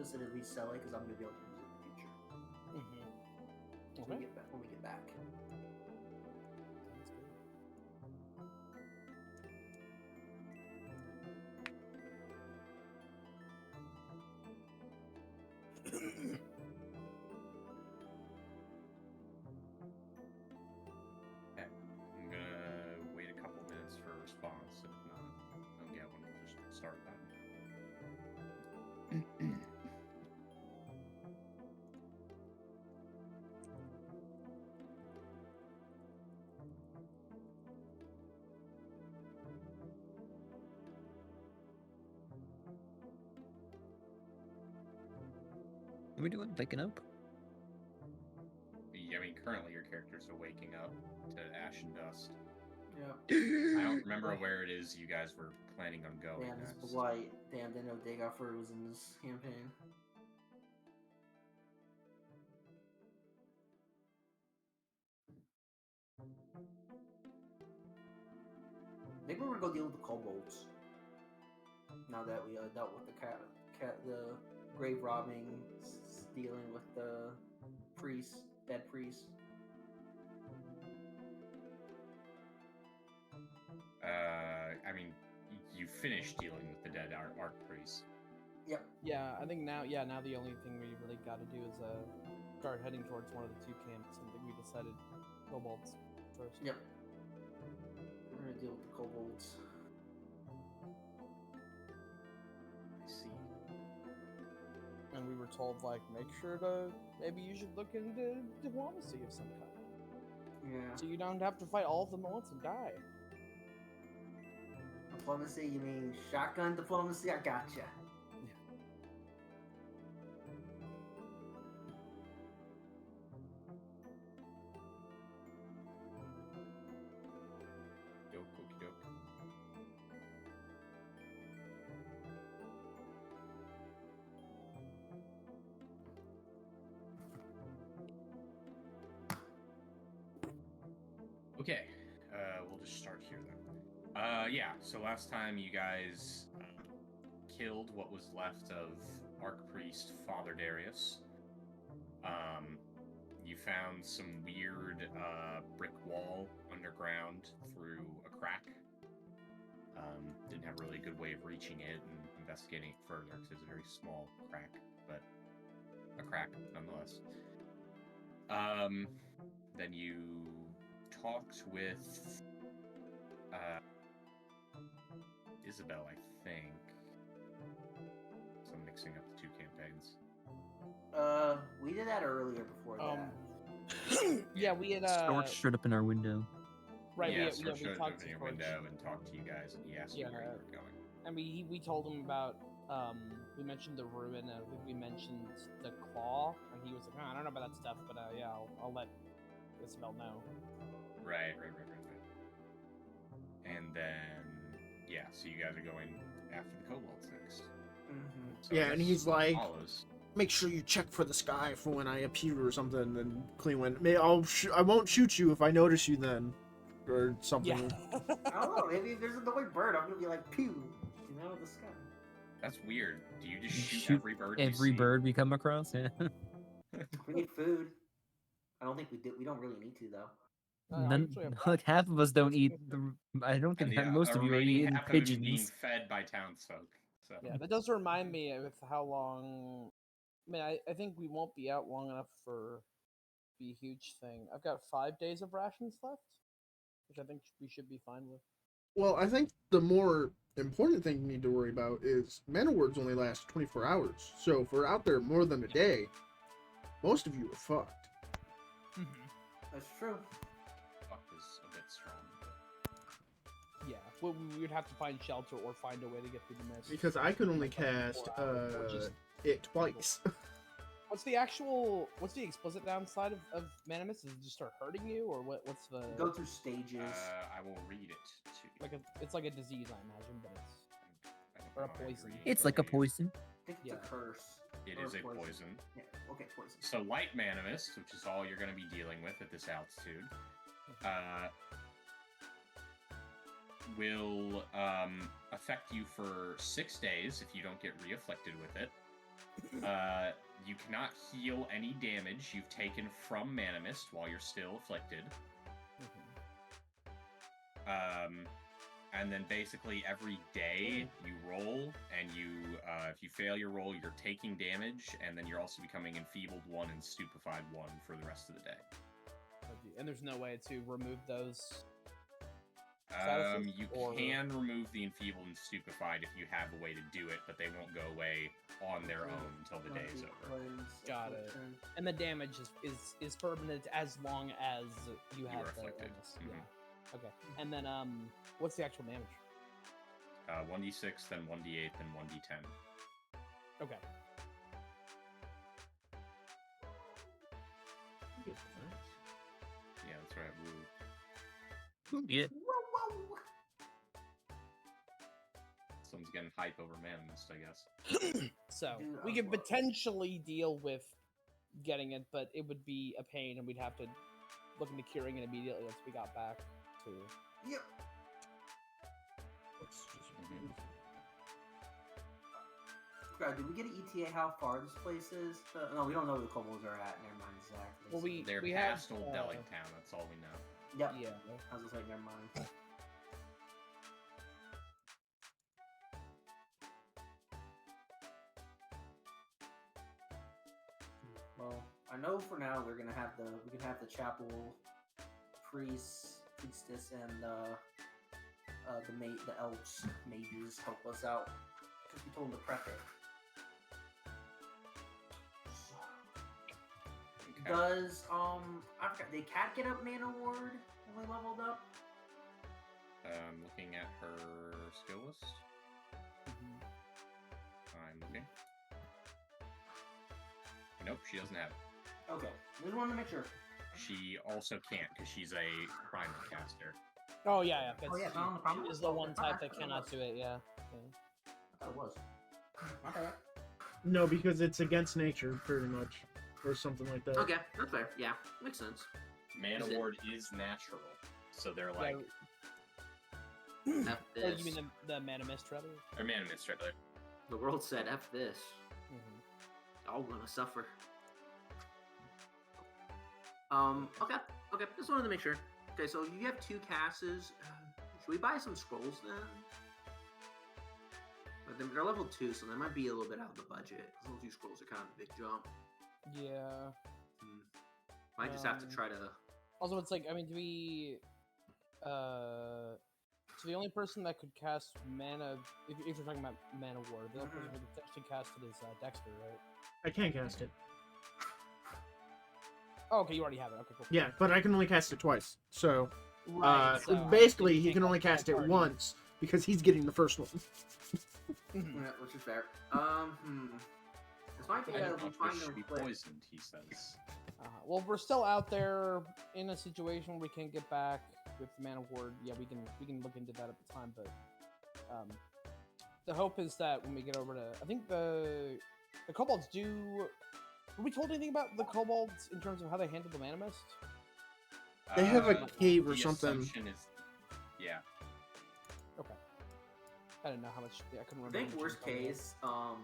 this and at least sell it because I'm gonna be able to use it in the future. Mm-hmm. When we get back. Okay. I'm gonna wait a couple minutes for a response. If not, I'll get one. We'll just start that. What are we doing? Waking up? I mean, currently your characters are waking up to ash and dust. Yeah. I don't remember where it is you guys were planning on going Damn, this next. blight. Damn, they know Dagoffer was in this campaign. Maybe we're gonna go deal with the kobolds. Now that we dealt with the grave robbing, dealing with the priests, dead priests. I mean, you finished dealing with the dead archpriest. Yep. Yeah, I think now the only thing we really got to do is start heading towards one of the two camps. I think we decided kobolds first. Yep. We're gonna deal with the kobolds. I see. And we were told, like, make sure to maybe you should look into diplomacy of some kind, Yeah. so you don't have to fight all of them at once and die. Diplomacy? You mean shotgun diplomacy? I gotcha. Okie doke. Okay, we'll just start here then. Yeah, so last time you guys killed what was left of Archpriest Father Darius. You found some weird brick wall underground through a crack. Didn't have a really good way of reaching it and investigating it further because it's a very small crack, but a crack nonetheless. Then you talked with Isabel, I think. So I'm mixing up the two campaigns. We did that earlier before that. Yeah, we had Storch showed up in our window. right. Yeah, we Storch showed talked up to in your Torch. window and talked to you guys, and he asked you where you were going. And we told him about we mentioned the ruin, and I think we mentioned the claw, and he was like, oh, I don't know about that stuff, but yeah, I'll let Isabel know. Right. And then, yeah, so you guys are going after the kobolds next. Mm-hmm. So Yeah, and he's like, follows. make sure you check for the sky for when I appear or something. And Clem went, I won't shoot you if I notice you then. Or something. Yeah. I don't know. Maybe if there's a annoying bird, I'm gonna be like, pew, you know, the sky. That's weird. Do you just You shoot shoot every bird? you Every see? bird we come across? Yeah. We need food. I don't think we do. We don't really need to though. Like half of us don't eat. I don't think And that most the of you are remaining eating half of them being pigeons. fed by townsfolk. So. Yeah, that does remind me of how long. I mean, I think we won't be out long enough for be a huge thing. I've got 5 days of rations left, which I think we should be fine with. Well, I think the more important thing you need to worry about is mana words only last 24 hours. So if we're out there more than a day, most of you are fucked. That's true. Fuck is a bit strong. But... Yeah, well, we would have to find shelter or find a way to get through the mist. Because I could only cast it twice. What's the explicit downside of Mana Mist? Does it just start hurting you, or what's the... Go through stages. I will read it to you. It's like a disease, I imagine, but it's... Or a poison. It's like a poison. I think it's a curse. It or is a poison. Yeah, okay, poison. So light mana mist, which is all you're going to be dealing with at this altitude, will affect you for 6 days if you don't get re-afflicted with it. You cannot heal any damage you've taken from Mana Mist while you're still afflicted. And then basically every day you roll, and if you fail your roll, you're taking damage, and then you're also becoming Enfeebled 1 and Stupefied 1 for the rest of the day. And there's no way to remove those. You can remove the Enfeebled and Stupefied if you have a way to do it, but they won't go away on their own until the day is over. Got it. And the damage is permanent as long as you have are the afflicted. illness. Yeah. Okay. And then what's the actual damage? 1d6, then 1d8, then 1d10. Okay. Yeah, that's right. Woo. Yeah. Someone's getting hype over Mana Mist, I guess. So Dude, we I could love- potentially deal with getting it, but it would be a pain, and we'd have to look into curing it immediately once we got back to. Yep. God, did we get an ETA how far this place is? No, we don't know where the kobolds are at. Never mind, exactly. Well, They're we past have, Old Delic Town, that's all we know. Yep. Yeah. I was just like, never mind. Well, I know for now we can have the chapel priestess, and the elves mages help us out because we told them to prep it. Okay. Does I forgot, did Cat get up Mana Ward when we leveled up? Looking at her skill list. I'm looking. Nope, she doesn't have it. Okay, just wanted to make sure. She also can't because she's a primal caster. Oh yeah. Oh, yeah, found the problem. Is the one type that cannot do it. Yeah. I thought it was. Okay. No, because it's against nature, pretty much, or something like that. Okay, that's fair. Yeah, makes sense. Mana Is it- Ward is natural, so they're like, F Oh, this. you mean the Mana Mist, rather? or Mana Mist, rather. The world said F this. All gonna suffer. Okay. Just wanted to make sure. Okay, so you have 2 casters. Should we buy some scrolls then? But they're level 2, so they might be a little bit out of the budget. Level 2 scrolls are kind of a big jump. Yeah. Might just have to try to. Also, it's like, I mean, do we? So the only person that could cast mana, if you're talking about Mana Ward, the only person who could actually cast it is Dexter, right? I can't cast it. Oh, okay, you already have it. Okay, cool. Yeah, but I can only cast it twice. So, Right, so basically, you he can't can only cast cast it party. once because he's getting the first one. Yeah, which is fair. This might be I that don't we know if find this them should be quick. poisoned, he says. Well, we're still out there in a situation where we can't get back with the Mana Ward. Yeah, we can look into that at the time, but the hope is that when we get over to, I think the kobolds do. Were we told anything about the kobolds in terms of how they handle the Mana Mist? They have a cave or the something. assumption is, yeah. Okay. I didn't know how much. Yeah, I couldn't I remember. think how much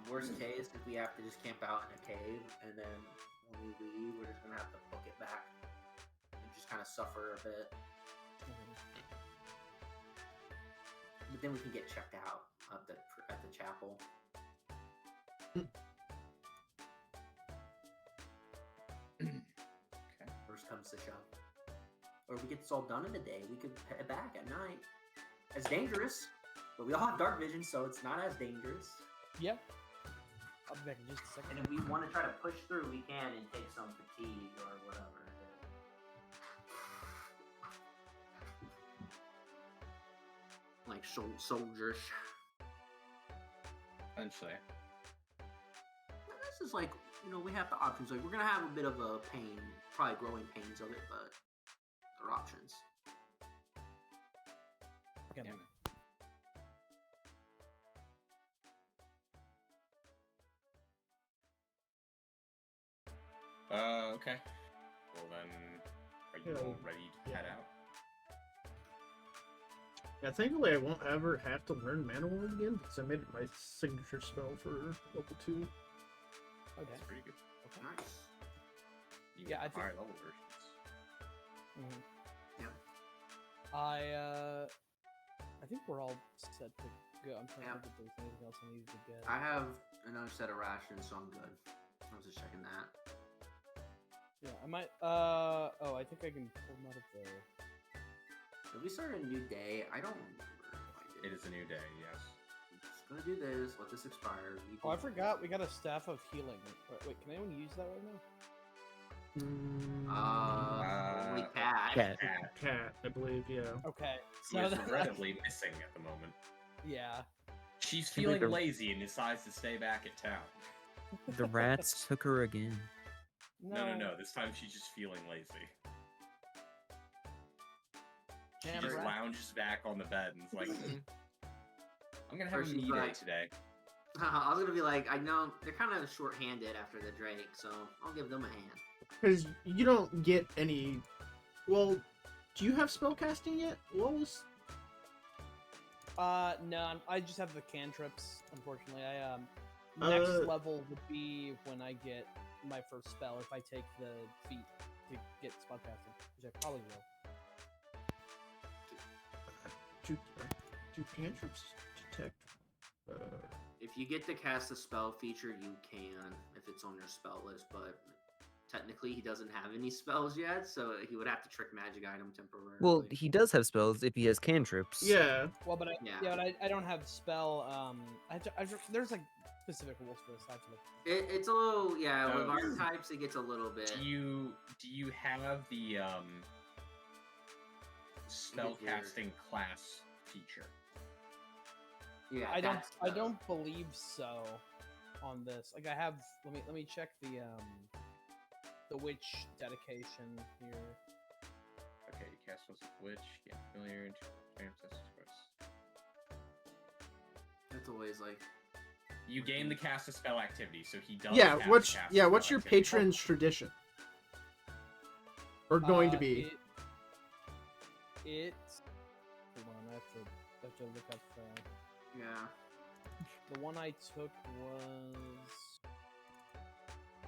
worst case, if we have to just camp out in a cave, and then when we leave, we're just gonna have to book it back and just kind of suffer a bit. But then we can get checked out at the chapel. Okay. Worst comes to shove, or if we get this all done in a day, we could head back at night. It's dangerous, but we all have dark vision, so it's not as dangerous. Yep. I'll be back in just a second. And if we want to try to push through, we can and take some fatigue or whatever. Like soldiers. Eventually. This is like, we have the options. Like, we're going to have a bit of a pain, probably growing pains of it, but there are options. Okay. Damn it. Okay. Well then, are you all ready to head out? Yeah, thankfully I won't ever have to learn Mana Ward again because I made it my signature spell for level 2. Okay. That's pretty good. Okay. Nice. You Yeah, get I the think- higher level versions. Mhm. Yeah. I think we're all set to go. I'm trying Yeah. to think if there's anything else I needed to get. I have another set of rations, so I'm good. I was just checking that. Yeah, I might. Oh, I think I can pull them out of the. If we start a new day, I don't remember if I did. It is a new day, yes. I'm just gonna do this. Let this expire. Oh, I forgot. We got a staff of healing. Wait, can anyone use that right now? Only cat. Cat. Cat, I believe, yeah. Okay. She is regrettably missing at the moment. Yeah. She's Seems like feeling the- lazy and decides to stay back at town. The rats took her again. No. This time she's just feeling lazy. She Damn just rat. lounges back on the bed and is like, I'm gonna have a First me she's day like- today. I was gonna be like, I know they're kind of short-handed after the Drake, so I'll give them a hand. Because you don't get any. Well, do you have spellcasting yet? What was? No, I just have the cantrips. Unfortunately, next Uh, level would be when I get my first spell. If I take the feat to get spellcasting, which I probably will. Do cantrips detect? If you get to cast a spell feature, you can if it's on your spell list, but technically he doesn't have any spells yet, so he would have to trick magic item temporarily. Well, he does have spells if he has cantrips. Yeah. Well, but Yeah. but I don't have spell. There's like specific rules for this. I have to look. It's a little, yeah. With Oh. archetypes, it gets a little bit. Do you have the spellcasting class feature? Yeah, I that's don't believe so on this. Like I have. Let me check the witch dedication here. Okay, you cast spells with witch, get familiar, and that's It's always like You gain the cast a spell activity, so he does. Yeah. have to What's cast a yeah? spell What's your activity. patron's tradition? Or going to be? It's. Hold on, I have to look up yeah. the one I took was.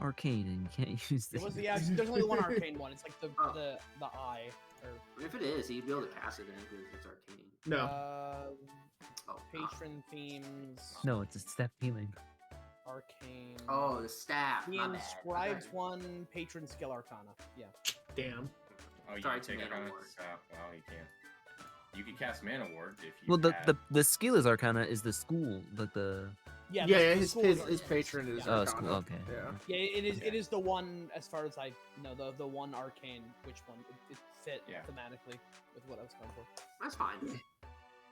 Arcane, and you can't use It the. was yeah. There's only one arcane one. It's like the Oh. the eye or If it is, he'd be able to cast it in because it's arcane. No. Oh, patron themes. No, it's a step healing. Arcane. Oh, the staff. The my bad. inscribed Okay. one, patron skill arcana. Yeah. Damn. Oh, you Sorry, can it's take Mana Arcana? Ward. Well, you can't. You can cast Mana Ward if you. Well, had- the skill is Arcana is the school, like the. Yeah. Yeah, the his school is his arcane. patron is. Yeah. Oh, Arcana. school. Okay. Yeah. Yeah, it is. Okay. It is the one, as far as I know, the one arcane. Which one? It fit Yeah. thematically with what I was going for. That's fine.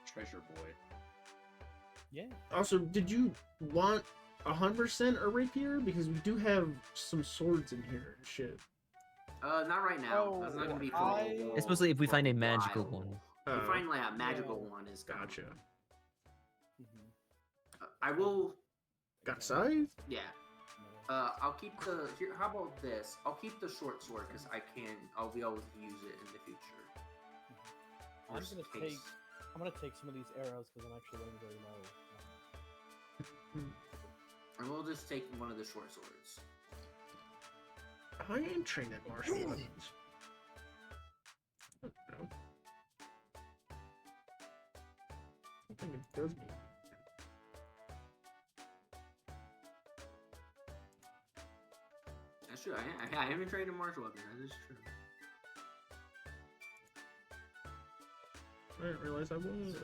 Treasure Boy. Yeah. Also, did you want 100% a rapier? Because we do have some swords in here and shit. Not right now. Oh, That's not gonna be for I- a Especially if we find a while. magical one. If we find like a magical Yeah. one, is gonna- Gotcha. Mm-hmm. I will. Got a scythe? Yeah. I'll keep the. Here, how about this? I'll keep the short sword because I'll be able to use it in the future. I'm Worst gonna case. take. I'm gonna take some of these arrows because I'm actually running very low. And we'll just take one of the short swords. I am trained at martial weapons. I don't know. I think it does mean. That's true. I haven't trained in martial weapons. That is true. I didn't realize I was.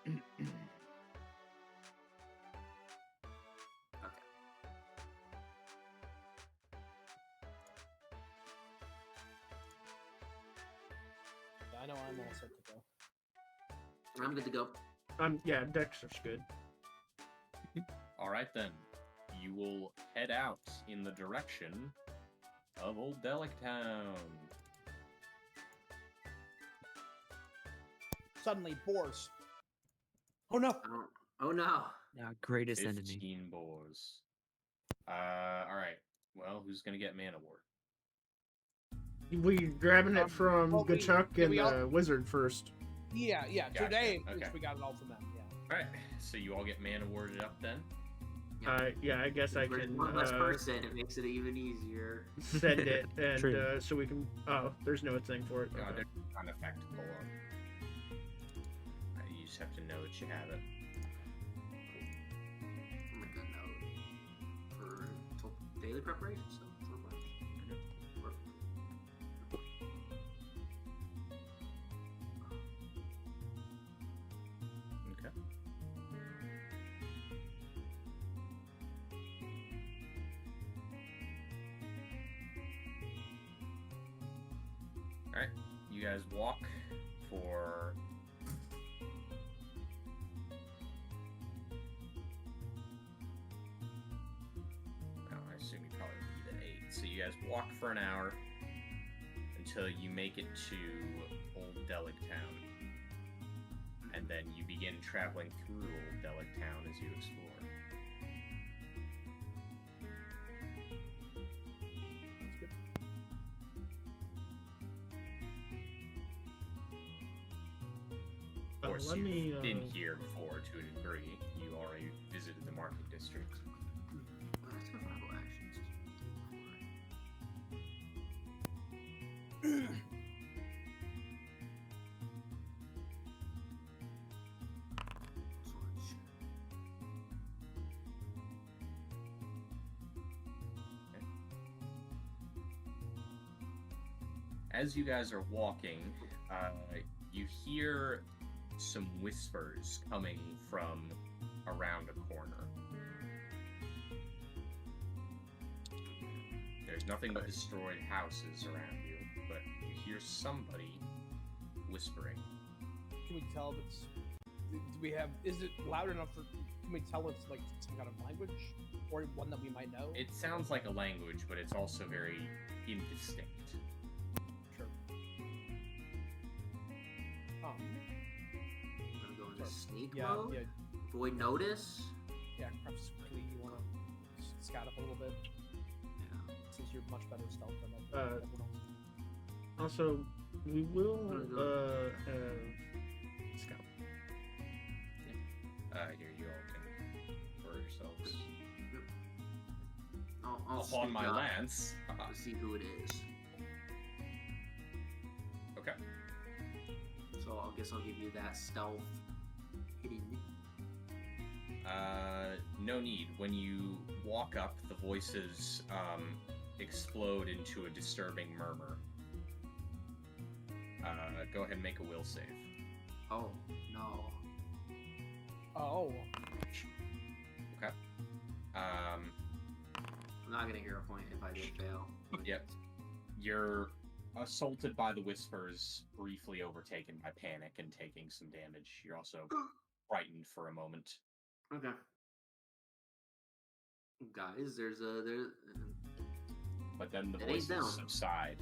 Okay. Yeah, I know I'm all set to go. I'm good to go. Yeah, Dexter's good. All right then. You will head out in the direction of Old Delic Town. Suddenly, boars. Oh no! Oh no. Yeah, greatest 15 enemy. boars. All right. Well, who's gonna get Mana Ward? We grabbing it from Well, Gachuk and we all- the wizard first. Yeah, Gotcha, today okay. we got it all from them. Yeah. All right, so you all get mana warded up then. Yeah, I guess I There's can one less person. It makes it even easier. send it, and True. so we can. Oh, there's no thing for it. Okay. There's an effect to pull on. You just have to know that you have it. I'm gonna note for daily preparation. So Okay. All right, you guys walk for. Well, I assume you probably leave at 8. So you guys walk for an hour until you make it to Old Delig Town. And then you begin traveling through Old Delig Town as you explore. Of course, let me, you've been here before to a degree. You already visited the market district. Let's go for actions. As you guys are walking, you hear some whispers coming from around a corner. There's nothing but destroyed houses around you, but you hear somebody whispering. Can we tell if it's? Do we have? Is it loud enough for? Can we tell it's like some kind of language, or one that we might know? It sounds like a language, but it's also very indistinct. Sure. I'm gonna go into sneak Yeah, mode. yeah, Avoid notice. yeah. Perhaps quickly you want to scout up a little bit, Yeah. since you're much better stealth than Uh, everyone else. Also, we will Gonna have scout. Here you all can for yourselves. I'll Upon sneak my up lance. to see who it is. Okay. So I guess I'll give you that stealth hidden. No need. When you walk up, the voices explode into a disturbing murmur. Go ahead and make a will save. Oh no. Oh, Okay. I'm not gonna hear a point if I did fail. Yep. You're assaulted by the whispers, briefly overtaken by panic and taking some damage. You're also frightened for a moment. Okay. Guys, there's But then the It ain't down. voices subside.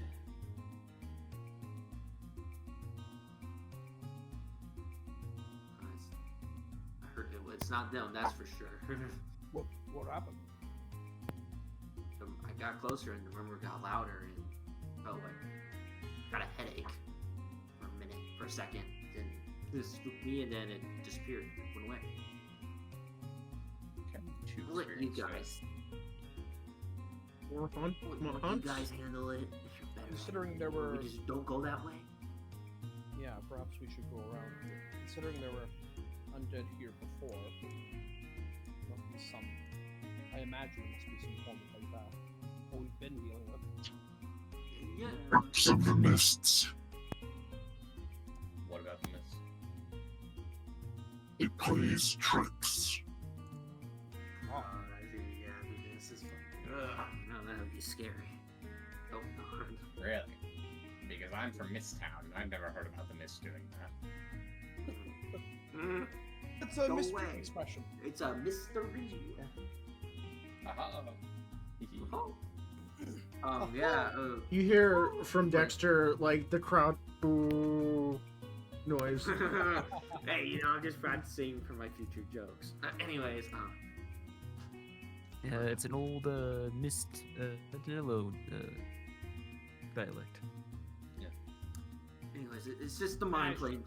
I heard it's not them, that's for sure. what happened? I got closer and the murmur got louder and felt like got a headache for a minute, for a second. Then it spooked me and then it disappeared. It went away. Okay. Two I'll let you experience guys. More fun. I'll More let fun. you guys handle it if you're better. Considering there We were, just don't go that way. yeah, perhaps we should go around. Considering there were undead here before, must be some. I imagine there must be some form of like that. What we've been dealing with. Yeah. Tricks of the mists. What about the mist? It plays tricks. Oh, yeah, this is fun. No, that would be scary. Oh, no. Really? Because I'm from Mist Town, and I've never heard about the mist doing that. It's a Go mystery away. expression. It's a mystery. Uh-huh. Yeah. You hear from Dexter like the crowd boo noise. Hey, I'm just practicing for my future jokes. Anyways, It's an old mist Danilo dialect. anyways, it's just the mind playing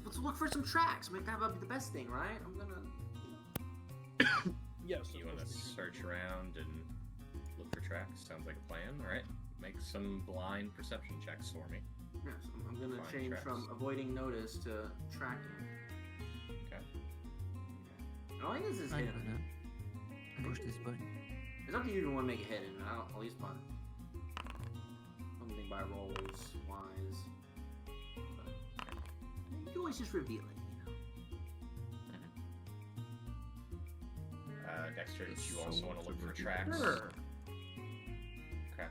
let's look for some tracks. Maybe that would be the best thing, right? I'm gonna. Yes. You want to search around and look for tracks? Sounds like a plan. All right. Make some blind perception checks for me. Yes, I'm gonna Find change tracks. from avoiding notice to tracking. Okay. I don't think this is I hidden. don't know. I push this button. It's up to you to want to make it hidden. I'll at least fun. Something by rolls wise. But you can always just reveal it, Dexter, did you So also want to look for much tracks? Sure. Okay.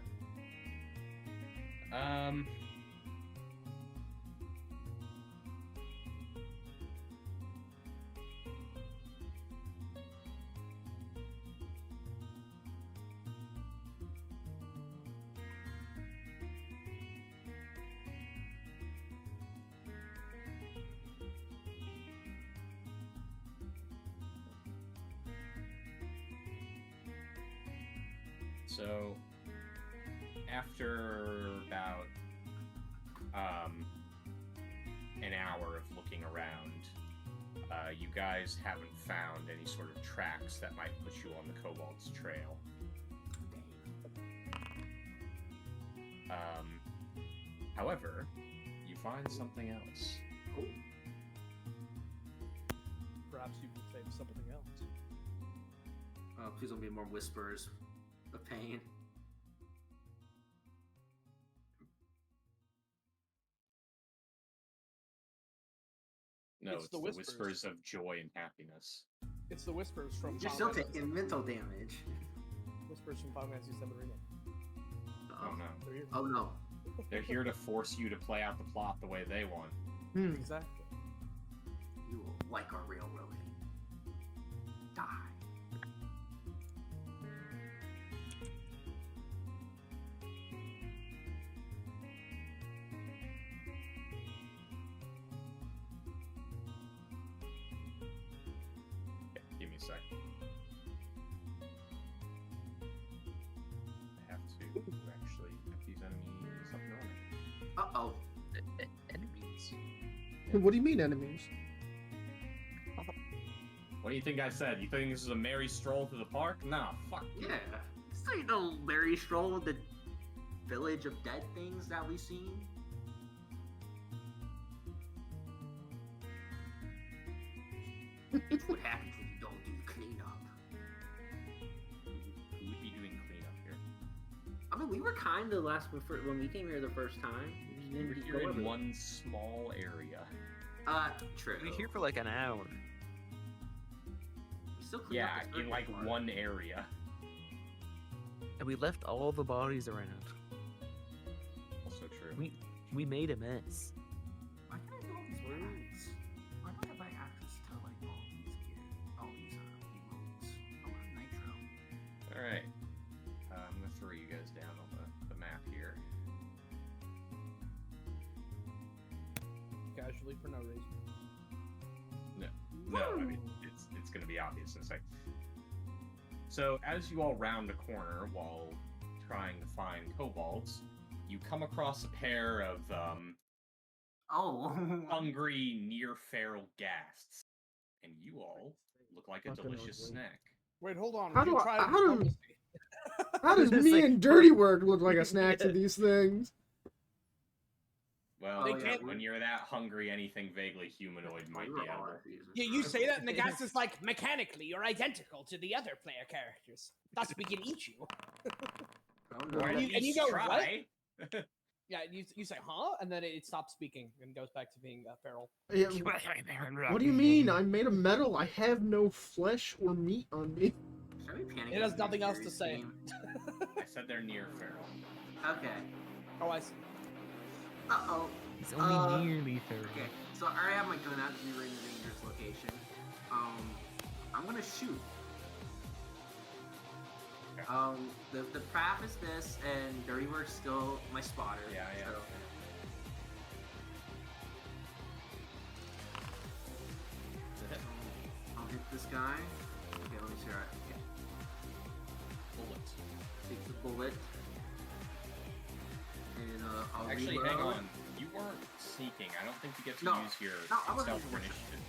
So, after about an hour of looking around, you guys haven't found any sort of tracks that might put you on the Kobold's trail. However, you find something else. Cool. Perhaps you could say something else. Please don't be more whispers of pain. No, It's it's the the whispers. whispers of joy and happiness. It's the whispers from You're Final still Fantasy taking mental damage. Whispers from Final Fantasy VII Remake. Oh no. They're here. Oh no. They're here to force you to play out the plot the way they want. Exactly. You will like our railroading. Die. Okay, give me a sec. I have to actually get these enemies up and running. Uh-oh. Enemies. What do you mean enemies? What do you think I said? You think this is a merry stroll through the park? Nah, fuck you. Yeah. This ain't no Larry Stroll with the village of dead things that we've seen. It's what happens when you don't do the cleanup. Who would be doing cleanup here? I mean, we were kind of when we came here the first time. We We were didn't here go in everywhere. one small area. True. We were here for like an hour. We still cleaned Yeah, up the in like circle part. one area. And we left all the bodies around. Also true. We made a mess. Why can I do all these packs? Why don't I buy access to like all these emotes? Oh, nitro. Alright. I'm gonna throw you guys down on the map here. Casually for no reason. No, I mean, it's gonna be obvious in a sec. So, as you all round a corner while trying to find kobolds, you come across a pair of Oh. hungry, near-feral ghasts. And you all look like a Fucking delicious ugly. snack. Wait, hold on. How Would you do I- try how do- diplomacy? How does It's me like- and Dirty Work look like a snack to Yeah. these things? Well, They can't- when you're that hungry, anything vaguely humanoid might be edible. You say that, and the gas is like, mechanically, you're identical to the other player characters. Thus, we can eat you. Oh, no. Or And at you- and you least go, try. Yeah, you say, huh? And then it stops speaking and goes back to being feral. Yeah, what do you mean? I'm made of metal. I have no flesh or meat on me. Should we panic It has at nothing this else to say. game? I said they're near feral. Okay. Oh, I see. Uh-oh. It's only nearly fair. Okay, so I already have my gun out because we were in the dangerous location. I'm gonna shoot. Okay. The prop is this, and Dirty Work's still my spotter. Yeah. So. I'll hit this guy. Okay, let me see. Alright, okay. Bullet. Take the bullet. And I'll Actually, reload. hang on. You weren't sneaking. I don't think you get to No. use your No, I wasn't stealth using for my initiative.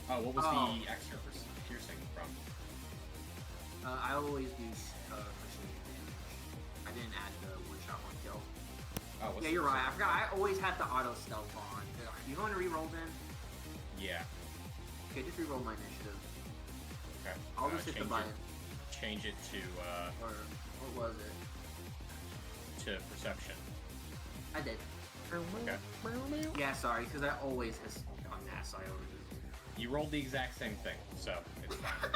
Oh, what was Oh. the extra for piercing from? I always use precision damage. I didn't add the one shot, one kill. Oh, what's Yeah, the you're right. I percentage? forgot. I always have the auto stealth on. You going to reroll then? Yeah. Okay, just reroll my initiative. Okay. I'll just hit the change button. Change it Or what was it? to perception. I did. Okay. Yeah, sorry, because I always has on that, so I always. You rolled the exact same thing, so it's fine.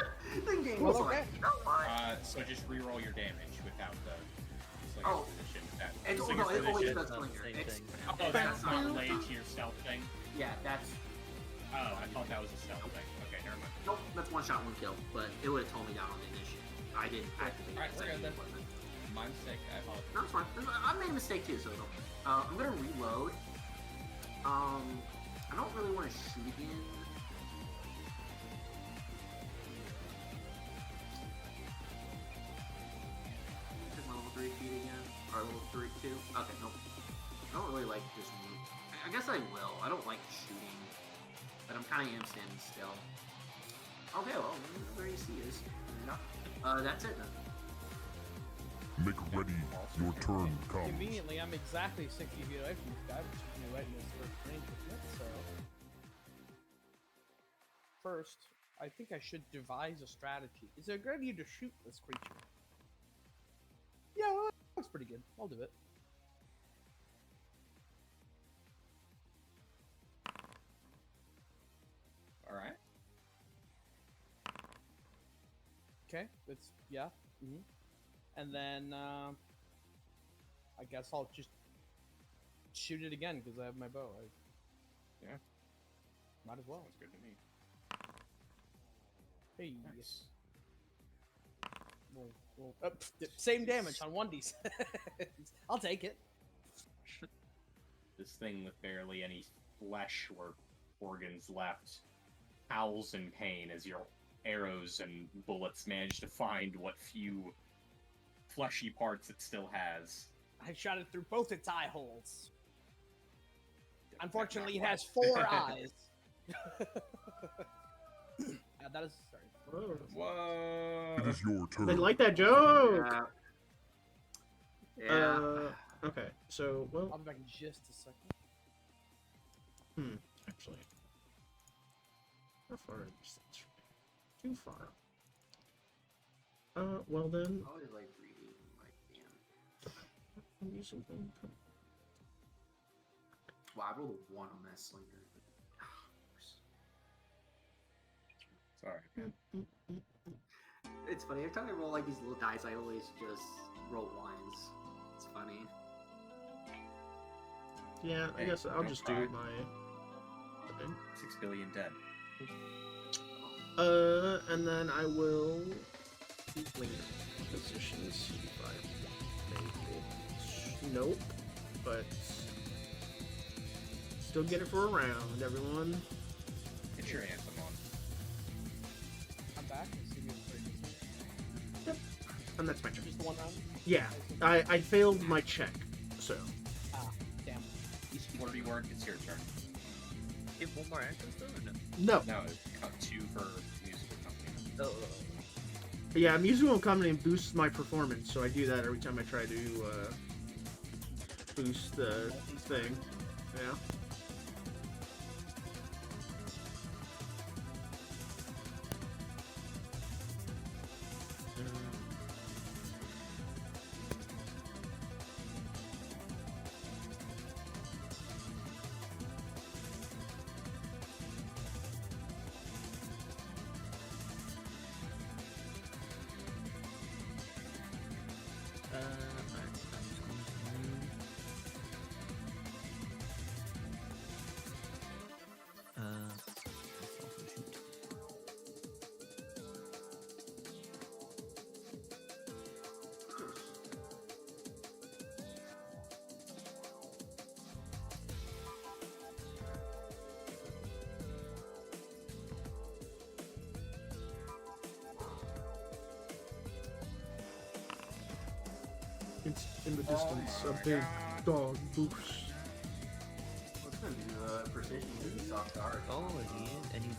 The game Well, was okay. like, you know what? So just re-roll your damage without the slinger's Oh. position. That It's, slinger's no, it always position. does Not the slinger. same It's, thing. Oh, that's not related to your stealth thing? yeah, that's. Oh, I thought that was a stealth thing. Okay, never mind. Nope, that's one shot, one kill. But it would have told me down on the initiative. I didn't activate Alright, the we're second good then. equipment. My mistake, I apologize. No, it's fine. I made a mistake too, so I'm gonna reload. I don't really want to shoot again. Take my level 3 feet again, or level 3 2. Okay, nope. I don't really like this move. I guess I will. I don't like shooting, but I'm kind of am standing still. Okay, well, there you see is. That's it then. Make ready, your turn comes. Conveniently, I'm exactly 60 feet away from this guy, which is me right in this first range with it, so... First, I think I should devise a strategy. Is it a good idea to shoot this creature? Yeah, well, that's pretty good. I'll do it. Alright. Okay, it's... yeah. Mm-hmm. And then, I guess I'll just shoot it again, because I have my bow. Yeah. Might as well. Sounds good to me. Hey. Nice. Same damage on 1d6. I'll take it. This thing with barely any flesh or organs left howls in pain as your arrows and bullets manage to find what few fleshy parts it still has. I shot it through both its eye holes. Unfortunately, it Not has quite. 4 eyes. Yeah, that is sorry. Whoa. Whoa! It is your turn. They like that joke. Yeah. Okay. So, well, I'll be back in just a second. actually, how far is this from me? Too far. Well then, I always like reading my damn. I'm using them. Wow, I rolled a 1 on that slinger. Sorry. It's funny, every time I roll like these little dice, I always just roll ones. It's funny. Yeah, I Hey, guess I'll don't just cry. do my thing. 6 billion dead. And then I will linger positions. See if I make it. Nope, but still get it for a round, everyone. Get your anthem on. I'm back. I see you in And that's my turn. just the one round. Yeah, I failed my check, so. Ah, damn. Whatever you weren't, it's your turn. You have one more action still or no? No. No, it's cut 2 for musical company. Oh. Yeah, musical accompaniment boosts my performance, so I do that every time I try to boost the thing. Yeah. Alright, so I'm just going to move. Let's also shoot. It's in the distance, a big dog boost. vision because he saw Dark. Oh, and he is, and you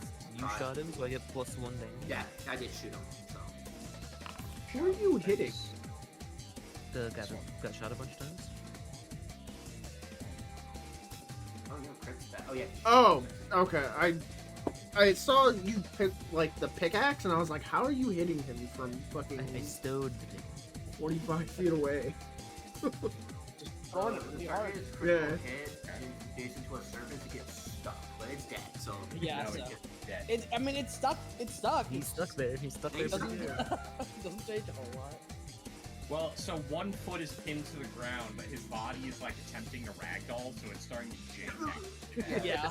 Five. shot him, so I get +1 damage. Yeah, I did shoot him. So Who are you hitting? The guy that got shot a bunch of times. oh no, crit's back. Oh yeah. Oh, okay. I saw you pick like the pickaxe, and I was like, how are you hitting him from fucking I stowed the thing. 45 feet away? Just throwing it really hard. Target is critical Yeah. hit and adjacent to a surface, it gets stuck, but it's dead. So Yeah, No, so- it's just dead. I mean, it's stuck. It's stuck. He's stuck there. He's stuck there. He's pretty stuck good. Doesn't change a whole lot. Well, so 1 foot is pinned to the ground, but his body is like attempting to ragdoll, so it's starting to jam. Yeah.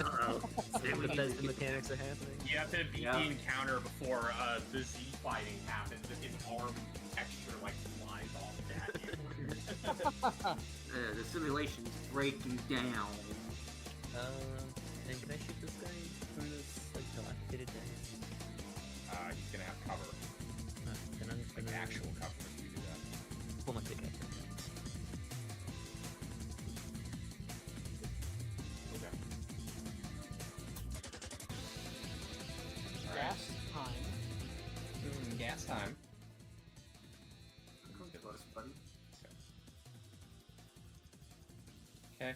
Bethesda mechanics are happening. You have to beat Yeah. the encounter before the Z fighting happens, and his arm texture like flies off at you. the simulation's breaking down. And can I shoot this guy through this like dilapidated down? He's gonna have cover, Then I'm just like gonna actual cover if you do that. pull my pickaxe. Okay. Gas time. Gas time. Good luck, buddy. Okay.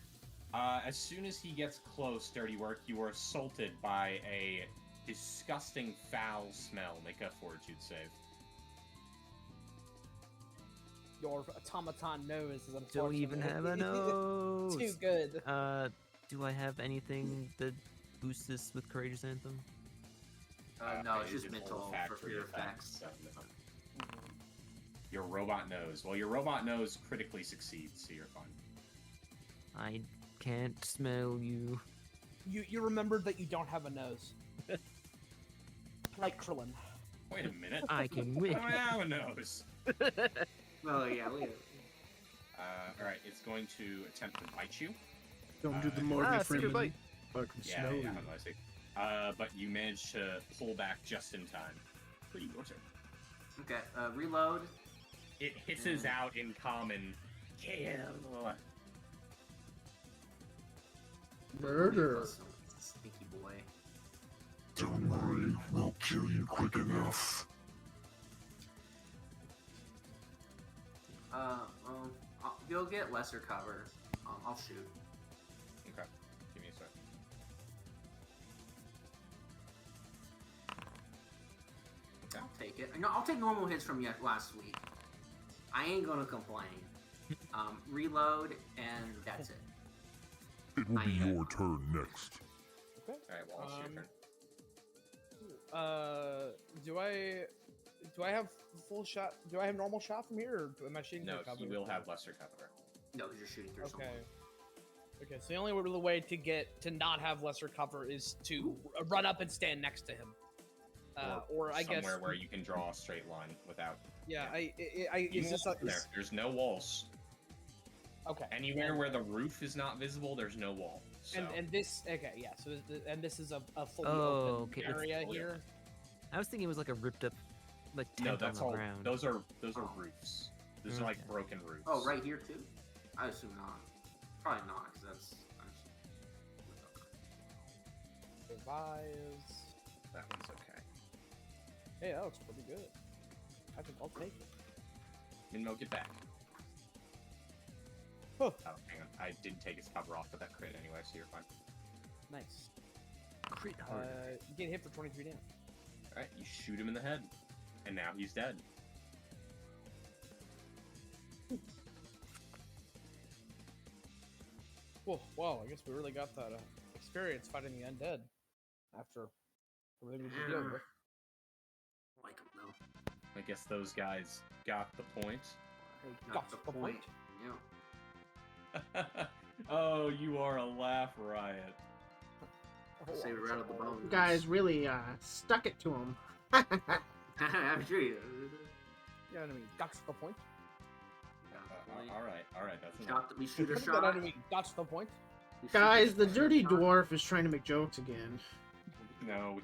As soon as he gets close, Dirty Work, you are assaulted by a disgusting foul smell. Make a fortitude save. Your automaton nose is unfortunately Don't even have a nose. too good. Do I have anything that boosts this with Courageous Anthem? No, it's It just is mental for olfactory your effects. so no. Your robot nose. Well, your robot nose critically succeeds, so you're fine. I can't smell you. You remembered that you don't have a nose. Like Krillin. Wait a minute. I can I win. don't have a nose. Oh yeah, we. Alright, it's going to attempt to bite you. Don't do the Ah, Morgan sticker Freeman. bite. Fucking Yeah, snow. yeah, I see. But you managed to pull back just in time. Pretty your turn. Okay, reload. It hisses out in common. Kill. Murder. Sneaky boy. Don't worry, we'll kill you quick enough. You'll get lesser cover. I'll shoot. Okay. Give me a sec. I'll take it. No, I'll take normal hits from you last week. I ain't gonna complain. Reload, and that's it. It will be I am. your turn next. Alright, well, it's your turn. Do I have full shot? Do I have normal shot from here, or am I shooting No, through cover? he will have lesser cover. No, because you're shooting through someone. Okay. Okay, so the only real way to get to not have lesser cover is to run up and stand next to him. Or I guess somewhere where you can draw a straight line without. yeah, You it's can just walk like in there. There's no walls. okay. Anywhere where the roof is not visible, there's no wall. So. And this okay, yeah. So and this is a fully Oh, open okay, it's area fully here. open. I was thinking it was like a ripped up, like No, tent that's on all. the ground. Those are roofs. Those are like Okay. broken roofs. Oh, right here too? I assume not. Probably not, because that's. Revives. That one's okay. Hey, that looks pretty good. I think I'll take it. Minmo, get back. Huh. Oh, hang on. I didn't take his cover off, but that crit anyway, so you're fine. Nice. Crit hard. You get hit for 23 damage. Alright, you shoot him in the head. And now he's dead. Well, I guess we really got that experience fighting the undead after everything we deal with. Like him though. I guess those guys got the point. Got the point. Yeah. Oh, you are a laugh riot. Save it right out the bones. Guys really stuck it to him. I'm sure you. Yeah, I mean, got the point. Alright, that's enough. Shot, we shoot a That shot. enemy got the point. We shoot Guys, a the dirty shot. dwarf is trying to make jokes again. No,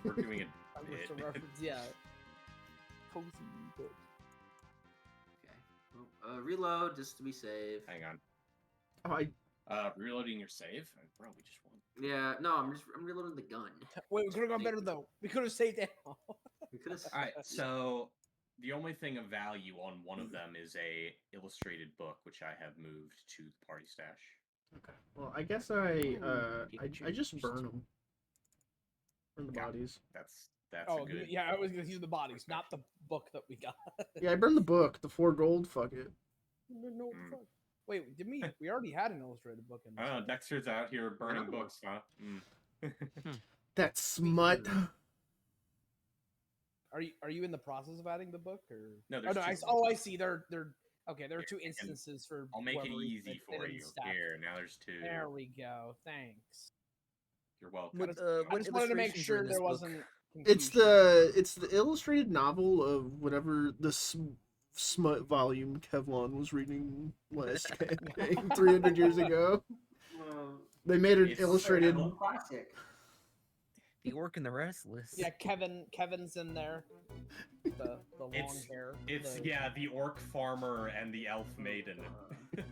we're doing it. I wish bit. the reference, yeah. Cozy bit. Okay. Well, reload just to be safe. Hang on. Oh, Reloading your save? Bro, we just won. Yeah, no, I'm reloading the gun. Wait, we could have gone better though. We could have saved it. We could have. All right, so the only thing of value on one of them is a illustrated book, which I have moved to the party stash. Okay. Well, I guess I just burn them. Burn the Got it. bodies. That's Oh, a good. yeah, I was gonna use the bodies, not the book that we got. Yeah, I burned the book. The 4 gold. Fuck it. No, what the fuck? Wait, did we already had an illustrated book in this? Oh, right? Dexter's out here burning Another one. books, huh? Mm. That smut. Are you in the process of adding the book or? No, Oh there's no, two. I see. They're okay. There are two instances for. I'll make it whoever easy they for didn't you. stack. Here, now there's 2. There we go. Thanks. You're welcome. What, I what just wanted to make illustrations are sure in this there book? wasn't. It's confusion. the illustrated novel of whatever the smut volume Kevlon was reading last campaign 300 years ago. They made an It's illustrated. Classic. The Orc and the Restless. Yeah, Kevin's in there. The long hair. It's the- yeah, the orc farmer and the elf maiden. Oh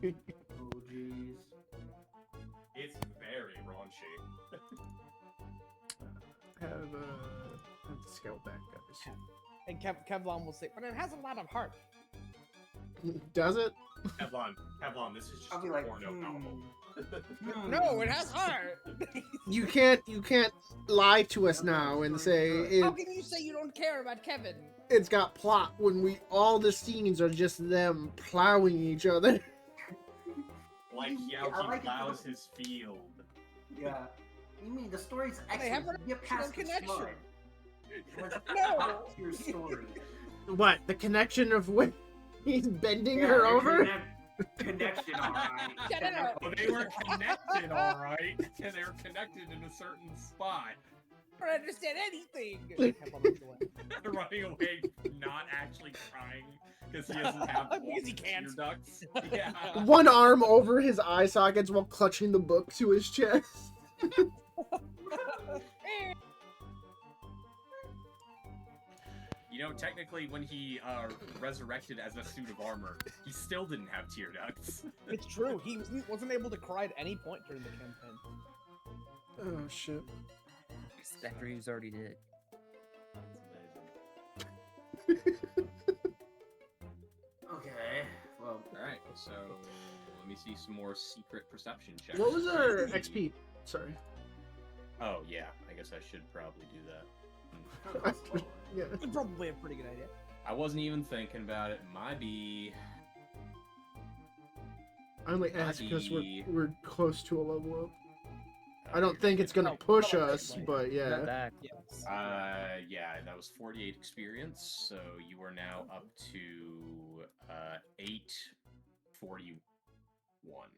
jeez. It's very raunchy. Have the scout back, guys. And Kevlon will say, but it has a lot of heart. Does it? Kevlon, this is just I'll be a like, porno novel. No, it has heart. You can't lie to us now and say How can you say you don't care about Kevin? it's got plot when all the scenes are just them plowing each other. Like Yeah, how I he like it for plows the- his field. Yeah. You mean the story's They have excellent? an You get past the connection. smut. What's No. your story? What, the connection of when he's bending Yeah, her the over? Connection, alright. Shut it up. Well, they were connected, all right. And they were connected in a certain spot. I don't understand anything. Kevlon runs away. Running away, not actually crying because he doesn't have Because he tear can't. ducts. Yeah. One arm over his eye sockets while clutching the book to his chest. You know, technically, when he resurrected as a suit of armor, he still didn't have tear ducts. It's true. He wasn't able to cry at any point during the campaign. Oh shit. After he was already dead. Okay. Well, Alright, so let me see some more secret perception checks. What was our XP? Sorry. Oh, yeah, I guess I should probably do that. Yeah. It's probably a pretty good idea. I wasn't even thinking about it. Might be. I only asked because Buddy. we're close to a level up. I don't think it's gonna push us, but yeah. Not back. Yes. Yeah, that was 48 experience, so you are now up to 841.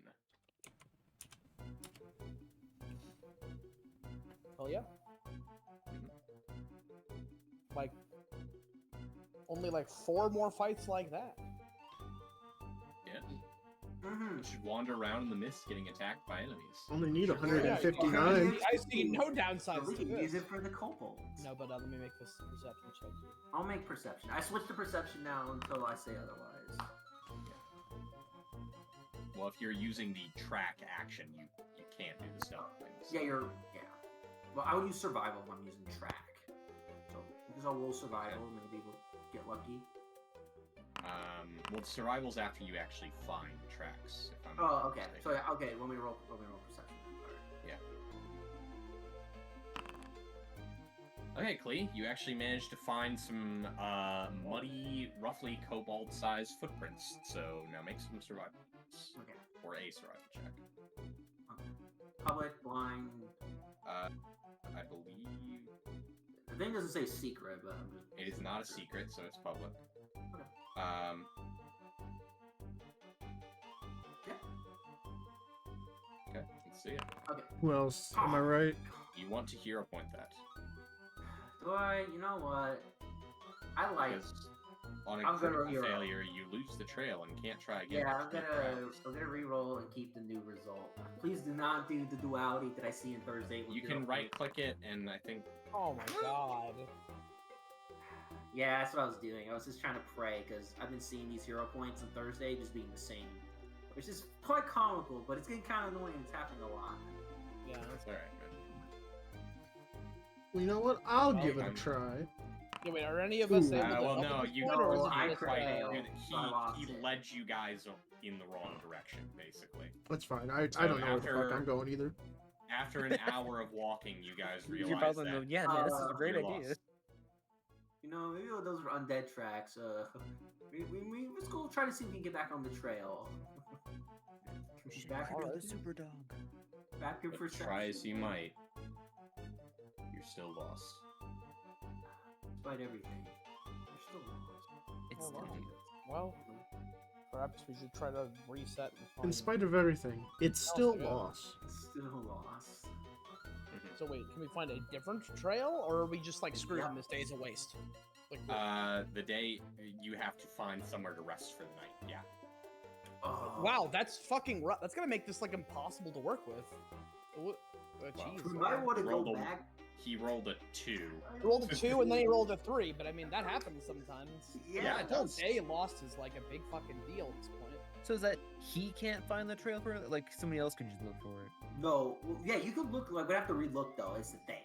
Hell yeah. Like, only like 4 more fights like that. Yeah, mhm. you should wander around in the mist getting attacked by enemies. Only need Sure. 159. I see no So downsides we to can use this. it for the kobolds. No, but let me make this perception check. I'll make perception. I switched to perception now until I say otherwise. Well, if you're using the track action, you can't do the stealth things. Yeah, yeah. Well, I would use survival when I'm using track. So because I'll roll survival, maybe we'll get lucky. Well, survival's after you actually find tracks. If I'm Oh, not okay. mistaken. So yeah, okay. When we roll perception. Alright. Okay, Klee, you actually managed to find some muddy, roughly kobold-sized footprints. So now make some survival checks. Okay. Or a survival check. Public, blind. I believe The thing doesn't say secret, but I'm just... it is not a secret, so it's public. Okay. Yeah. Okay, let's see it. Okay. Who else? Am I right? You want to hero point that. Do I? You know what? I like. Because on a I'm gonna critical hero. failure, you lose the trail and can't try again. Yeah, for 12 rounds. I'm gonna re-roll and keep the new result. Please do not do the duality that I see in Thursday. with You hero can point. right-click it, and I think Oh my god. Yeah, that's what I was doing. I was just trying to pray because I've been seeing these hero points on Thursday just being the same, which is quite comical, but it's getting kind of annoying. It's happening a lot. Yeah. That's all right, man. Well, you know what? I'll Oh, give it a I'm- try. Yeah, wait, are any of us Ooh. able to Well, help no, at this you point, or is No, it I just, crit failed. he so I lost he it. led you guys in the wrong direction, basically. That's fine. I So don't know where the fuck after- I'm going either. After an hour of walking, you guys You're realize probably that going, yeah, man, this is a great you're idea. lost. You know, maybe those were undead tracks. Let's go try to see if we can get back on the trail. Back, Alright. Super dog. back in But perception. try as you might, you're still lost. Despite everything, you're still lost. It's Oh, still wow. you. Well, perhaps we should try to reset and find. In spite of everything, it's I'll still say that. lost. Still lost. So wait, can we find a different trail, or are we just like screwed Yep. and this day's a waste? Like, The day you have to find somewhere to rest for the night. Yeah. Oh. wow, that's fucking rough. That's gonna make this like impossible to work with. Jeez. We might want to go Roll the- back. He rolled a 2. He rolled a 2 and then he rolled a 3, but I mean that happens sometimes. Yeah, it The whole does. day lost is like a big fucking deal at this point. So is that he can't find the trail for it? Like somebody else can just look for it? No, well, yeah, you could look. Like we have to relook though. Is the thing.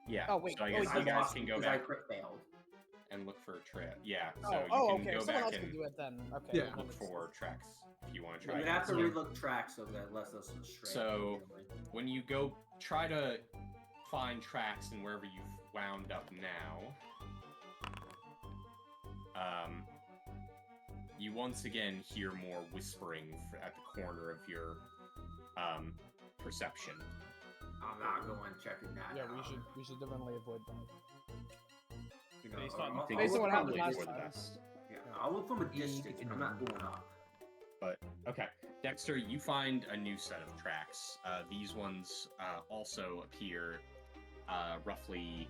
Yeah. Oh, wait. So I Oh, guess I you guys lost can go because I back crit failed. and look for a trail. Yeah. So Oh, you oh, can okay. go If someone back else and can do it then. Okay. Yeah. then look it's- for tracks if you want to try. We'd again. have to So- relook tracks so that lets us straight. So- when you go try to find tracks and wherever you've wound up now, you once again hear more whispering at the corner of your perception. I'm not going checking that. Yeah, out. we should definitely avoid that. You know, based I'll- on- I'll based on look what from happened a last distance. for the time. best. Yeah, I'll look from a distance. But I'm not going up. But okay, Dexter, you find a new set of tracks. These ones also appear roughly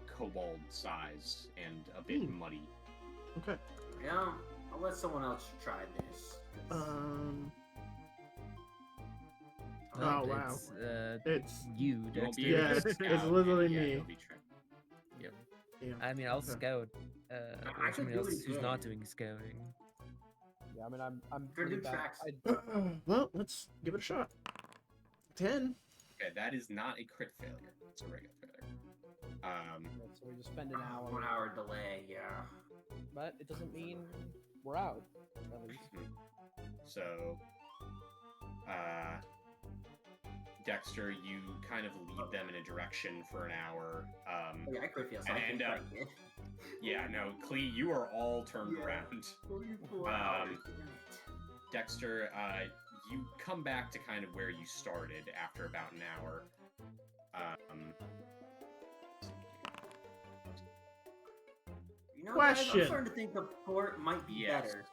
kobold size and a bit muddy. Okay. Yeah, I'll let someone else try this. 'cause Oh, wow. It's You, You won't Dexter. be able Yes, to it's scout, literally and, yeah, me. you'll be trained. yeah. I mean, I'll Okay. scout. I Or could somebody do else it who's not again. doing scouting. Yeah, I mean I'm They're pretty new bad. tracks. Well, let's give it a shot. 10. Okay, that is not a crit failure. It's a regular failure. So we just spend an hour. 1 hour delay. Yeah. But it doesn't mean we're out. At least. So, Dexter, you kind of lead them in a direction for an hour. Oh, yeah, I crit failed. So I And, think uh, I did. Yeah, no, Clee, you are all turned Yeah. around. 44 hours. Damn it. Dexter, you come back to kind of where you started after about an hour. You know, guys, Question. I'm starting to think the port might be Yes. better.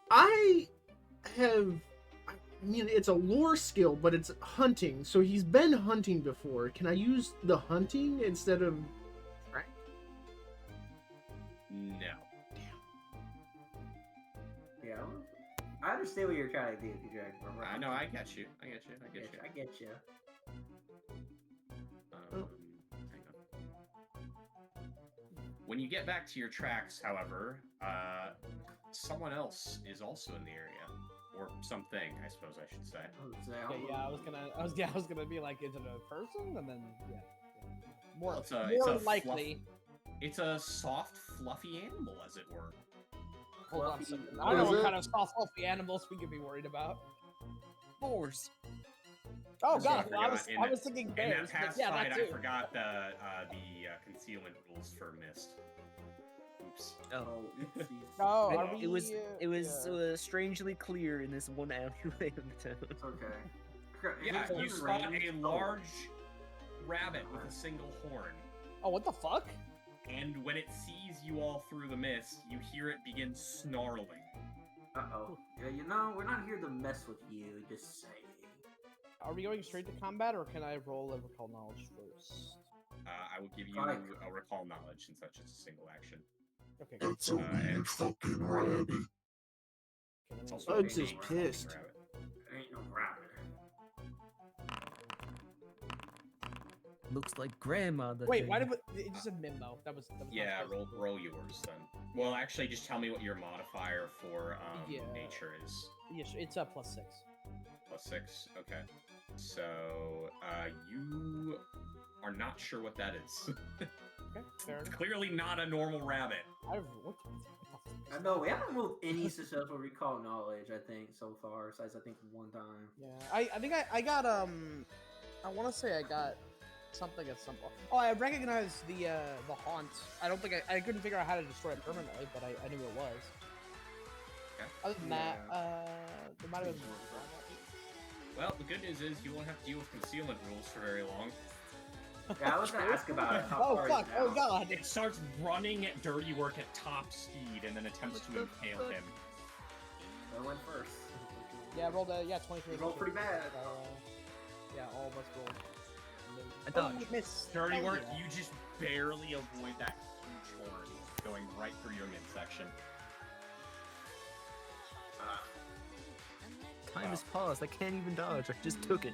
I mean, it's a lore skill, but it's hunting. So he's been hunting before. Can I use the hunting instead of track? No. Yeah. I understand what you're trying to do. I know, I get you. I get you. I get you. Hang on. When you get back to your tracks, however, someone else is also in the area, or something, I suppose I should say. Okay, yeah, I was gonna be like, is it a person? And then more, Well, it's a more fluff- likely. It's a soft, fluffy animal, as it were. Hold on a Fluffy. second. I don't know Is what it? kind of soft, fluffy animals we could be worried about. Boars. Oh That's what I god, I was, forgot. I was thinking In bears. that but past yeah, fight, that too. I forgot the concealment rules for Mist. Oops. Oh. Oh, It- are we, it was yeah. strangely clear in this one alleyway of the town. It's okay. Yeah, If you it's spot range- a large rabbit with a single horn. Oh, what the fuck? And when it sees you all through the mist, you hear it begin snarling. Uh-oh. Yeah, you know, we're not here to mess with you, just saying. Are we going straight to combat, or can I roll a recall knowledge first? I will give you Alright. a recall knowledge since that's just a single action. Okay. Cool. That's a weird fucking rabbit. It's also Bugs a is big pissed. fucking rabbit. There ain't no rabbit. Looks like grandma. The Wait, thing. why did it just said Mimbo? That was not Yeah, supposed to- roll yours then. Well, actually, just tell me what your modifier for Yeah. nature is. Yes, it's a +6. +6. Okay. So, you are not sure what that is. Okay, fair enough. Clearly not a normal rabbit. What? No, we haven't moved any successful recall knowledge, I think, so far, besides, I think, one time. Yeah, I think I got I want to say I got something at some point. Oh, I recognized the haunt. I don't think I couldn't figure out how to destroy it permanently, but I knew it was. Okay. Other than that, there might have been. Well, the good news is you won't have to deal with concealment rules for very long. Yeah, I was gonna ask about it. How Oh far fuck! is it Oh now? god! It starts running at dirty work at top speed and then attempts to impale him. I went first. Yeah, I rolled 23. You rolled pretty bad. Yeah, all of us rolled. I dodged. Oh, miss. Dirty Hell work, yeah. you just barely avoid that huge horn going right through your midsection. Time has paused. I can't even dodge. I just took it.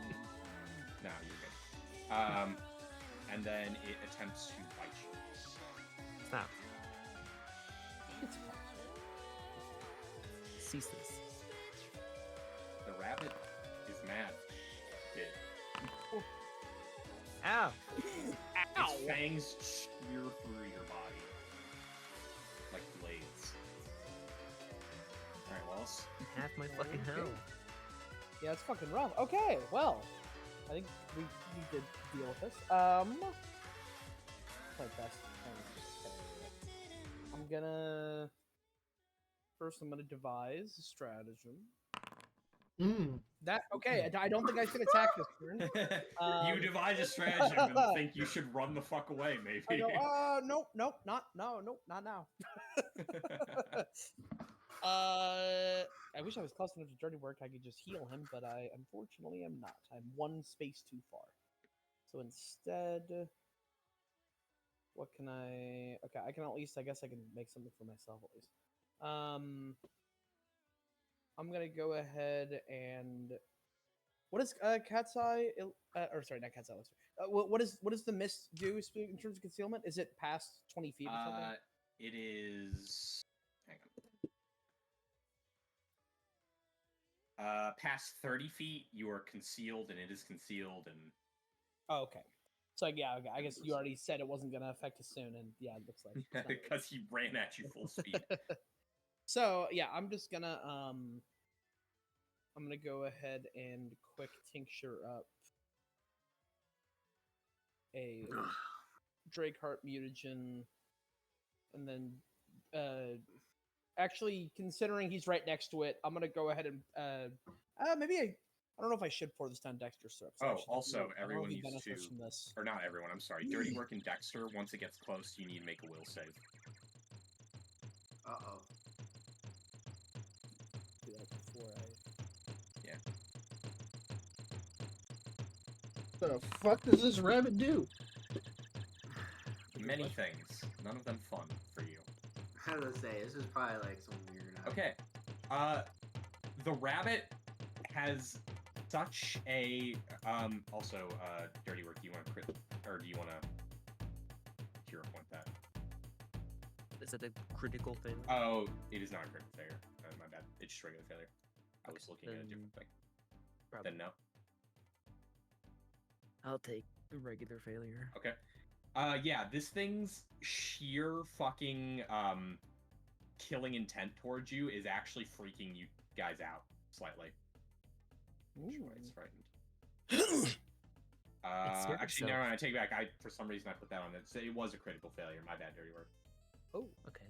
No, you're good. And then it attempts to bite you. Stop. It's fine. Cease this. The rabbit is mad. Ow! Ow! Its fangs spear through your body like blades. Alright, Wallace. Half my fucking Okay. hell. Yeah, it's fucking rough. Okay, well, I think we did deal with this. Play best. I'm gonna devise a stratagem. That okay? I don't think I should attack this turn. You devise a stratagem and think you should run the fuck away, maybe. I go, nope, not now. I wish I was close enough to dirty work. I could just heal him, but I unfortunately am not. I'm one space too far. So instead, what can I? Okay, I can at least. I guess I can make something for myself at least. I'm gonna go ahead and. What does Cat's Eye? Or sorry, not Cat's Eye. What does the mist do in terms of concealment? Is it past 20 feet or something? It is. Hang on. Past 30 feet, you are concealed, and it is concealed, and. Oh, okay. So yeah, okay. I guess you already said it wasn't gonna affect us soon, and yeah, it looks like it's not. Because he ran at you full speed. So yeah, I'm just gonna I'm gonna go ahead and quick tincture up a Drakeheart mutagen, and then actually considering he's right next to it, I'm gonna go ahead and maybe I don't know if I should pour this down Dexter's syrup. So Oh, also, everyone needs to, from this. or not everyone, I'm sorry, Dirty Work and Dexter, once it gets close, you need to make a will save. Uh-oh. Do that before I... The fuck does this rabbit do? Many things, none of them fun for you. I was gonna say, this is probably like some weird... Okay, the rabbit has such a, also, Dirty Work, do you want to crit, or do you want to hero point that? Is it a critical failure? Oh, it is not a critical failure. My bad. It's just regular failure. I was looking at a different thing. Probably. Then no. I'll take a regular failure. Okay. Yeah, this thing's sheer fucking, killing intent towards you is actually freaking you guys out slightly. Which is why it's frightened. scared Actually, itself. never mind. I take it back. For some reason, I put that on it. So it was a critical failure. My bad, Dirty Work. Oh, Okay.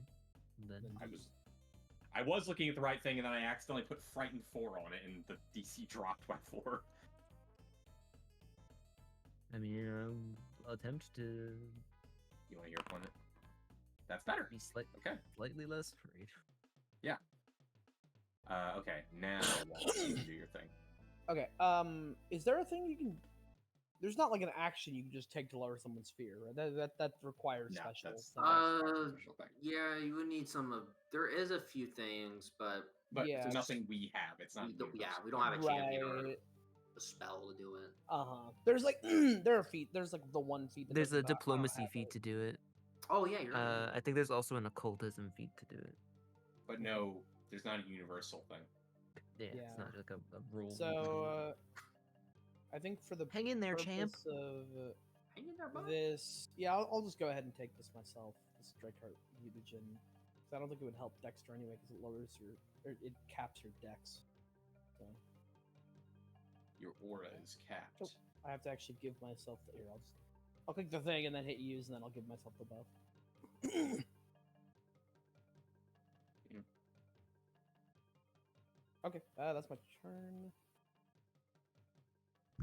Then I was looking at the right thing, and then I accidentally put Frightened 4 on it, and the DC dropped by 4. I mean, I'll attempt to You want to hear upon it? That's better. be Okay. slightly less afraid. Okay. Now, Wallace, you can do your thing. okay. Is there a thing you can? There's not like an action you can just take to lower someone's fear, right? That requires No, special. that's stuff. special thing. Yeah, you would need some of... There is a few things, but... But Yeah. it's nothing we have. It's not. we don't, yeah, universal. we don't have a champion or Right. a spell to do it. There's like there are feet. There's like the one feat. That There's doesn't a have- I don't diplomacy have feat it. to do it. Oh, yeah, you're right. I think there's also an occultism feat to do it. But no, there's not a universal thing. Yeah, Yeah. it's not like a rule. So I think for the Hang in there, champ. purpose of Hang in there, bud. this, yeah, I'll just go ahead and take this myself. This Dracart mutagen. Because I don't think it would help Dexter anyway, because it lowers your, or it caps your Dex. So Your aura is capped. Oh. I have to actually give myself the. Here, I'll click the thing and then hit use, and then I'll give myself the buff. Okay, that's my turn.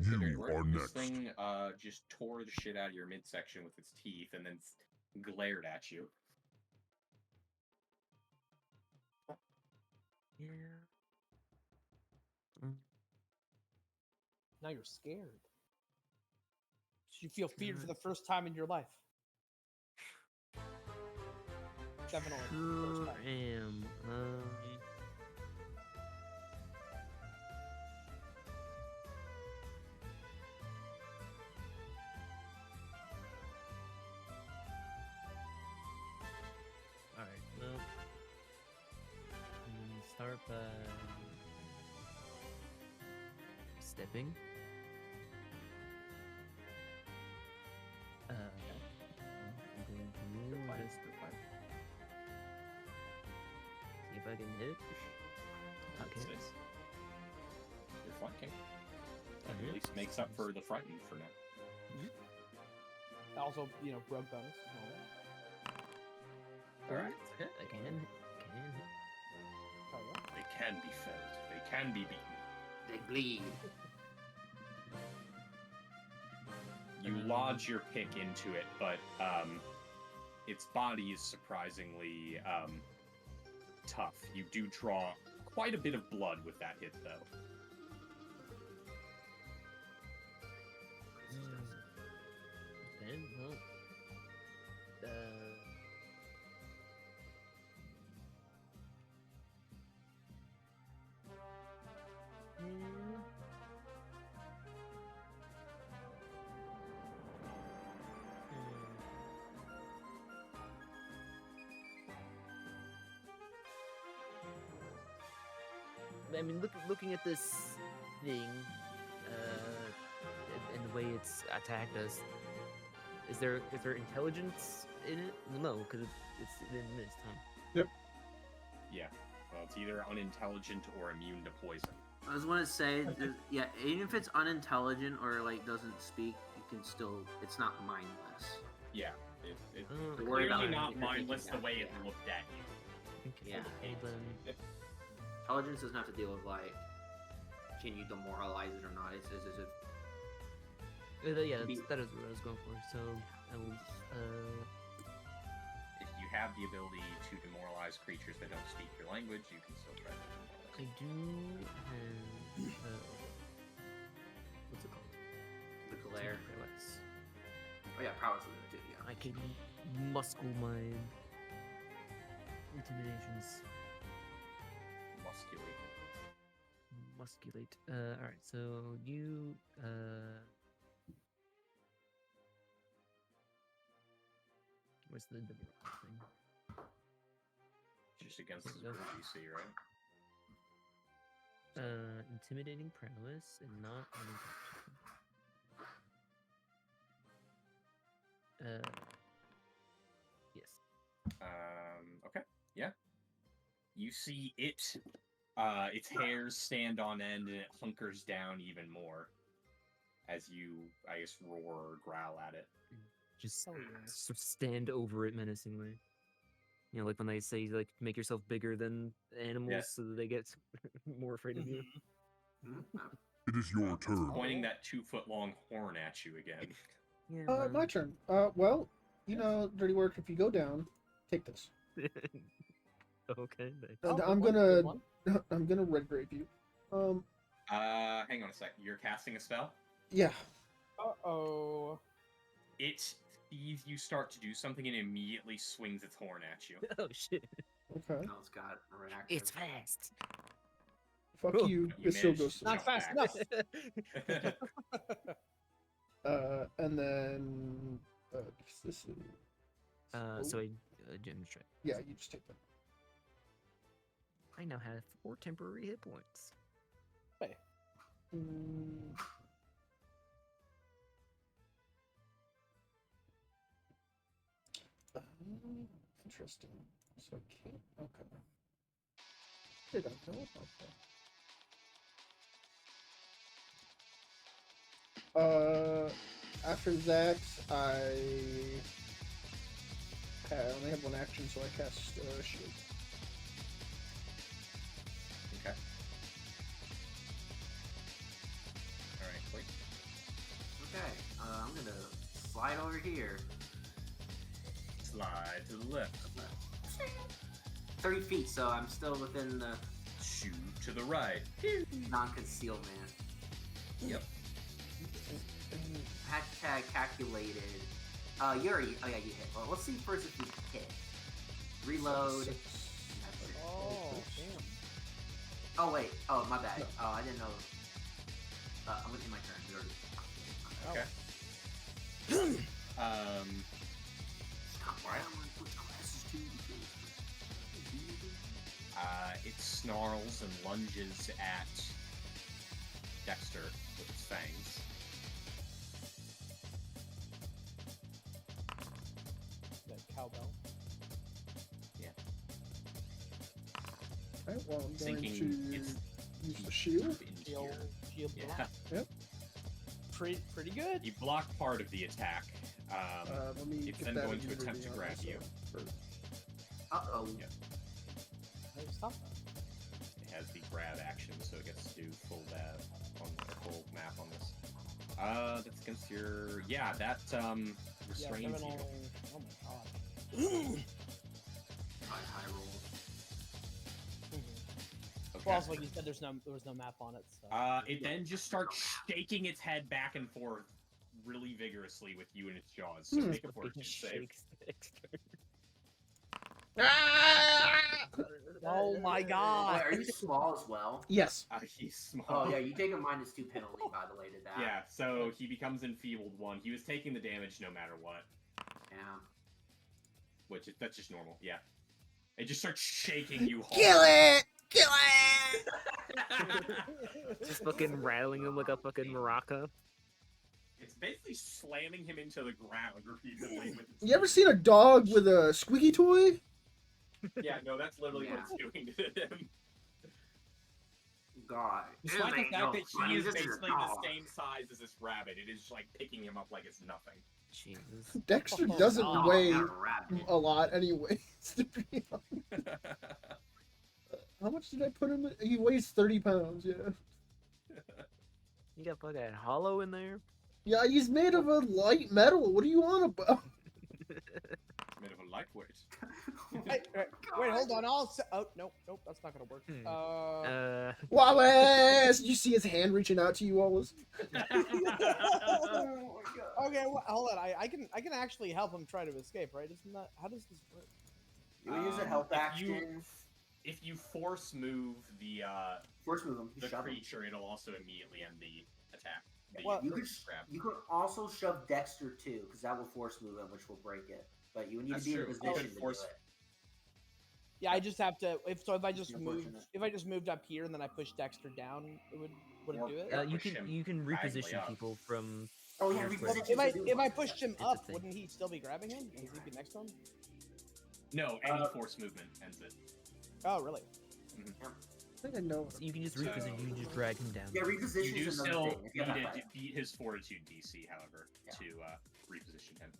You are This next. thing just tore the shit out of your midsection with its teeth and then glared at you. Yeah. Now you're scared. You feel fear for the first time in your life. Definitely. Sure First time. am. Alright, well. I'm gonna start by stepping. I'm going to just see if I can hit. Okay. You're flanking. That Mhm. at least makes up for the frightened for now. Also, rogue bonus. Alright. I can hit. Oh, yeah. They can be felled. They can be beaten. They bleed. You lodge your pick into it, but its body is surprisingly tough. You do draw quite a bit of blood with that hit, though. Then, well, I mean, looking at this thing, and the way it's attacked us, is there intelligence in it? No, because it's in this time. Yeah. Well, it's either unintelligent or immune to poison. I was gonna say, yeah, even if it's unintelligent or doesn't speak, you can still. It's not mindless. Yeah. It's Oh, Don't worry about clearly it. not You're mindless thinking the way it that, yeah. looked at you. okay, Yeah. well then, Intelligence doesn't have to deal with can you demoralize it or not? It's as if yeah, Be- that is what I was going for. So I will, If you have the ability to demoralize creatures that don't speak your language, you can still try to demoralize. I do have, what's it called? the glare. Prowess. Oh yeah, prowess is it too. Yeah. I can muscle my intimidations. Musculate. Alright, so you, what's the thing? Just against his There you group, go. you see, right? Intimidating prowess and not yes. Okay. Yeah. You see it, its hairs stand on end and it hunkers down even more as you, I guess, roar or growl at it. Just Oh, yeah. sort of stand over it menacingly. You know, like when they say, like, make yourself bigger than animals Yeah. so that they get more afraid of you. It is your turn. Pointing that 2-foot-long horn at you again. Yeah, My turn. Well, Dirty Work, if you go down, take this. okay. Thanks. And Oh, I'm good gonna one. I'm gonna red grave you. Hang on a sec. You're casting a spell? Yeah. Uh-oh. It sees you start to do something and immediately swings its horn at you. Oh shit! Okay. No, it's got reactive. It's fast. Fuck Oh. you. You It still managed goes. to Not jump fast back. enough. And then this is. So I gem strike. Yeah, you just take that. I now have 4 temporary hit points. Hey. Interesting. So I can't. Okay. Did I know about that? After that, I only have one action, so I cast shield. Okay. All right, wait. Okay, I'm gonna slide over here. Slide to the left. 30 feet, so I'm still within the Shoot to the right. non-concealment. Yep. Hashtag calculated. You already. Oh yeah, you hit. Well, let's see first if you hit. Reload. Six. Oh, damn. Oh wait. Oh my bad. No. Oh, I didn't know. I'm gonna hit my turn. You already. Okay. Stop. Why am I put glasses too? It snarls and lunges at Dexter with its fangs. That cowbell. Alright, well, I'm going Thinking to it's use the shield. into Shield, your- shield Yeah. block. Yep. Pretty good. You block part of the attack. Let me It's get then that going to immunity attempt to on grab myself you. first. Uh-oh. Yep. Hey, stop that. It has the grab action, so it gets to do full dab on or full map on this. That's against your that Yeah, restrains 7 you. Oh my god. High roll. Mhm. Okay. Well, also, like you said, there was no map on it. So. It then just starts shaking its head back and forth really vigorously with you in its jaws. So make a fortitude save. Shakes Dexter. Oh my Wait, god. are you small as well? Yes. He's small. Oh yeah, you take a -2 penalty by the way to that. Yeah, so he becomes enfeebled 1. He was taking the damage no matter what. Yeah. That's just normal, yeah. It just starts shaking you hard. Kill it! Kill it! Just fucking rattling him like a fucking maraca. It's basically slamming him into the ground repeatedly with its You ever teeth. seen a dog with a squeaky toy? Yeah, no, that's literally what Yeah. it's doing to him. God. Despite the Ain't fact no that funny, he is this a basically dog. the same size as this rabbit, it is like picking him up like it's nothing. Jesus. Dexter Oh, doesn't dog, weigh not a rabbit. a lot anyways, to be honest. How much did I put him in? He weighs 30 pounds, yeah. You got fucking hollow in there? Yeah, he's made of a light metal. What are you on about? Made of a lightweight. Wait, hold on. Oh, nope, that's not gonna work. Wallace! Did you see his hand reaching out to you, Wallace? Oh my God. Okay, hold on. I can actually help him try to escape, right? Isn't that how does this work? You use a help action. If you force move the Force move him. You the shove him. creature, it'll also immediately end the attack. that Well, you You could, grab. you could also shove Dexter too, because that will force move him, which will break it. But you would need That's to be in a true. position to Force- do it. Yeah, I just have to. If I just Unfortunate. moved up here and then I pushed Dexter down, would it do it? Yeah, You push can him you can diagonally reposition up. people from. Oh yeah, Yeah, reposition. If I to do if I it. pushed him It's a up, thing. wouldn't he still be grabbing him? Would he be next to him? No, any force movement ends it. Oh, really? I think I know. You can just So- reposition. You can just drag him down. Yeah, You reposition do is another still thing. If you have need that to fight. beat his fortitude DC, however, Yeah. to reposition him.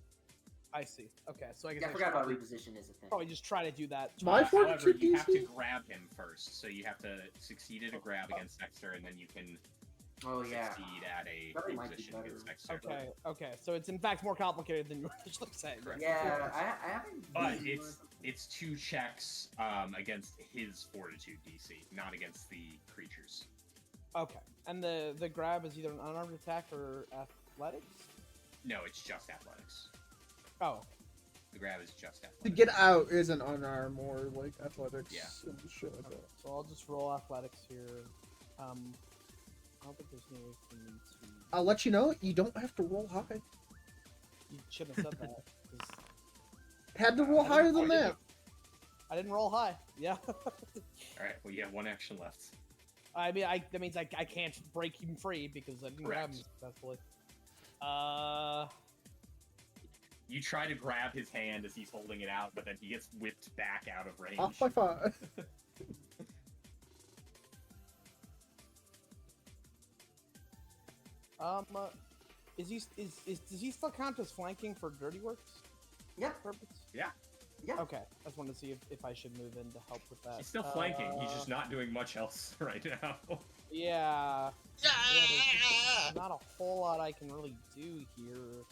I see. Okay, so I guess Yeah, I forgot about reposition is a thing. probably just try to do that. My However, fortitude you have to DC? grab him first, so you have to succeed at a grab against Dexter, and then you can Oh yeah. succeed at a Probably might be reposition better. against Dexter. Okay. So it's in fact more complicated than you were initially saying. Correct. Yeah, I haven't. But beaten it's 2 checks against his fortitude DC, not against the creatures. Okay, and the grab is either an unarmed attack or athletics. No, it's just athletics. Oh, The grab is just athletics. To get out is an unarmed or like athletics Yeah. and shit like okay. that. So I'll just roll athletics here. I don't think there's any way for me to. I'll let you know, you don't have to roll high. You shouldn't have said that. 'Cause Had to roll I higher didn't- than that. I didn't roll high. Yeah. Alright, well, you have 1 action left. I mean, that means I can't break him free because I didn't grab him Correct. successfully. You try to grab his hand as he's holding it out, but then he gets whipped back out of range. Off by 5. Is does he still count as flanking for Dirty Works Yep. purpose? Yeah. Yeah. Okay, I just wanted to see if I should move in to help with that. He's still flanking. He's just not doing much else right now. Yeah. There's not a whole lot I can really do here.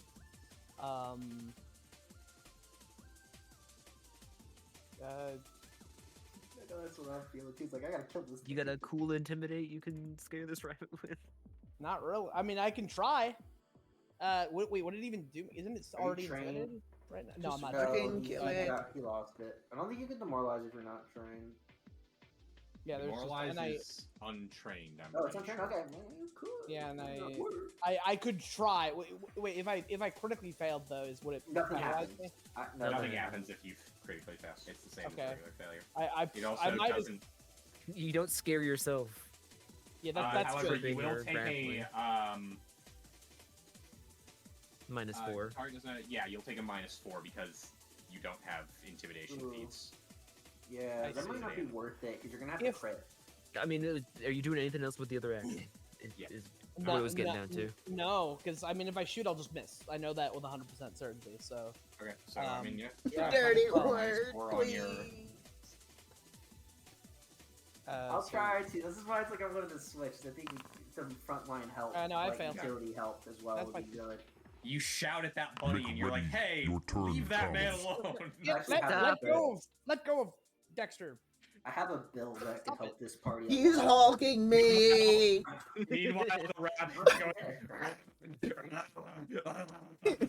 I know that's what I'm feeling too. It's like I gotta kill this. You got a cool intimidate you can scare this rabbit with. Not really. I mean, I can try. Wait, what did it even do? Isn't it Are you already trained? infected right now? No, I'm not. fucking he, kill he it. he lost it. I don't think you get demoralized if you're not trained. Yeah, there's just, Demoralized and I, is untrained. I'm Oh, it's pretty untrained. sure. Okay, man, cool. Yeah, and That I- works. I could try. Wait, if I critically failed those, would it Nothing penalize happens. me? Nothing happens if you critically fail. It's the same Okay. as regular failure. It I also might have, doesn't. You don't scare yourself. yeah, that's However, good. you will Or take grappling. a -4. target doesn't- yeah, you'll take a -4 because you don't have intimidation Ooh. feats. Yeah, I that see. might not be worth it because you're gonna have to If- crit. I mean, are you doing anything else with the other action? Yeah. Is what it was getting down to. No, because I mean, if I shoot, I'll just miss. I know that with 100% certainty. So Okay, so I mean, yeah. yeah, Dirty minus word, 4 on your- please. I'll so- try to. This is why it's like I wanted to switch. I think some frontline help, No, I like failed. utility help as well That's would be fine. good. You shout at that buddy, Make and you're like, ready. "Hey, Your turn leave that man comes." alone." Yeah, actually let, have let a go of Dexter. I have a bill that can Stop help it. this party. He's hulking me. Meanwhile, the rabbit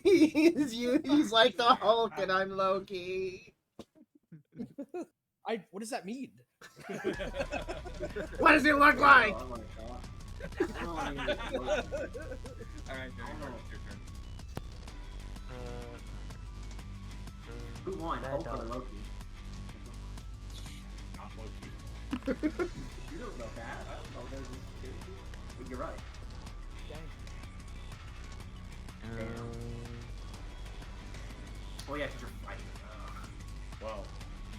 He's like the Hulk, and I'm Loki. What does that mean? What does it look like? Oh my god. I don't want to use it. All right, Dirty Bird, it's your turn. Who won? Bad Hulk or dog. Loki? Not Loki. You don't know that. I don't know. There's this. But you're right. Dang. Oh yeah, because you're fighting. Well,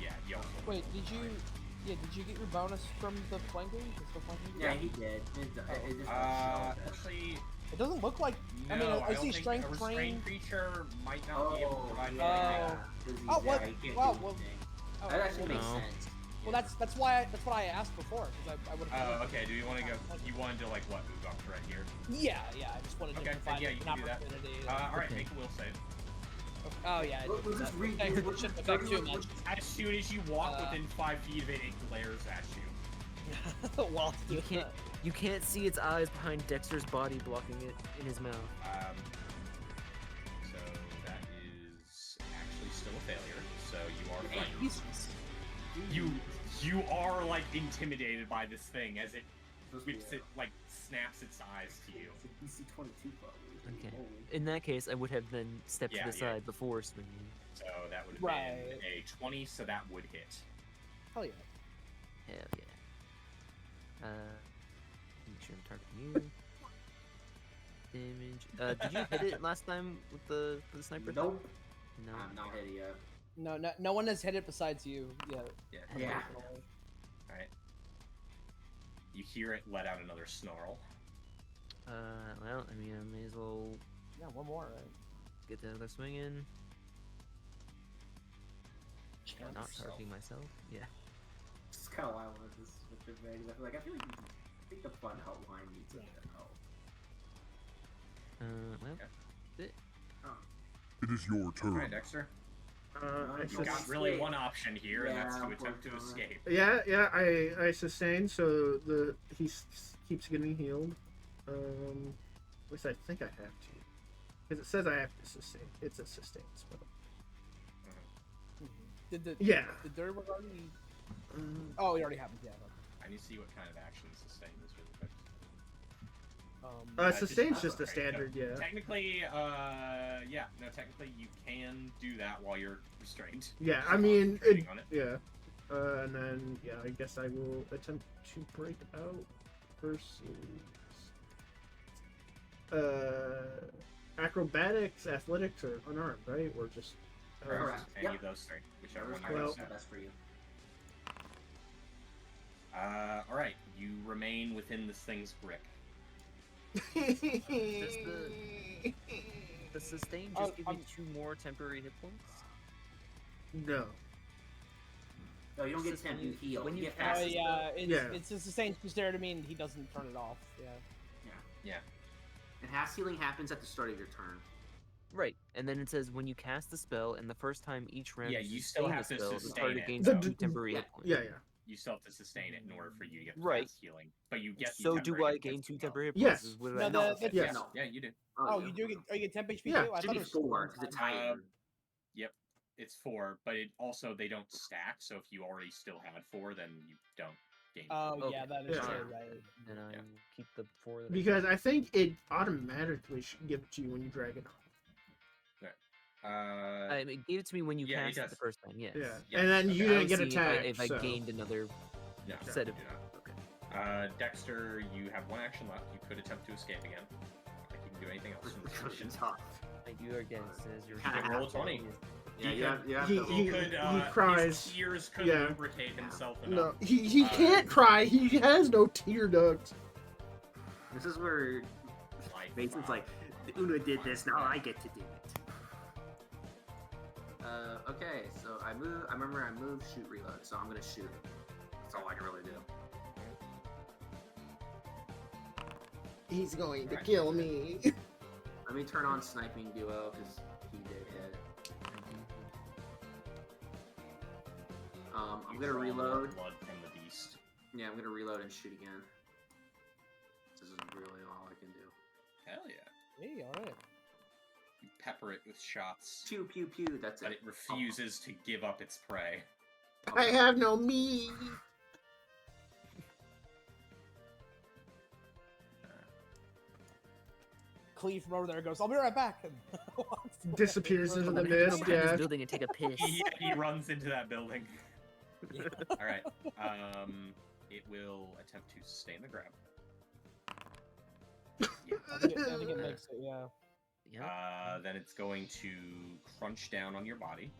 yeah, you also. Wait, did you get your bonus from the flanking? Is the flanking? Yeah, he did. It just Actually, It doesn't look like. no, I mean, I don't see think strength a restrained train. creature might not be able to Oh, provide yeah. anything. 'Cause he's- Oh, what? yeah, he can't Wow, do well- anything. Oh, That actually makes No. sense. Well, that's why that's what I asked before because I would have. Oh, okay. Do you want to go? You wanted to like what? Move up to right here. Yeah. I just wanted Okay, to find yeah, an you can do that. opportunity. All right, Okay. make a will save. Oh yeah. I We'll did just that. read. Thanks, we'll it shouldn't just- affect too we'll- much. As soon as you walk Uh, within 5 feet of it, it glares at you. Well, You can't see its eyes behind Dexter's body blocking it in his mouth. So that is actually still a failure. So you are Damn. frightened. You are like intimidated by this thing as it Supposed to be whips it, like snaps its eyes to you. It's a DC 22 probably. Okay. Holy. In that case, I would have then stepped Yeah, to the yeah. side before swinging. So that would have Right. been a 20. So that would hit. Hell yeah. Hell yeah. Make sure I'm targeting you. Damage. Did you hit it last time with the sniper? thing? Nope. No. I'm not hit it yet. No one has hit it besides you. Yeah. Yeah. Yeah. All right. You hear it let out another snarl. Well, I mean, I may as well Yeah, one more. Right? get another swing in. Chance Not yourself. targeting myself. Yeah. This is kind of why I wanted this with the Vegas. I feel like I think the fun helpline needs a bit of help. Well, Okay. It is your All turn. right, Dexter. I You've You've got Escape. really one option here, and that's Yeah, to attempt to unfortunately. escape. Yeah, I sustain, so he keeps getting healed. At least I think I have to, because it says I have to sustain. It's a sustain spell. Did the Yeah. the dirt work already? Oh, it already happened. Yeah. I need to see what kind of action sustain this really quick. Sustain's Just- just a okay, standard, yeah. Technically, technically you can do that while you're restrained. Yeah, I mean, Concentrating on it. yeah. And then, yeah, I guess I will attempt to break out versus. acrobatics, athletics, or unarmed, right? Or just Correct. Any Yep. of those three, whichever one Whatever's you Well- want. the best for you. All right, you remain within this thing's grip. The sustain Oh, just give me 2 more temporary hit points. No. No, you don't get Just temp. when You you- heal. when You you get cast fast. yeah, Yeah. it's just the same there to mean he doesn't turn it off. Yeah. Yeah. And fast healing happens at the start of your turn. Right, and then it says when you cast the spell, and the first time each round Yeah, you you still sustain have the to spell, the sustain target it, gains though. 2 temporary Yeah. hit points. Yeah, yeah. You still have to sustain it in order for you to get the Right. fast healing. But you get the So do temporary I hit gain points 2 as well. temporary hit Yes. points? What No, did I the- miss? the- Yes. No. Yeah, you do. Oh, yeah. you get temp HP Yeah. too? I Should thought be it was 4 because it's heightened. Yep, it's 4, but it also they don't stack. So if you already still had 4, then you don't gain. Oh Okay. yeah, that is Yeah. true, right? Then I Yeah. will keep the 4 that I Because I think it automatically should give it to you when you drag it off. it gave it to me when you Yeah, it cast it the does. first time, yes. Yeah. Yeah, And then okay. you I didn't was get seeing attacked. if I so. gained another No, set of... you do not. Okay. Dexter, you have 1 action left. You could attempt to escape again. I think you can do anything else in this situation. Tough. You again, it says you're... You can roll a 20. Yeah, He you have, you have he- to roll. he- Could cries. his tears could Yeah. lubricate himself enough. No, he can't cry. He has no tear ducts. This is where Mason's like, Una did this, now I get to do it. Okay, so I move. I remember I move, shoot, reload. So I'm gonna shoot. That's all I can really do. He's going to Right. kill me. Let me turn on sniping duo because he did hit. I'm You gonna draw more reload. blood from the beast. Yeah, I'm gonna reload and shoot again. This is really all I can do. Hell yeah! Hey, all right. You pepper it with shots, Pew pew pew. That's but it. it refuses to give up its prey. I have no meat. Cleve from over there goes, "I'll be right back." and walks away. Disappears into the I'm gonna go mist. behind this Yeah. building and take a piss. He runs into that building. Yeah. All right. It will attempt to sustain the grab. Yeah. I think it makes it. Yeah. Yeah. Then it's going to crunch down on your body.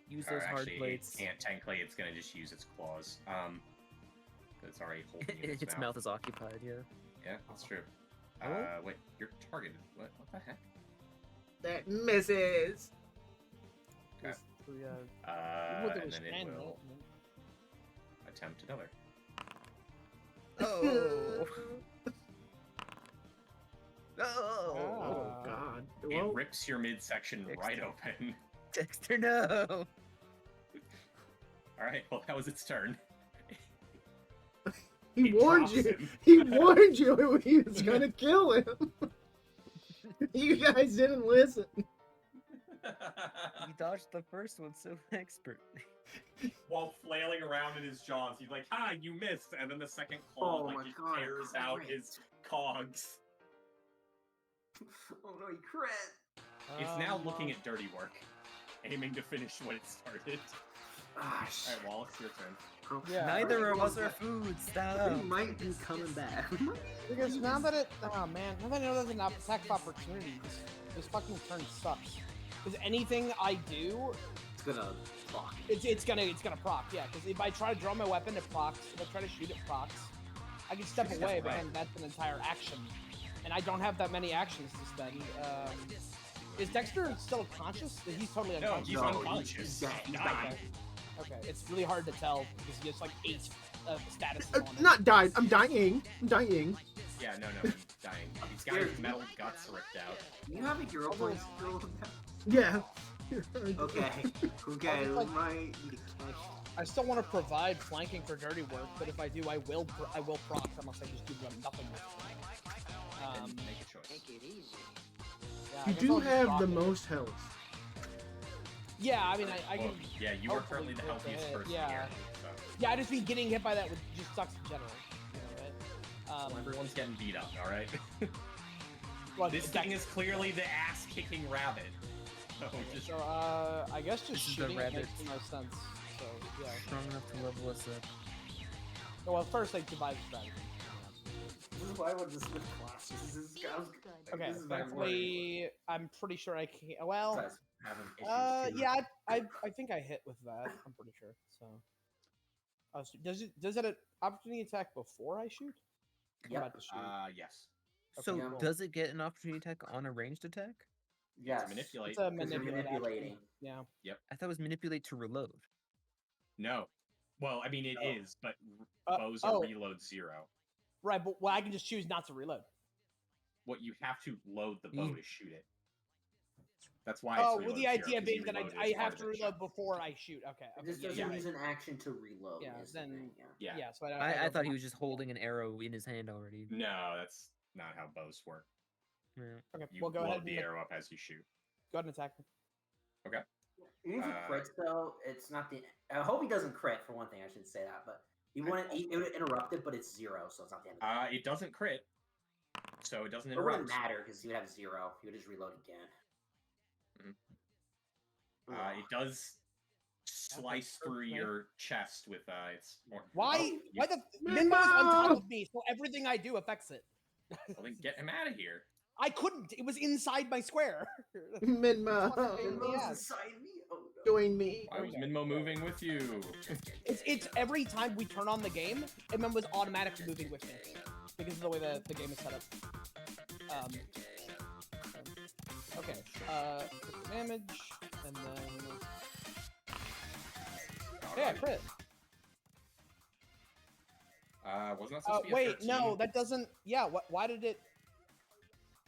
Use Or those hard actually, plates. it can't. Technically, it's going to just use its claws. 'Cause it's already holding you in Its mouth is occupied, yeah. Yeah, that's true. Oh. Wait, you're targeted. What the heck? That misses. Okay. So, yeah. With the And then it restraint, will right? attempt another. Oh. Oh Ah. God. It Well, rips your midsection right open. Dexter, no. All right, well, that was its turn. he It warned drops you. him. He warned you he was gonna kill him. You guys didn't listen. You dodged the first one so expert. While flailing around in his jaws, he's like, "Ha, you missed!" And then the second claw Oh like my just God, tears out crit. his cogs. Oh no, he crit. It's now looking at dirty work, aiming to finish what it started. Ah, All right, Wallace, your turn. Yeah. Neither of us are food. Stop. We might be coming back. Because now that it, oh man, now that I know there's an attack of opportunity, this fucking turn sucks. Because anything I do, It's gonna fuck. it's gonna proc, yeah. Because if I try to draw my weapon, it procs. If I try to shoot, it procs. I can step Step away, but away. then that's an entire action, and I don't have that many actions to spend. Is Dexter still conscious? He's totally No, unconscious. he's No, unconscious. he's dead. He's Died. dying. Okay, it's really hard to tell because he has like 8 statuses on him. Not died. I'm dying. I'm dying. Yeah, no, he's dying. He's got his metal guts ripped out. You have a hero point still? Yeah. Okay. Okay, like- might need to catch. I still want to provide flanking for dirty work, but if I do, I will proc unless I just do nothing with it. And make a choice. Yeah, I You guess do I'll just have proc the it. most health. Yeah, I mean, I Well, can. yeah, you are hopefully currently the hit healthiest hit, person yeah. here. So. Yeah, I just mean getting hit by that would just sucks in general. You know, right? Well, everyone's getting beat up, all right? Well, This thing is clearly the ass-kicking rabbit. So just So, I guess just This is the shooting it rabbit. makes the most sense. So, yeah. Strong enough to level us up. Well, first, like, devise a strategy. why I went to Smith classes. This is, Okay, this is very worrying. thankfully, I'm pretty sure I can. Well, Besides having issues too. yeah, I think I hit with that. I'm pretty sure. So, does it an opportunity attack before I shoot? I'm Yep. about to shoot. Yes. So Yeah. does it get an opportunity attack on a ranged attack? Yes. Manipulate. It's a Because you're manipulate. manipulating. Actually. Yeah. I thought it was manipulate to reload. No. Well, I mean, it No. is, but bows oh. are reload 0. Right, but I can just choose not to reload. What you have to load the You- bow to shoot it. That's why it's Oh, reload with the 0, idea 'cause you being that reload it I as part have of to the reload shot. before I shoot. Okay. This yeah, doesn't yeah, use an action to reload. Yeah, is the then- thing, yeah. Yeah. So I don't thought he have- was just holding an arrow in his hand already. No, that's not how bows work. Yeah. Okay, You well go load ahead the and arrow up as you shoot. go ahead and attack me. Even if he crits, though, it's not the. I hope he doesn't crit, for one thing. I shouldn't say that, but it would interrupt it, but it's 0, so it's not the end of It doesn't crit, so it doesn't it wouldn't interrupt. matter because he would have 0. He would just reload again. It does slice through okay. your chest with its. Why? Oh, Why the Minmo! Minmo is on top of me, so everything I do affects it. Well, then get him out of here. I couldn't. It was inside my square. Minmo, Minmo's Yeah. inside me. Oh no. join me. Why was Minmo moving with you? It's every time we turn on the game, Minmo was automatically moving with me because of the way that the game is set up. Okay. Quick damage, and then yeah, crit. Wasn't that supposed to be a Wait, 13? no, that doesn't. Yeah, why did it?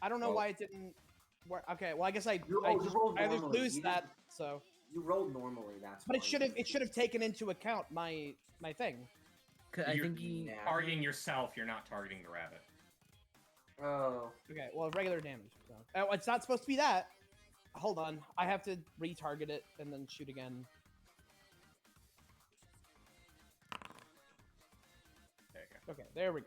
I don't know Well- why it didn't. Work. Okay, well I guess I You just rolled I just normally. lose You that. didn't- So, You rolled normally. That's. but why. it should have taken into account my thing. I You're think he. Yeah. targeting yourself. You're not targeting the rabbit. Oh. Okay, well regular damage. So. Oh, it's not supposed to be that. Hold on, I have to retarget it and then shoot again. There you go. Okay, there we go.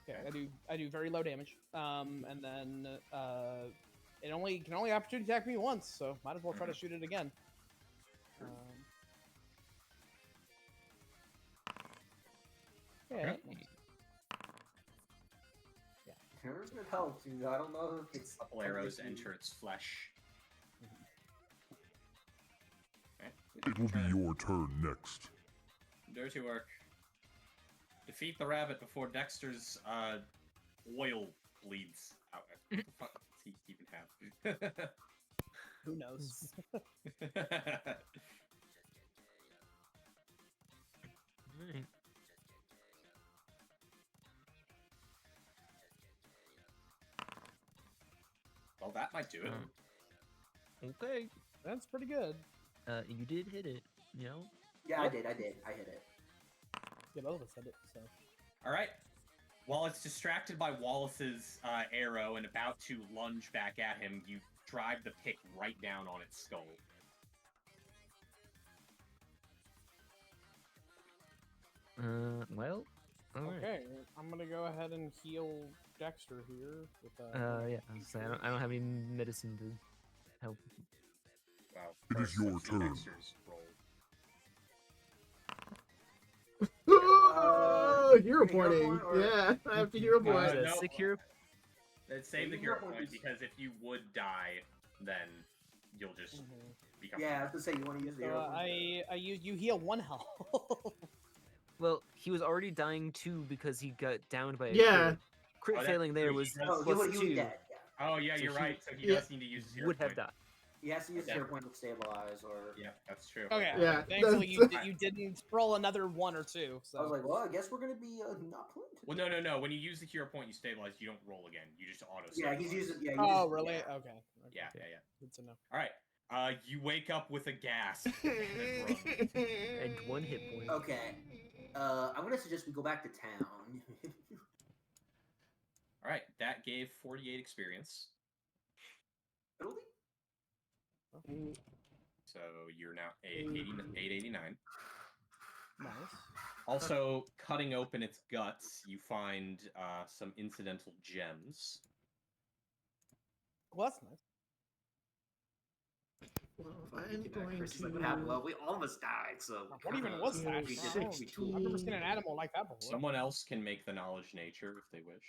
Okay, I do very low damage. And then it can only opportunity attack me once, so might as well try to shoot it again. Yeah. Okay. Here's what helps you. I don't know if it's. A couple arrows enter its flesh. It will be your turn next. Dirty work. Defeat the rabbit before Dexter's oil bleeds out. What the fuck does he even have? Who knows? Alright. Well, that might do it. Okay. That's pretty good. You did hit it. You know. Yeah, Yep. I did. I hit it. Yeah, both of us hit it. So All right. While it's distracted by Wallace's arrow and about to lunge back at him, you drive the pick right down on its skull. Well. Alright. okay, I'm gonna go ahead and heal Dexter here with Yeah. I was saying, I don't have any medicine to help. Wow. It is your turn. Dexter's roll. Oh, hero hero pointing. point or- Yeah, I have to hero What was point. that, no. sick hero? Then save the Maybe hero your point point is- because if you would die, then you'll just become. Yeah, I was gonna say you want to use the So arrow. you heal 1 health. Well, he was already dying too because he got downed by a Yeah. crit. Crit Oh, that's failing there true, he was does- Oh, plus you 2. would dead. Yeah. Oh yeah, So you're he- right. So he Yeah. does need to use his hero Would have point. died. He has to use Yeah. hero point to stabilize, or. Yeah, that's true. Okay. Yeah, Thankfully, that's- you didn't roll another 1 or 2. So I was like, well, I guess we're gonna be not playing. Well, no. When you use the hero point, you stabilize. You don't roll again. You just auto. Yeah, he's stabilize. using. Yeah. Oh, really? Yeah. Okay. Yeah. Good to know. All right. You wake up with a gasp. and a groan. And 1 hit point. Okay. I'm gonna suggest we go back to town. All right, that gave 48 experience. Italy? So you're now 889. Nice. Also, cutting open its guts, you find some incidental gems. Well, that's nice. Well, Fuck, we I'm did that. going Chris is like, what happened? to. Well, we almost died, so. What even was that? We I did, don't know. we 16. I've never tooled. seen an animal like that before. Someone else can make the knowledge nature if they wish.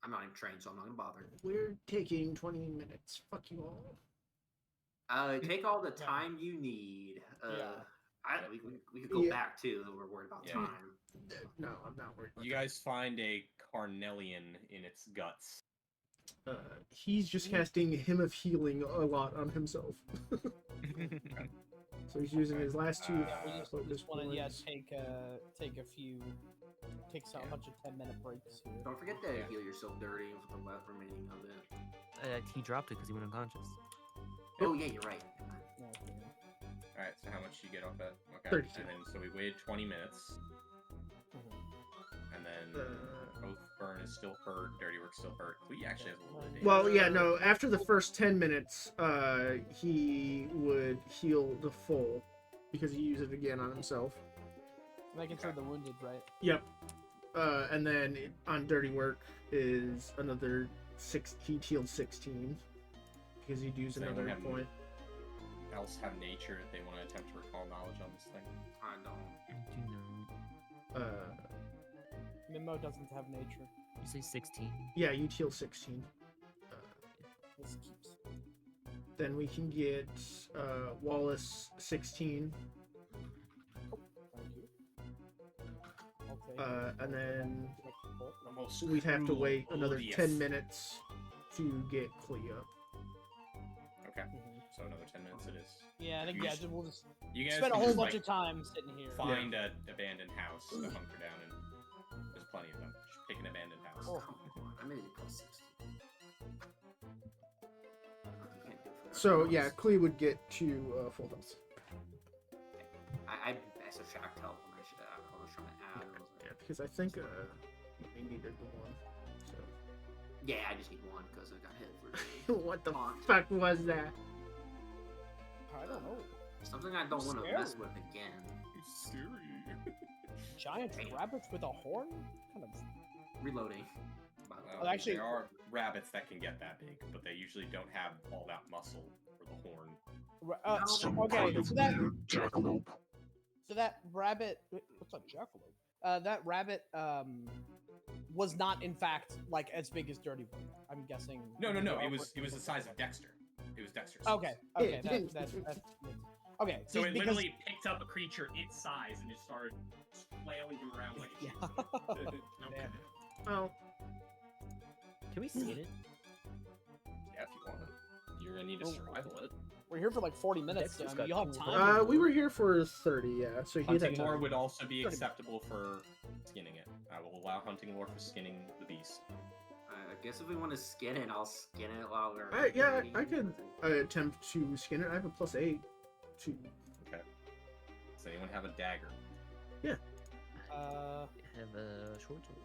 I'm not even trained, so I'm not gonna bother. We're taking 20 minutes. Fuck you all. Take all the time you need. We could go Yeah. back too. We're worried about Yeah. time. No, I'm not worried about You guys find a carnelian in its guts. that. He's just casting Hymn of Healing a lot on himself. So he's using his last two We focus just want to points. take a bunch of 10-minute breaks here. Don't forget to heal yourself dirty with the left remaining of it. He dropped it because he went unconscious. Oh yeah, you're right. Alright, so how much you get off that? Okay. 32. And then so we waited 20 minutes. And then both Burn is still hurt, Dirty Work's still hurt. Clee actually has a little bit of Well, damage. yeah, no. After the first 10 minutes, he would heal the full because he used it again on himself. Making sure the wounded, right? Yep. And then on Dirty Work is another 6. He healed 16 because he'd use Does anyone another have point. else have nature if they want to attempt to recall knowledge on this thing? I don't. I do know. Mimo doesn't have nature. You say 16? Yeah, you'd heal 16. This keeps. Then we can get Wallace 16. Thank you. I'll take And then The most we'd have to cruel, wait another odious- 10 minutes to get Clea. Okay, so another 10 minutes it is. Yeah, I think You we'll just You guys spend a can whole just, bunch like, of time sitting here. find an abandoned house to hunker down in. There's plenty of them. Just pick an abandoned house. Oh. Come on, I made it plus 60. So yeah, Clea would get to full health. I subtract health when I should have. I was trying to add. I was like, Yeah, because I think we needed the one. So. yeah, I just need one because I got hit for What the Taunt. fuck was that? I don't know. something I don't want to Scary. mess with again. Scary. Giant rabbits with a horn? Kind of. Reloading. Well, actually- there are rabbits that can get that big, but they usually don't have all that muscle for the horn. Some Okay, kind of so that weird jackalope. rabbit. What's a jackalope? That rabbit was not in fact like as big as Dirty Work. I'm guessing. No. It was the size of Dexter. It was Dexter's. Okay. Yeah, Okay. That's okay. So it because- literally picked up a creature its size and just started flailing him around like a Yeah. chicken. Damn. Oh, Can we skin it? Yeah, if you want it. You're gonna need to survival it. We're here for like 40 minutes. Dexter's So, got you'll have cool time. we were here for 30, yeah. So he'd have Hunting lore time. would also be 30. acceptable for skinning it. I will allow hunting lore for skinning the beast. I guess if we want to skin it, I'll skin it while we're. Yeah, waiting. I could attempt to skin it. I have a +8 to. Okay. Does anyone have a dagger? Uh, I have a short sword.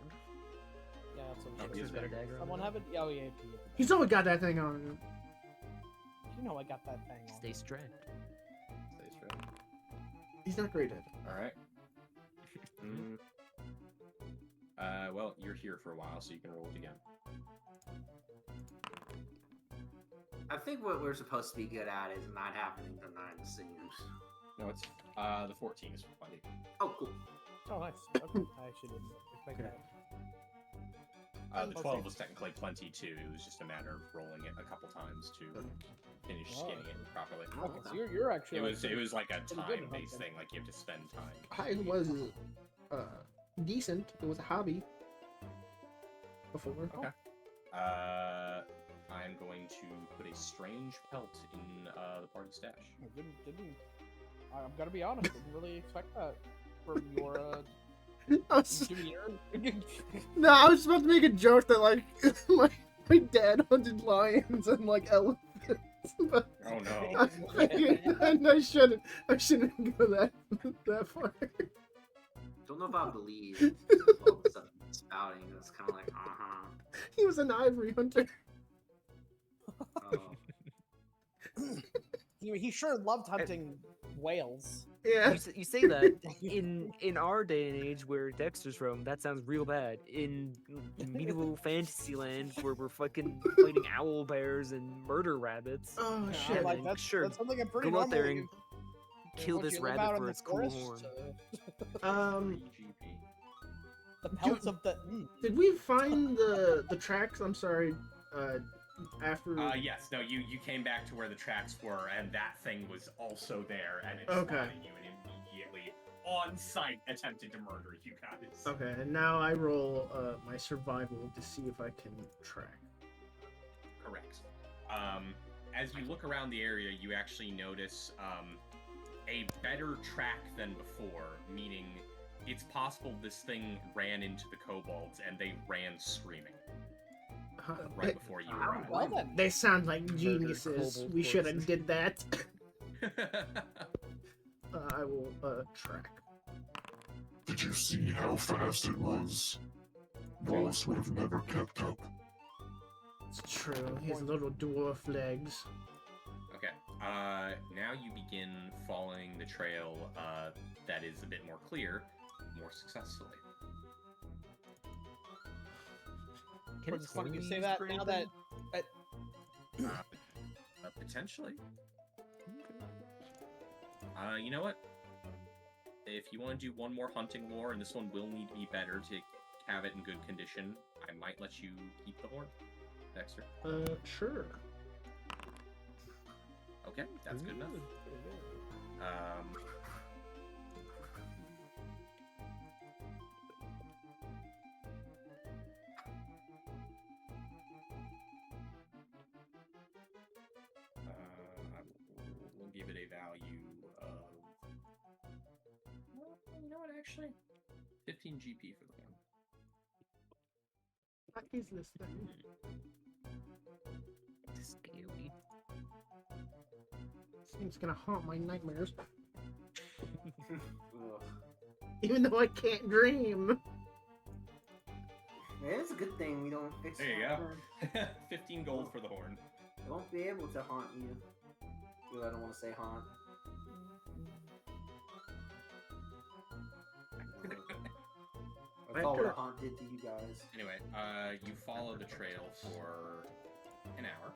yeah, that's what Oh, it he's is. got a dagger on Someone it. have it? Oh yeah. He's always got that thing on. You know I got that thing on. Stay strapped. Stay straight. He's not great at it. All right. Well, you're here for a while, so you can roll it again. I think what we're supposed to be good at is not happening tonight. It seems. No, it's the 14 is plenty. Oh, cool. Oh nice. Okay. I actually didn't expect that. The 12 was technically plenty too. It was just a matter of rolling it a couple times to finish skinning it properly. Okay, so you're actually. It was like a pretty good at time-based hunting. thing. Like you have to spend time. I was decent. It was a hobby before. Okay. I'm going to put a strange pelt in the party stash. I've got to be honest. I didn't really expect that from your I was, demeanor. no, I was supposed to make a joke that like my dad hunted lions and like elephants, but Oh no. and I shouldn't go that far. Don't know if I believe all the stuff spouting. It's kind of like, He was an ivory hunter. Oh. he sure loved hunting whales. Yeah. You say that in our day and age where Dexter's from, that sounds real bad. In medieval fantasy land where we're fucking fighting owl bears and murder rabbits, Oh Yeah, shit. like that's sure, something I'm pretty go out there normal. and kill Once this you live rabbit out in for the its cool forest, horn. Um, 3 GP. the pelts of the. did we find the tracks? I'm sorry. After. Yes, no, you came back to where the tracks were, and that thing was also there, and it Okay. spotted you and immediately, on sight, attempted to murder you guys. Okay, and now I roll my survival to see if I can track. Correct. As you look around the area, you actually notice a better track than before, meaning it's possible this thing ran into the kobolds, and they ran screaming right before you arrived. Well then, They sound like Murdered geniuses. kobold We should have corpses. did that. I will track. Did you see how fast it was? Wallace would have never kept up. It's true. His little dwarf legs. Okay. Now you begin following the trail that is a bit more clear, more successfully. Can it's its funny horn you be say used that for now that anything? Potentially. You know what? If you want to do one more hunting lore, and this one will need to be better to have it in good condition, I might let you keep the horn, Dexter. Sure. Okay, that's good enough. We'll give it a value of. Well, you know what? Actually, 15 GP for the horn. What is this thing? Scary. This thing's gonna haunt my nightmares, Ugh. even though I can't dream. Man, it's a good thing we don't fix There you it. go. 15 gold for the horn. It won't be able to haunt you. Well, I don't want to say haunt. I thought what a haunt did to you guys. Anyway, you follow the trail for an hour.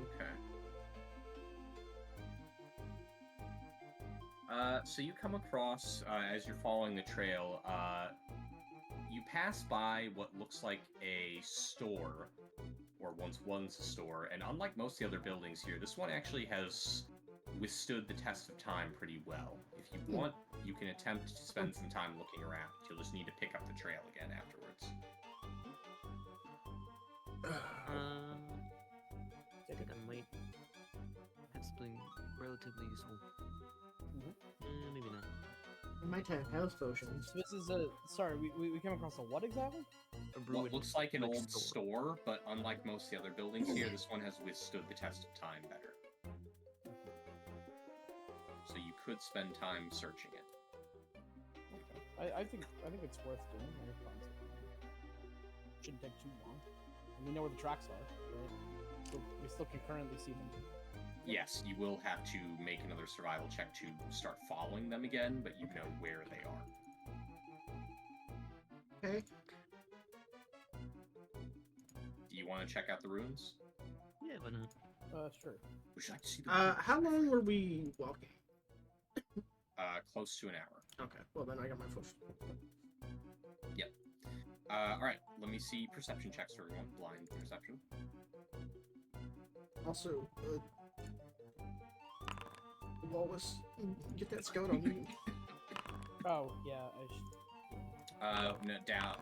Okay. So you come across, as you're following the trail, you pass by what looks like a store, or once was a store, and unlike most of the other buildings here, this one actually has withstood the test of time pretty well. If you want, you can attempt to spend some time looking around. You'll just need to pick up the trail again afterwards. I think I might have something relatively useful. Maybe not. I might have health potions. So this is a sorry. We came across a what exactly? A What ruined, looks like an old store. store, but unlike most of the other buildings here, this one has withstood the test of time better. So you could spend time searching it. Okay. I think it's worth doing. I find something. Shouldn't take too long. And we know where the tracks are, right? So we still can currently see them. Yes, you will have to make another survival check to start following them again, but you know where they are. Okay. Do you want to check out the ruins? Yeah, why not? Sure. Would you like to see the How long were we walking? Close to an hour. Okay. Well, then I got my first. Alright, let me see perception checks for everyone. Blind perception. Also, Wallace, get that scout on me. Oh yeah, I should. No,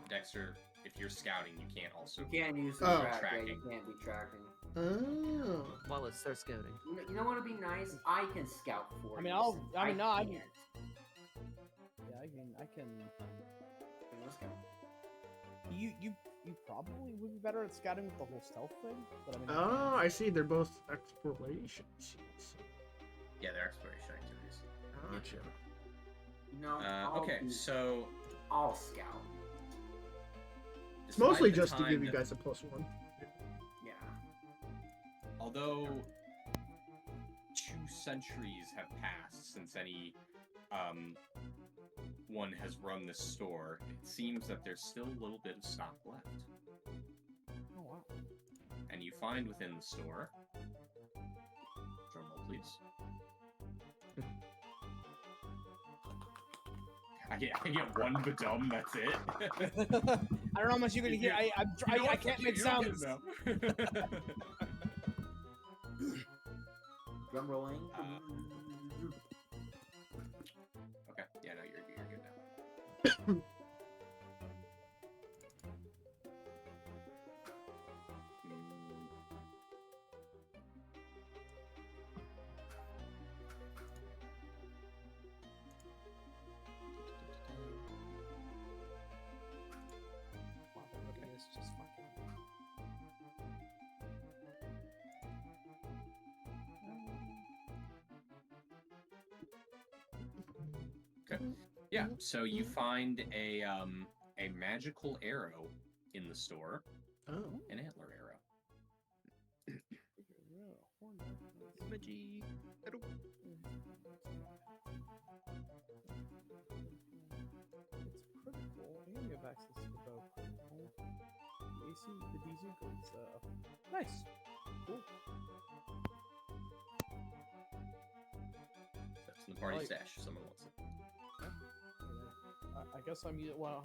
Dexter, if you're scouting, you can't also. You can't use the Oh. track. Yeah, Tracking. you can't be tracking. Oh. Wallace, start scouting. You know what would be nice? I can scout for I mean, you. I can. can't. Yeah, I can. Let's go. You probably would be better at scouting with the whole stealth thing, but I mean. Oh, I see. They're both exploration. Yeah, they're exploration activities. Gotcha. You know, I'll Okay, be- so I'll scout. It's mostly despite the just to give time you that- guys a +1. Yeah. Although 2 centuries have passed since any one has run this store, it seems that there's still a little bit of stock left. Oh wow. And you find within the store, drumroll please. I get one badum, that's it. I don't know how much you're gonna hear. I can't make sounds. Drum rolling. Okay, yeah, no, you're good now. It's just fucking. Yeah, so you find a magical arrow in the store, Oh. an antler arrow. Magic. It's critical. And you have access to the bow critical. The AC, the DC goes up. Nice. Cool. That's in the party Like- stash if someone wants it. I guess I'm. Well,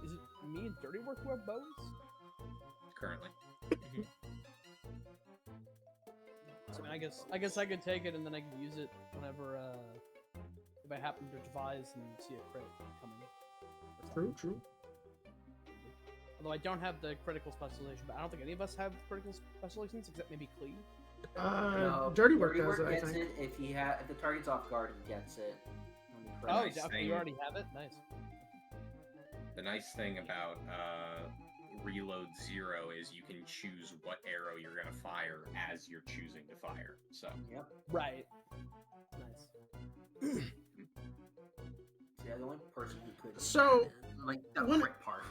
is it me and Dirty Work who have bows? Currently. So I guess I could take it and then I could use it whenever if I happen to devise and see a crit coming. or True, something. true. Although I don't have the critical specialization, but I don't think any of us have critical specializations except maybe Clee. No, Dirty Work has it, I gets think. it if if the target's off guard, he gets it. When he Oh, crits. nice okay, thing. you already have it. Nice. The nice thing about Reload 0 is you can choose what arrow you're going to fire as you're choosing to fire. So, Yep. Right. Nice. Yeah, the only person who could. So, like the when- crit part.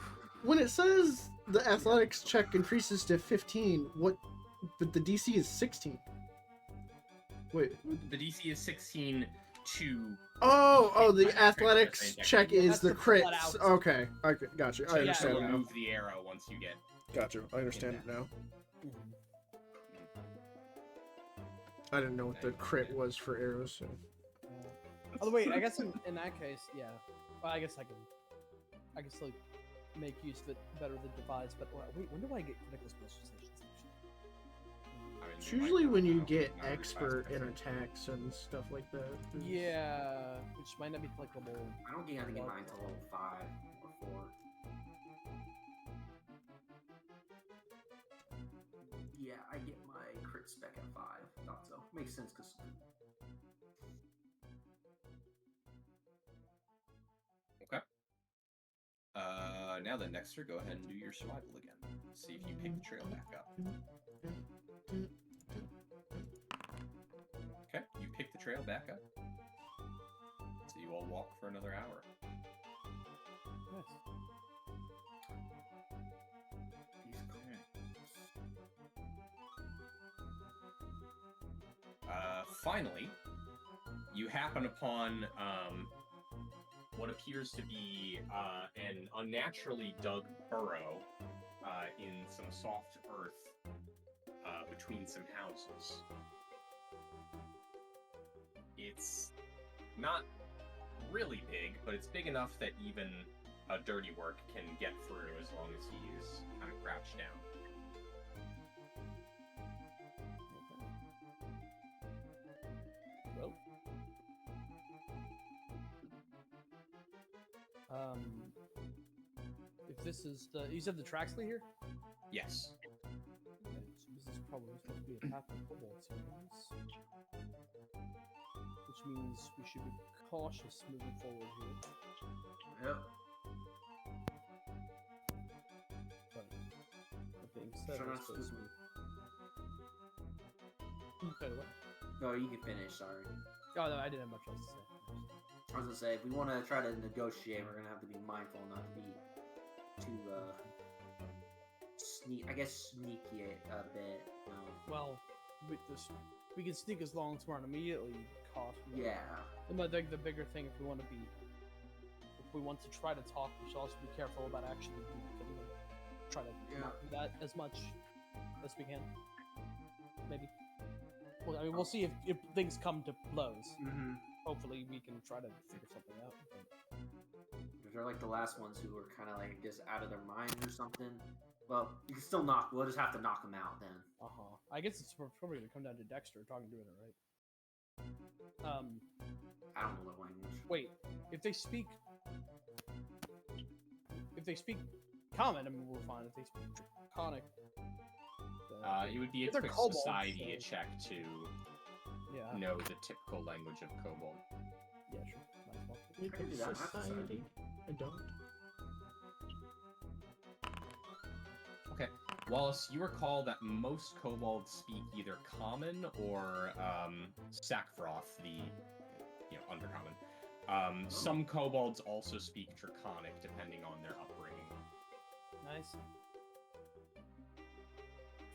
When it says the athletics check increases to 15, but the DC is 16. Wait. the DC is 16 to... Oh, the Crit athletics check. check is That's the to pull it crits. out. Okay, gotcha. I Yeah, understand to now. remove the arrow once you get... Gotcha. I understand it now. I didn't know what the crit was for arrows. So. Oh wait, I guess in that case, yeah. Well, I guess I can still make use of it better than devise. But wait, when do I get critical specializations? I mean, It's you might usually not when you know, get not really expert fast, in I think. attacks and stuff like that. Yeah, which might not be applicable. I don't think I can get mine until level 5 or 4. Yeah, I get my crit spec at 5. Thought so. Makes sense because. Okay. Now then, Dexter, go ahead and do your survival again. See if you pick the trail back up. Okay, you pick the trail back up. So you all walk for another hour. Nice. Finally, you happen upon what appears to be an unnaturally dug burrow in some soft earth between some houses. It's not really big, but it's big enough that even a Dirty Work can get through as long as he is kind of crouched down. Well, if this is the you said the tracks lead here. Yes. Okay, so this is probably supposed to be a path to cobalt series, which means we should be cautious moving forward here. Yep. But that being said, Sure, I that's suppose stupid. we. Okay, what? No, you can finish. Sorry. Oh no, I didn't have much else to say. I was gonna say, if we want to try to negotiate, we're gonna have to be mindful not to be too sneaky a bit. Well, we can sneak as long as we aren't immediately caught. Yeah. I think the bigger thing, if we want to try to talk, we should also be careful about actually try to not do that as much as we can. Maybe. Well, I mean, we'll see if things come to blows. Mm-hmm. Hopefully, we can try to figure something out. If they're like the last ones who were kind of like just out of their minds or something, well, you can still knock. We'll just have to knock them out then. I guess it's probably gonna come down to Dexter talking to it, right? I don't know the language. Wait, if they speak common, I mean, we're fine. If they speak Draconic, It would be a They're quick kobolds, society so- check to yeah, know the typical language of kobold. yeah, sure. Might as well. You I can do that. That's society. I don't. Okay. Wallace, you recall that most kobolds speak either common or sackfroth, the undercommon. Some kobolds also speak draconic, depending on their upbringing. Nice.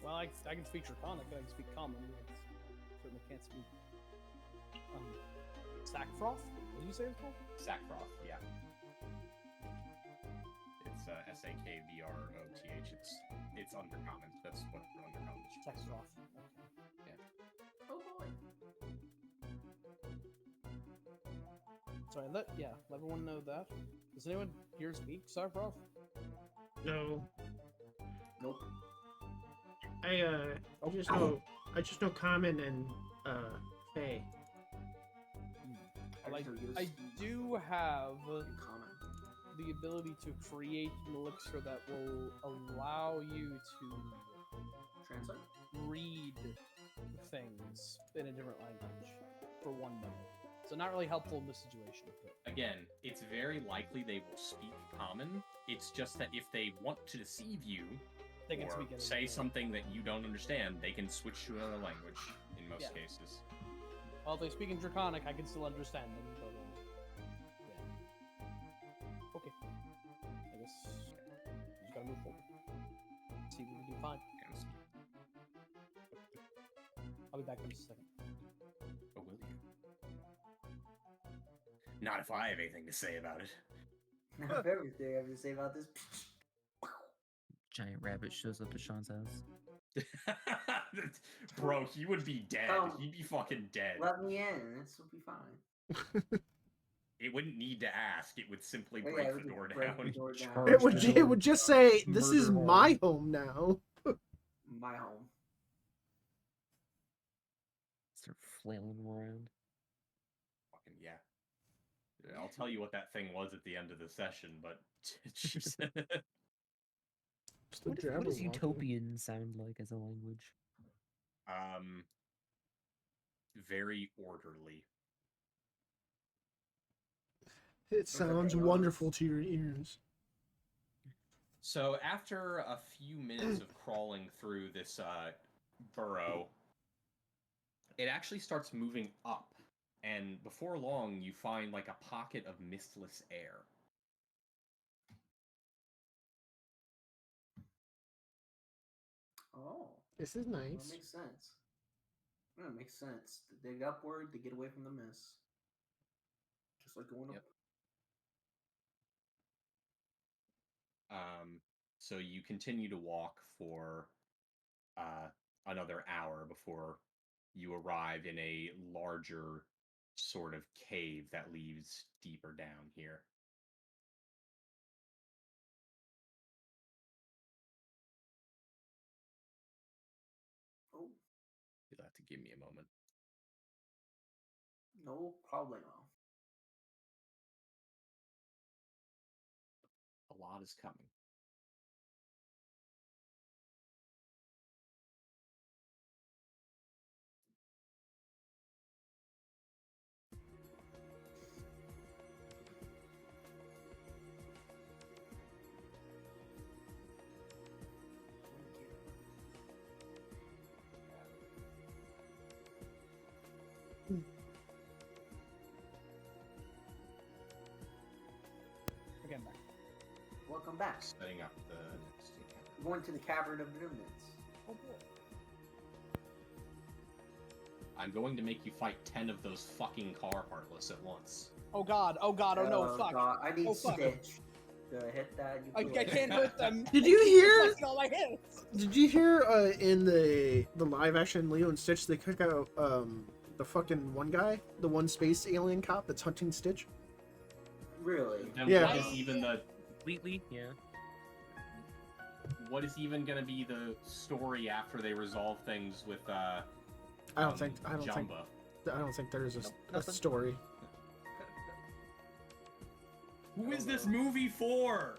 Well, I can speak Draconic, but I can speak Common. I certainly can't speak Sackfroth? What did you say it's called? Sackfroth, yeah. It's Sakvroth. It's undercommon. That's what undercommon is. Sackfroth. Okay. Oh boy. Sorry, let everyone know that. Does anyone here speak Sackfroth? No, Nope. I just know Common and Faye. I do have in common. the ability to create an elixir that will allow you to Translate. read things in a different language for 1 minute. So not really helpful in this situation. But... Again, it's very likely they will speak common. It's just that if they want to deceive you, They can or speak it. say something that you don't understand, they can switch to another language in most Yeah. cases. Well, if they speak in Draconic, I can still understand them, but yeah. Okay. I guess we just gotta move forward. See what we can find. And speak. I'll be back in just a second. Or will you? Not if I have anything to say about it. I have everything I have to say about this. Giant rabbit shows up at Sean's house. Bro, he would be dead. He'd be fucking dead. Let me in. This will be fine. It wouldn't need to ask. It would simply Oh, yeah, break it the would door just break down. the door down. Charge It would just say, "This is Murder my home now." My home. Start flailing him around. Fucking yeah. I'll tell you what that thing was at the end of the session, but Just a What does Jabberwocky. utopian sound like as a language? very orderly. It sounds Okay. wonderful to your ears. So after a few minutes of crawling through this burrow, it actually starts moving up, and before long, you find like a pocket of mistless air. Oh. This is Well, nice. that makes sense. Yeah, it makes sense. To dig upward to get away from the mist. Just like going Yep. up. So you continue to walk for another hour before you arrive in a larger sort of cave that leads deeper down here. Oh, You'll have to give me a moment. no problemo. A lot is coming. back. Setting up the next We're going to the Cavern of Doomness. Oh boy. I'm going to make you fight 10 of those fucking car heartless at once. Oh god. Oh god. Oh no. Fuck. God. I need Oh, fuck. Stitch to hit that. I can't hurt them. Did I you keep hear- deflecting all my hits. Did you hear in the live action Leo and Stitch they kick out the fucking one guy, the one space alien cop that's hunting Stitch? Really? And Yeah. what is even the Completely, yeah. what is even gonna be the story after they resolve things with I don't think Jumba? there's a Nothing. story. Who is this movie for?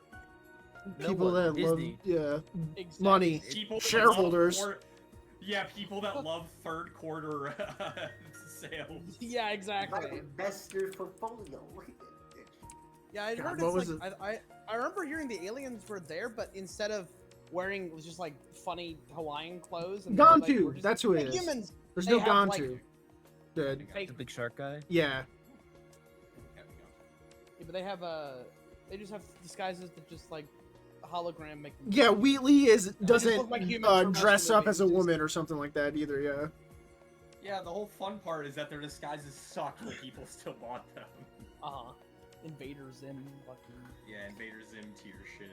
No People one, that Disney. love Exactly. money. People that Shareholders. love yeah, people that love third quarter sales. Yeah, My exactly. investor portfolio. Yeah, I God, heard what it's was like I remember hearing the aliens were there, but instead of wearing just like funny Hawaiian clothes, and Gone like, to, we're just that's who it like is. humans. There's They no have, gone like- to. Dead. Fake. The big shark guy. Yeah. Yeah, but they have they just have disguises that just like a hologram make them. Yeah, Wheatley look doesn't like humans from dress most up as a movies. woman or something like that either. Yeah. Yeah, the whole fun part is that their disguises suck, but people still bought them. Invader Zim, fucking. Yeah, Invader Zim tier shit.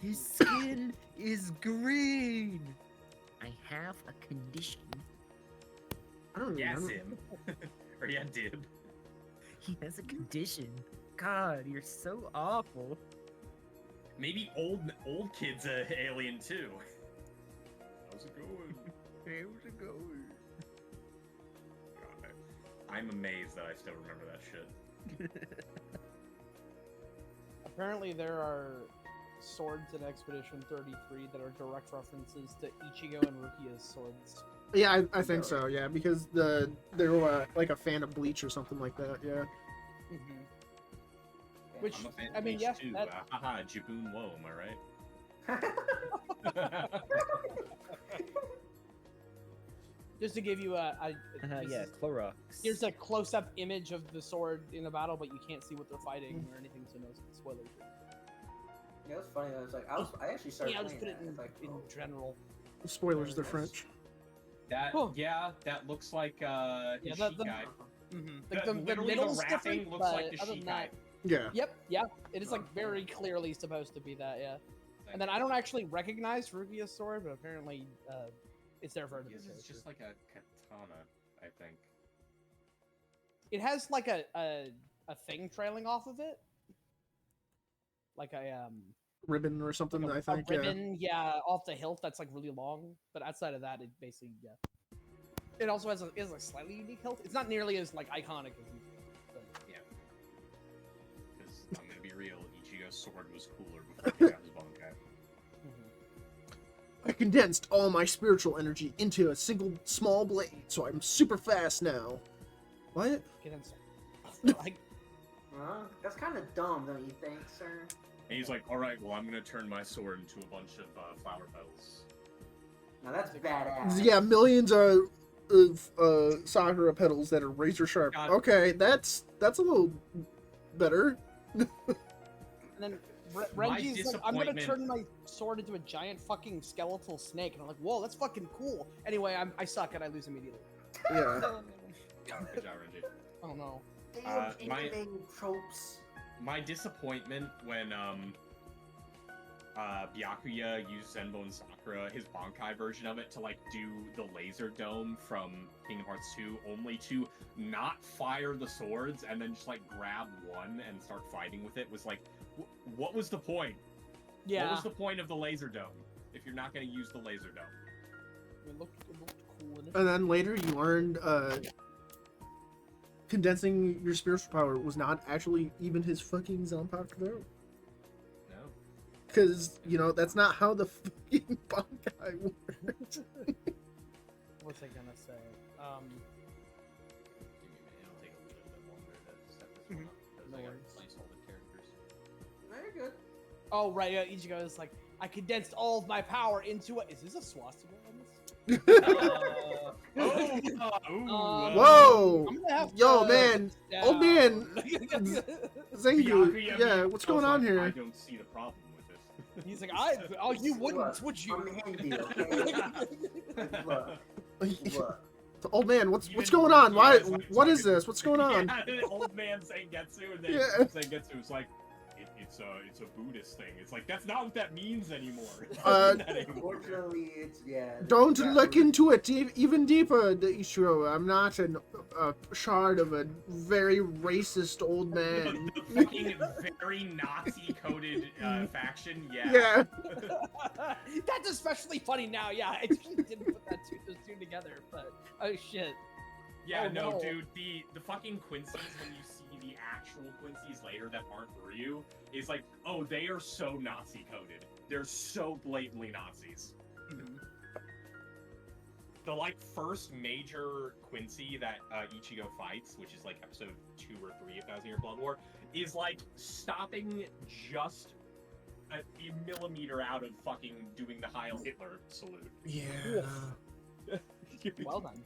His skin is green. I have a condition. I don't Yeah, remember. Zim. Or yeah, Dib. He has a condition. God, you're so awful. Maybe old kid's a alien too. How's it going? How's it going? God, I'm amazed that I still remember that shit. Apparently, there are swords in Expedition 33 that are direct references to Ichigo and Rukia's swords. Yeah, I think so. Yeah, because they were like a fan of Bleach or something like that. Yeah. Which, I'm a fan I of mean, Bleach yes, too. that- Haha, Jibun Wo, am I right? Just to give you this Yeah, is- Clorox. here's a close-up image of the sword in a battle, but you can't see what they're fighting or anything, so no spoilers. Yeah, it was funny. I was like, I actually started Yeah, I'll just playing put it that. in, It's like, in oh, general. Spoilers, they're Nice. French. That Huh. yeah, that looks like Yeah, his the- Shikai. Like the Literally middle's the wrapping different, looks like but the other than Shikai. that, Yeah. yep, yeah, it is like very clearly supposed to be that, yeah. And then I don't actually recognize Rukia's sword, but apparently it's there for a His different is character. just like a katana, I think. It has like a thing trailing off of it, like a Ribbon or something. like I think. a ribbon, yeah, off the hilt that's like really long. But outside of that, it basically It also has a slightly unique hilt. It's not nearly as like iconic as these, but Because I'm gonna be real, Ichigo's sword was cooler before he got his Bankai. I condensed all my spiritual energy into a single small blade, so I'm super fast now. What? Get in. Like, that's kind of dumb, don't you think, sir? And he's like, alright, well, I'm gonna turn my sword into a bunch of flower petals. Now that's badass. Yeah, millions of Sakura petals that are razor sharp. God. Okay, that's a little better. and then My Renji's like, I'm gonna disappointment- turn my sword into a giant fucking skeletal snake, and I'm like, whoa, that's fucking cool. Anyway, I suck and I lose immediately. Yeah. Good job, Renji. Oh no. Damn, my- anime tropes. My disappointment when Byakuya used Zenbo and Sakura, his Bankai version of it, to like do the laser dome from Kingdom Hearts 2, only to not fire the swords and then just like grab one and start fighting with it, was like, what was the point? Yeah. What was the point of the laser dome if you're not going to use the laser dome? It looked cool. In it. And then later you learned condensing your spiritual power was not actually even his fucking Zanpakuto. No. Because, you know, that's not how the fucking Bankai works. What's I gonna say? Give me a minute, it'll take a little bit longer to set this one up because No I got worries. placeholder characters. Very good. Oh right, yeah. Ichigo is like, I condensed all of my power into a. Is this a swastika on this? Whoa! I'm gonna have Yo, to man. down. Old man. Zangu. Bianca, Yeah, what's going on I here? don't see the problem with this. He's like, you wouldn't, would you? I'm handy, okay? Look, look. Old man, what's Even going on? Why? Rukia like What is talking- this? What's going on? Yeah, the old man Sengetsu, and then Yeah. Sengetsu was like, it's a Buddhist thing. It's like that's not what that means anymore. It doesn't Uh, mean that anymore. Unfortunately, it's Don't that look really- into it even deeper, Ichiro. I'm not a shard of a very racist old man. The fucking very Nazi-coded faction. Yeah. Yeah. That's especially funny now. Yeah, I actually didn't put those two together, but oh shit. Yeah, Oh, no, no. dude, the fucking Quincy's, when you see the actual Quincy's later that aren't Ryu, is like, oh, they are so Nazi-coded. They're so blatantly Nazis. The, like, first major Quincy that Ichigo fights, which is, like, episode 2 or 3 of 1000 Year Blood War, is, like, stopping just a millimeter out of fucking doing the Heil Hitler salute. Yeah. Well done.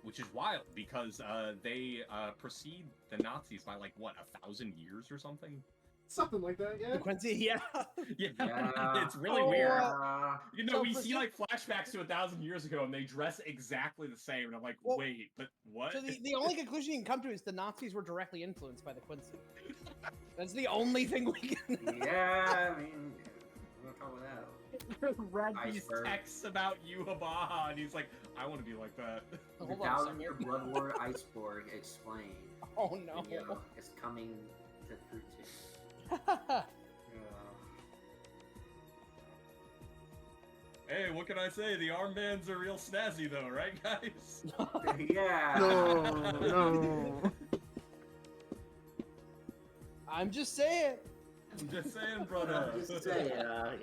Which is wild because they precede the Nazis by like what 1,000 years or something. Something like that, yeah. The Quincy, yeah. Yeah, Yeah. it's really Oh, weird. Yeah. You know, So we for see some- like flashbacks to 1,000 years ago, and they dress exactly the same, and I'm like, Well, wait, but what? So the only conclusion you can come to is the Nazis were directly influenced by the Quincy. That's the only thing we can. Yeah, I mean, we'll talk about that. Read these Iceberg. texts about Yuhabaha, and he's like, I want to be like that. The Hold on a 1,000 Year Blood War Iceberg explained. Oh no. Video is coming to fruition. Hey, what can I say? The armbands are real snazzy, though, right, guys? Yeah. No. I'm just saying. I'm just saying, brother. I'm just saying, yeah.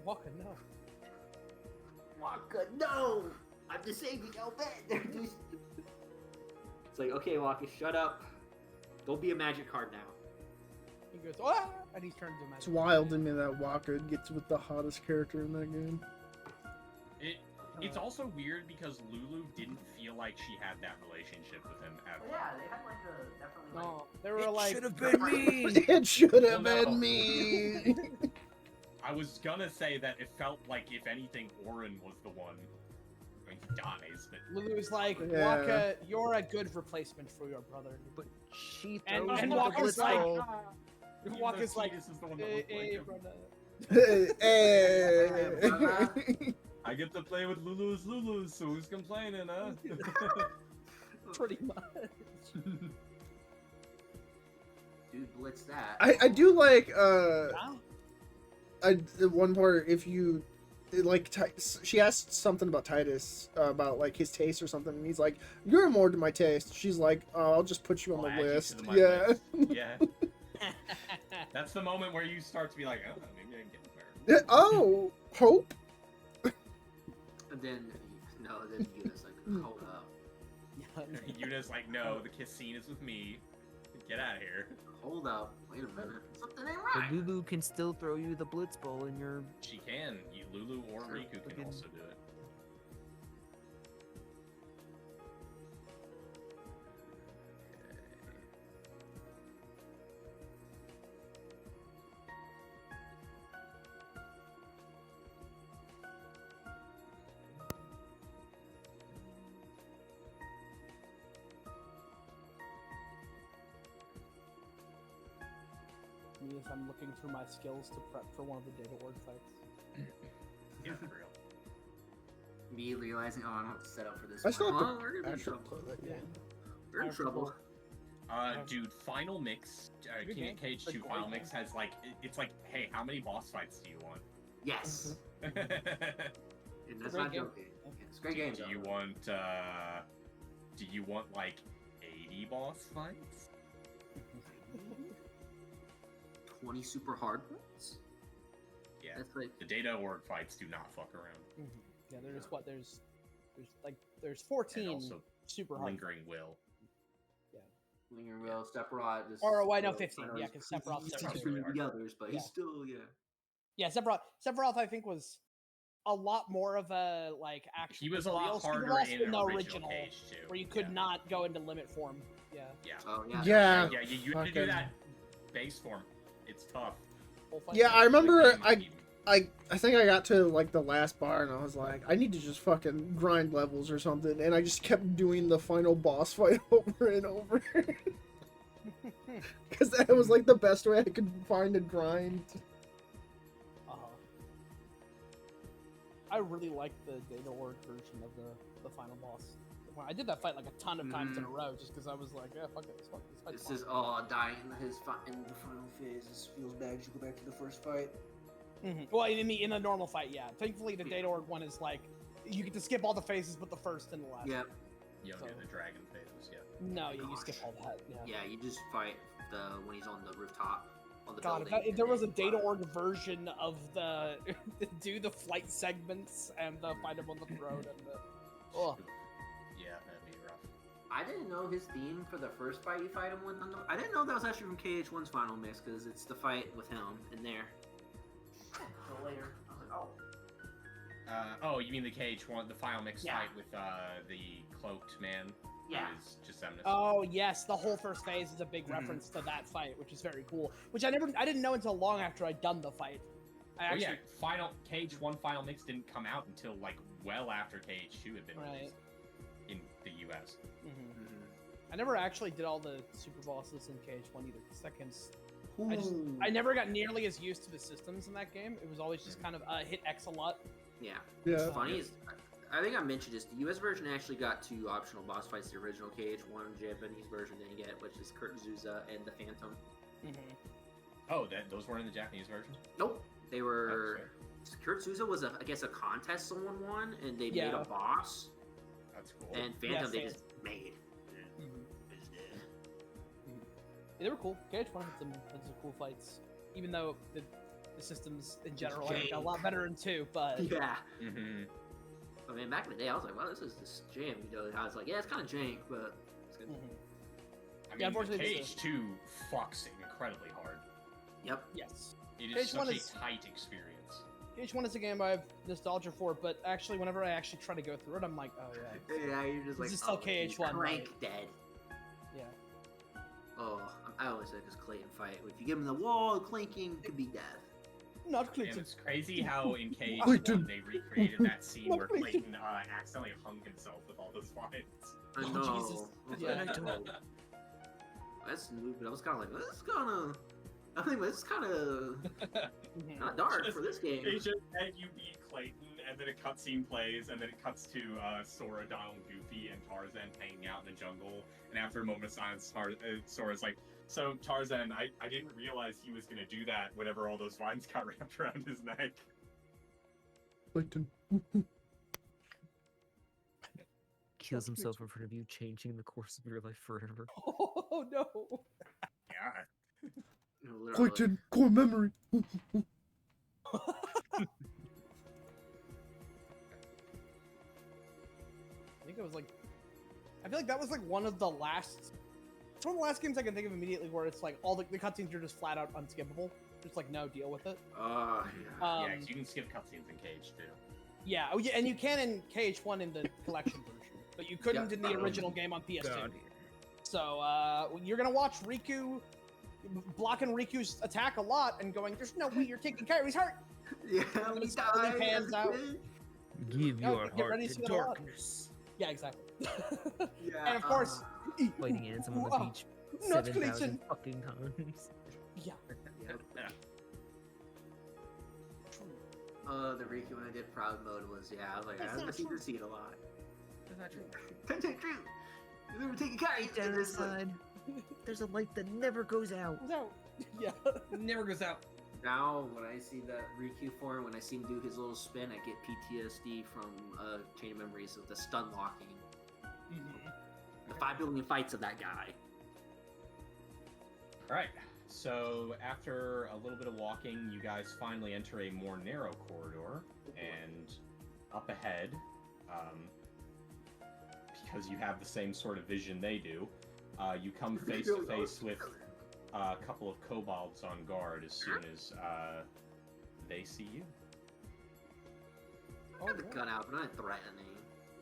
Walker, no. Waka, no! I'm just saving your bed. It's like, okay, Waka, shut up. Don't be a magic card now. He goes, ah! And he's turned into a It's magic. wild to me that Walker gets with the hottest character in that game. It's also weird because Lulu didn't feel like she had that relationship with him at all. Yeah, they had like a definitely No, they were like. have been me. It should have Well, no. been me. I was gonna say that it felt like, if anything, Orin was the one. I mean, he dies, but Lulu's like, Yeah. Waka, you're a good replacement for your brother. But she And- throws and the Walker's like, blitzball. even Waka's though like, Tidus is the one that hey, looked like hey, him. brother. Hey. I get to play with Lulu's, so who's complaining, huh? Pretty much. Dude, blitz that. I do like Yeah. the one part if you like she asked something about Titus about like his taste or something, and he's like, "You're more to my taste." She's like, "Oh, I'll just put you on I'll add the you to list." my Yeah. list. Yeah. That's the moment where you start to be like, oh, maybe I can get there. Oh, Hope. And then, no, then Yuna's like, hold up. Yuna's like, no, the kiss scene is with me. Get out of here. Hold up. Wait a minute. Something ain't But right. Lulu can still throw you the blitzball in your. She can. Lulu or Riku can Fucking- also do it. Me as I'm looking through my skills to prep for one of the data word fights. Yeah, for real. Me realizing, oh, I don't have to set up for this. I still one. have to Well, we're gonna be in actually trouble. play that Yeah. game. We're in trouble. Dude, Final Mix, Good King game. of Cage It's a 2 great Final game. Mix has like, it's like, hey, how many boss fights do you want? Yes. And that's great not game. joking. Yeah, it's a great game. Do you want like 80 boss fights? 20 super hard ones? Yeah. That's like, The data org fights do not fuck around. Yeah, there's Yeah. what there's 14 And also super hard. lingering will. Lingering Will, Sephiroth. Just Or, wait, no, still- 15, I know yeah, he's- 'cause Sephiroth's he's there teaching too. the others, but Yeah. he's still Yeah, Sephiroth, I think, was a lot more of a like actual. He was a real lot super harder boss in the original Cage too. where you could not go into limit form. Yeah. Yeah. Oh yeah. Yeah. Yeah, you have to do that base form. It's tough. Full fight. Yeah, I remember Like, game, I think I got to like the last bar and I was like, I need to just fucking grind levels or something, and I just kept doing the final boss fight over and over. Because that was like the best way I could find to grind. I really like the Data Org version of the final boss. I did that fight like a ton of times in a row just because I was like, yeah, fuck it, this fight's This is dying in the final phase. This feels bad. You should go back to the first fight. Well, in the normal fight, yeah. Thankfully, the Data Org one is like you get to skip all the phases, but the first and the last. Yep. You don't do the dragon phases, yeah. No, yeah, you skip all that. Yeah. Yeah, you just fight when he's on the rooftop. On the God, building, if there was a Data Org version of the do the flight segments and the fight him on the throne and the oh. Yeah, that'd be rough. I didn't know his theme for the first fight you fight him with. I didn't know that was actually from KH1's final mix because it's the fight with him in there. So later, I was like, oh. Oh, you mean the KH1, the final mix Yeah. fight with the cloaked man? Yeah. Who is Gisemnis? Oh yes, the whole first phase is a big reference to that fight, which is very cool. Which I didn't know until long after I'd done the fight. KH1 final mix didn't come out until like well after KH2 had been released in the US. I never actually did all the super bosses in KH1 either. Seconds. I never got nearly as used to the systems in that game. It was always just kind of hit X a lot. Yeah. Yeah. What's funny is, I think I mentioned this. The US version actually got 2 optional boss fights. The original KH1 Japanese version didn't get, which is Kurt Zuza and the Phantom. Oh, those weren't in the Japanese version? Nope. They were. Kurt Souza was, I guess, a contest someone won, and they made a boss. That's cool. And Phantom they just made. Yeah, they were cool. KH1 had some cool fights, even though the systems in general are a lot better in 2. But yeah. I mean, back in the day, I was like, "Wow, this is this jam." You know, I was like, "Yeah, it's kind of jank, but it's good." I mean, KH2 fucks incredibly hard. Yep. Yes. It is such a tight experience. KH1 is a game I have nostalgia for, but actually, whenever I actually try to go through it, I'm like, oh yeah. Yeah, you're just like, this is still KH1. Crank dead. Yeah. Oh, I always say this Clayton fight. If you give him the wall, clanking could be death. Not Clayton. And it's crazy how in KH1 they recreated that scene where Clayton accidentally hung himself with all those vines. I know. Jesus. Yeah. That's new, but I was kind of like, this is kind of. I think this is kind of not dark for this game. It's just that you beat Clayton, and then a cutscene plays, and then it cuts to Sora, Donald, Goofy, and Tarzan hanging out in the jungle. And after a moment of silence, Sora's like, "So Tarzan, I didn't realize he was gonna do that whenever all those vines got wrapped around his neck." Clayton. Kills himself in front of you, changing the course of your life forever. Oh no! Yeah. Clayton, core memory. I think it was like, I feel like that was like one of the last. It's one of the last games I can think of immediately where it's like all the cutscenes are just flat out unskippable. Just like no deal with it. Yeah. Yeah, 'cause you can skip cutscenes in KH too. Yeah, oh, yeah, and you can in KH1 in the collection version, but you couldn't in the original game on PS2. God. So you're gonna watch Riku blocking Riku's attack a lot and going, "There's no way you're taking care of. He's hurt." Yeah, And he it slowly died. pans out. Give Oh, your get heart ready to to see the lot. darkness. Yeah, exactly. Yeah, And of course, Fighting ants on the beach Not 7,000 Clayton. fucking times. Yeah. The Riku when I did proud mode was I was like, That's I not seem true. to see it a lot. That's not true. That's not true. You never take a kite. Down and the it's like- side, there's a light that never goes out. No. Yeah. Never goes out. Now, when I see that Riku form, when I see him do his little spin, I get PTSD from Chain of Memories of the stun locking. The 5 billion fights of that guy. Alright, so after a little bit of walking, you guys finally enter a more narrow corridor, and up ahead, because you have the same sort of vision they do. You come face to face with a couple of kobolds on guard as soon as they see you. I got the gun out, but not threatening.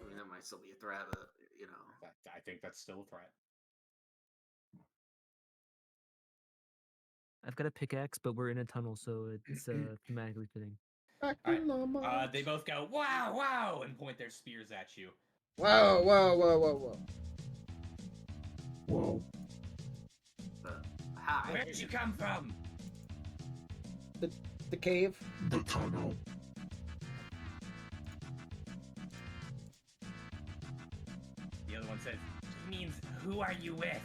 I mean, that might still be a threat, but you know. I think that's still a threat. I've got a pickaxe, but we're in a tunnel, so it's thematically fitting. Back All to right. the march. They both go, wow, wow, and point their spears at you. Whoa, whoa, whoa, whoa, whoa. Whoa. Hi. Where'd you come from? The cave. The tunnel. The other one says, he means, who are you with?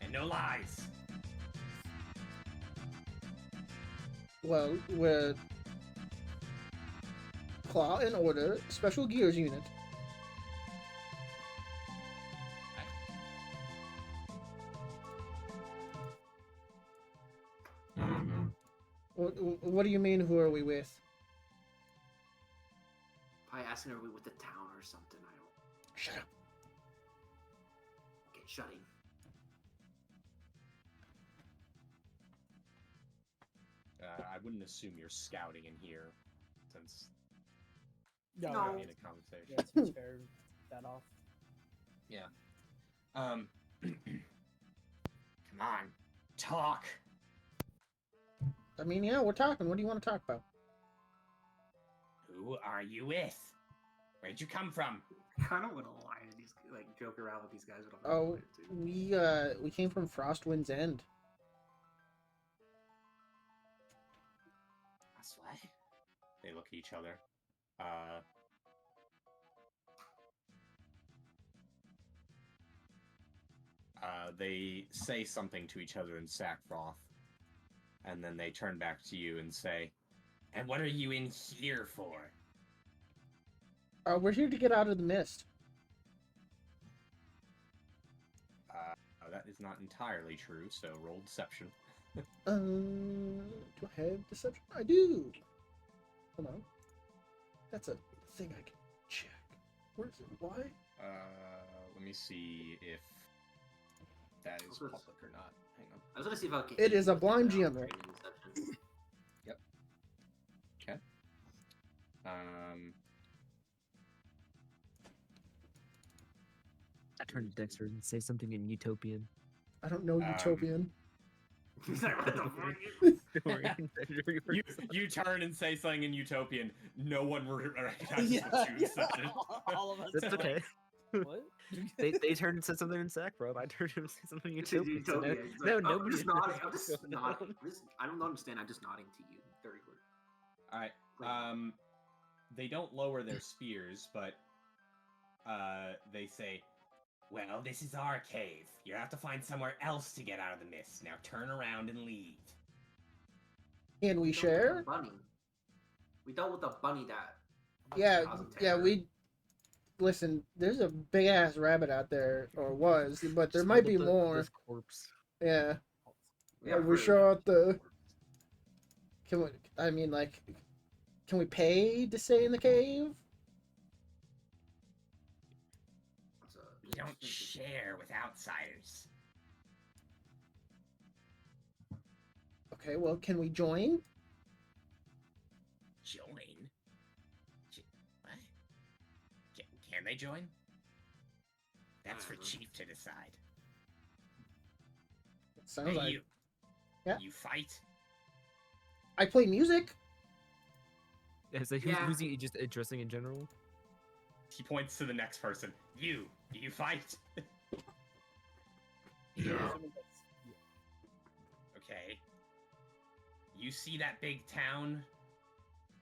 And no lies. Well, we're Claw and Order, Special Gears Unit. I don't know. What do you mean, who are we with? Probably asking, are we with the town or something? I don't. Shut up. Okay, shutting. I wouldn't assume you're scouting in here, since No, No. we're in a conversation. Yeah, it's fair. That off. Come on, talk. I mean, yeah, we're talking. What do you want to talk about? Who are you with? Where'd you come from? I kind of want to lie to these, like, joke around with these guys, but I'm not Oh, going to. we came from Frostwind's End. That's what? They look at each other. They say something to each other in sackcloth, and then they turn back to you and say, "And what are you in here for?" We're here to get out of the mist. That is not entirely true, so roll deception. Do I have deception? I do. Hold on. That's a thing I can check. Where is it? Why? Let me see if that is Okay. public or not. Hang on. I was going to see if I could. It is a blind GM GM roll. Yep. Okay. I turn to Dexter and say something in Utopian. I don't know Utopian. He's like, what the fuck? Don't worry. You turn and say something in Utopian. No one recognizes what you said. All of us. That's okay. What? They turned and said something in Sackbro. I turned and said something in It's in Utopian. So Utopia. no, He's no, like, nobody I'm just knows nodding. I'm what's just going on. nodding. I don't understand. I'm just nodding to you. Very good. All right. They don't lower their spears, but they say, "Well, this is our cave. You have to find somewhere else to get out of the mist. Now turn around and leave." Can we dealt with share? the bunny. We dealt with the bunny that. Yeah, causing yeah, terror. we... Listen, there's a big-ass rabbit out there, or was, but there Just might hold be up more. this corpse. Yeah. Yeah, Are we pretty sure much. out the... Can we... I mean, like... Can we pay to stay in the cave? We don't share with outsiders. Okay, well, can we join? Join? What? Can they join? That's for Chief to decide. Sounds Hey, like... you. Yeah. You fight? I play music. Yeah, so Yeah. who's he just addressing in general? He points to the next person. You. Do you fight? Yeah. Okay. You see that big town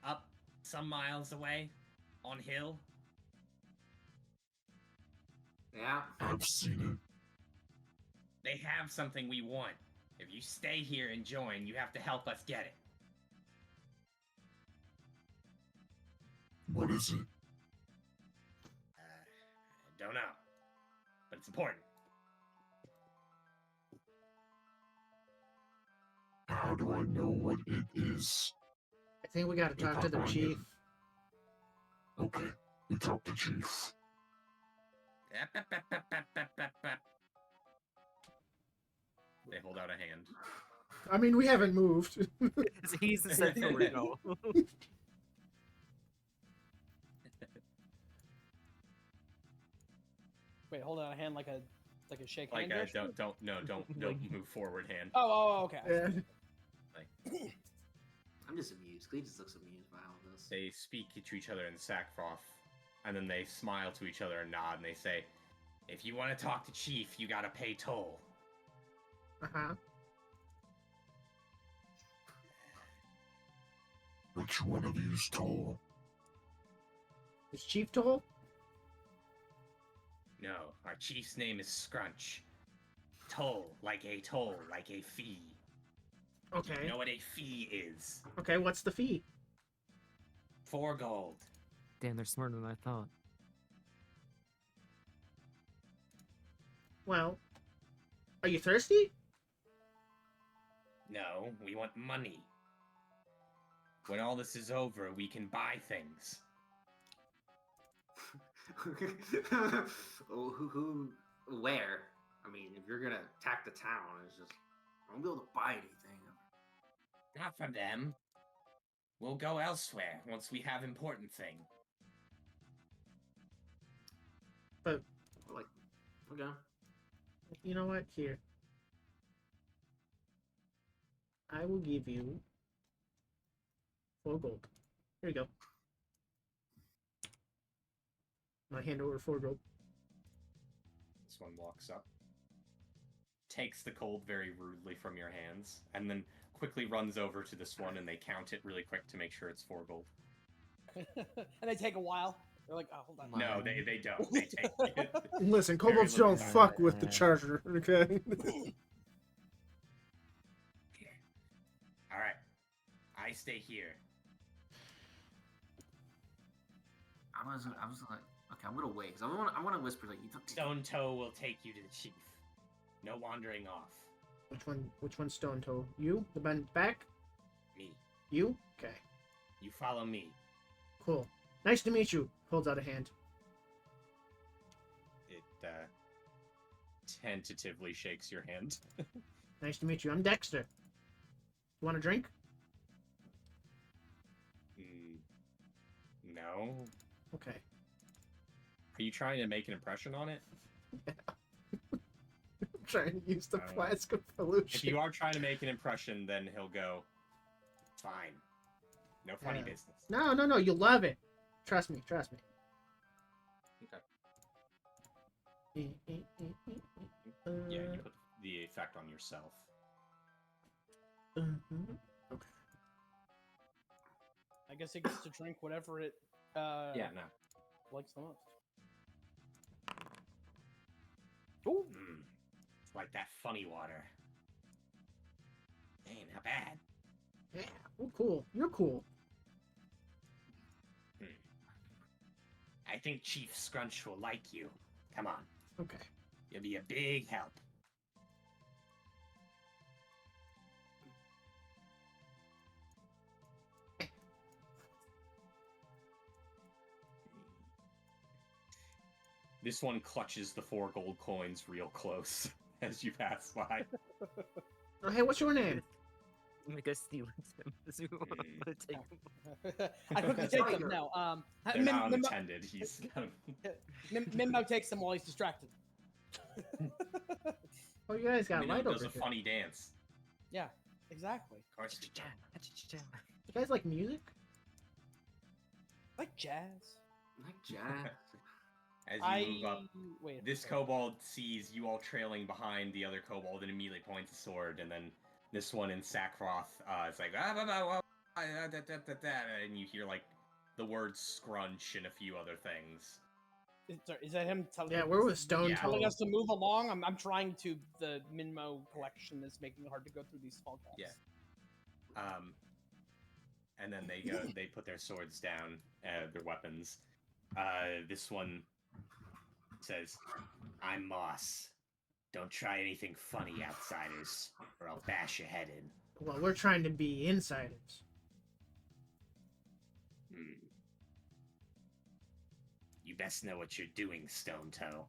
up some miles away on hill? Yeah. I've seen it. They have something we want. If you stay here and join, you have to help us get it. What is it? Don't know. But it's important. How do I know what it is? I think we gotta talk to the chief. Okay, we talk to Chief. They hold out a hand. I mean, we haven't moved. He's the central Reno. Wait, hold out a hand like a shake Like hand gesture? don't move forward hand. Oh, okay. Yeah. I'm just amused. Clee just looks amused by all this. They speak to each other in sackcloth, and then they smile to each other and nod, and they say, "If you want to talk to Chief, you gotta pay toll." Uh-huh. Which one of you's tall? Is Chief Toll? No, our chief's name is Scrunch. Toll, like a fee. Okay. You know what a fee is? Okay, what's the fee? 4 gold. Damn, they're smarter than I thought. Well, are you thirsty? No, we want money. When all this is over, we can buy things. Where? I mean, if you're gonna attack the town, it's just I won't be able to buy anything. Not from them. We'll go elsewhere once we have important thing. But Like, okay. you know what? Here. I will give you 4 gold. Here you go. I hand over 4 gold. This one walks up, takes the gold very rudely from your hands, and then quickly runs over to this one, and they count it really quick to make sure it's 4 gold. And they take a while. They're like, oh, hold on. No, they don't. They take it. Listen, Very kobolds little don't time. fuck with the charger, okay? All right, I stay here. I was like, okay, I'm gonna wait because I want to whisper like you. Stone Toe will take you to the chief. No wandering off. Which one's Stone Toe? You? The man back? Me. You? Okay. You follow me. Cool. Nice to meet you. Holds out a hand. It tentatively shakes your hand. Nice to meet you. I'm Dexter. You want a drink? No. Okay. Are you trying to make an impression on it? I'm trying to use the Oh. flask of If pollution. you are trying to make an impression, then he'll go, fine. No funny Yeah. business. No. You'll love it. Trust me. Okay. Yeah, you put the effect on yourself. Mhm. Okay. I guess it gets to drink whatever it Yeah, no. likes the most. Ooh. It's like that funny water. Hey, not bad. Yeah. Oh, cool. You're cool. I think Chief Scrunch will like you. Come on. Okay. You'll be a big help. This one clutches the 4 gold coins real close as you pass by. Oh, hey, what's your name? Make us steal him. This is what I wanna take him. I quickly take them now. They're not unattended. He's Mimmo takes them while he's distracted. Oh, you guys got light over does a here. funny dance. Yeah, exactly. Of course. You guys like music? Like jazz. Like Jack. As you I move up, wait. this kobold sees you all trailing behind the other kobold and immediately points a sword, and then this one in sackcloth is like, and you hear like the word scrunch and a few other things. Is that him telling? Yeah, we're with Stone Yeah. Toe. telling us to move along. I'm trying to. The Minmo collection is making it hard to go through these small gaps. Yeah. And then they put their swords down, their weapons. This one says, "I'm Moss. Don't try anything funny, outsiders, or I'll bash your head in." Well, we're trying to be insiders. You best know what you're doing, Stone Toe.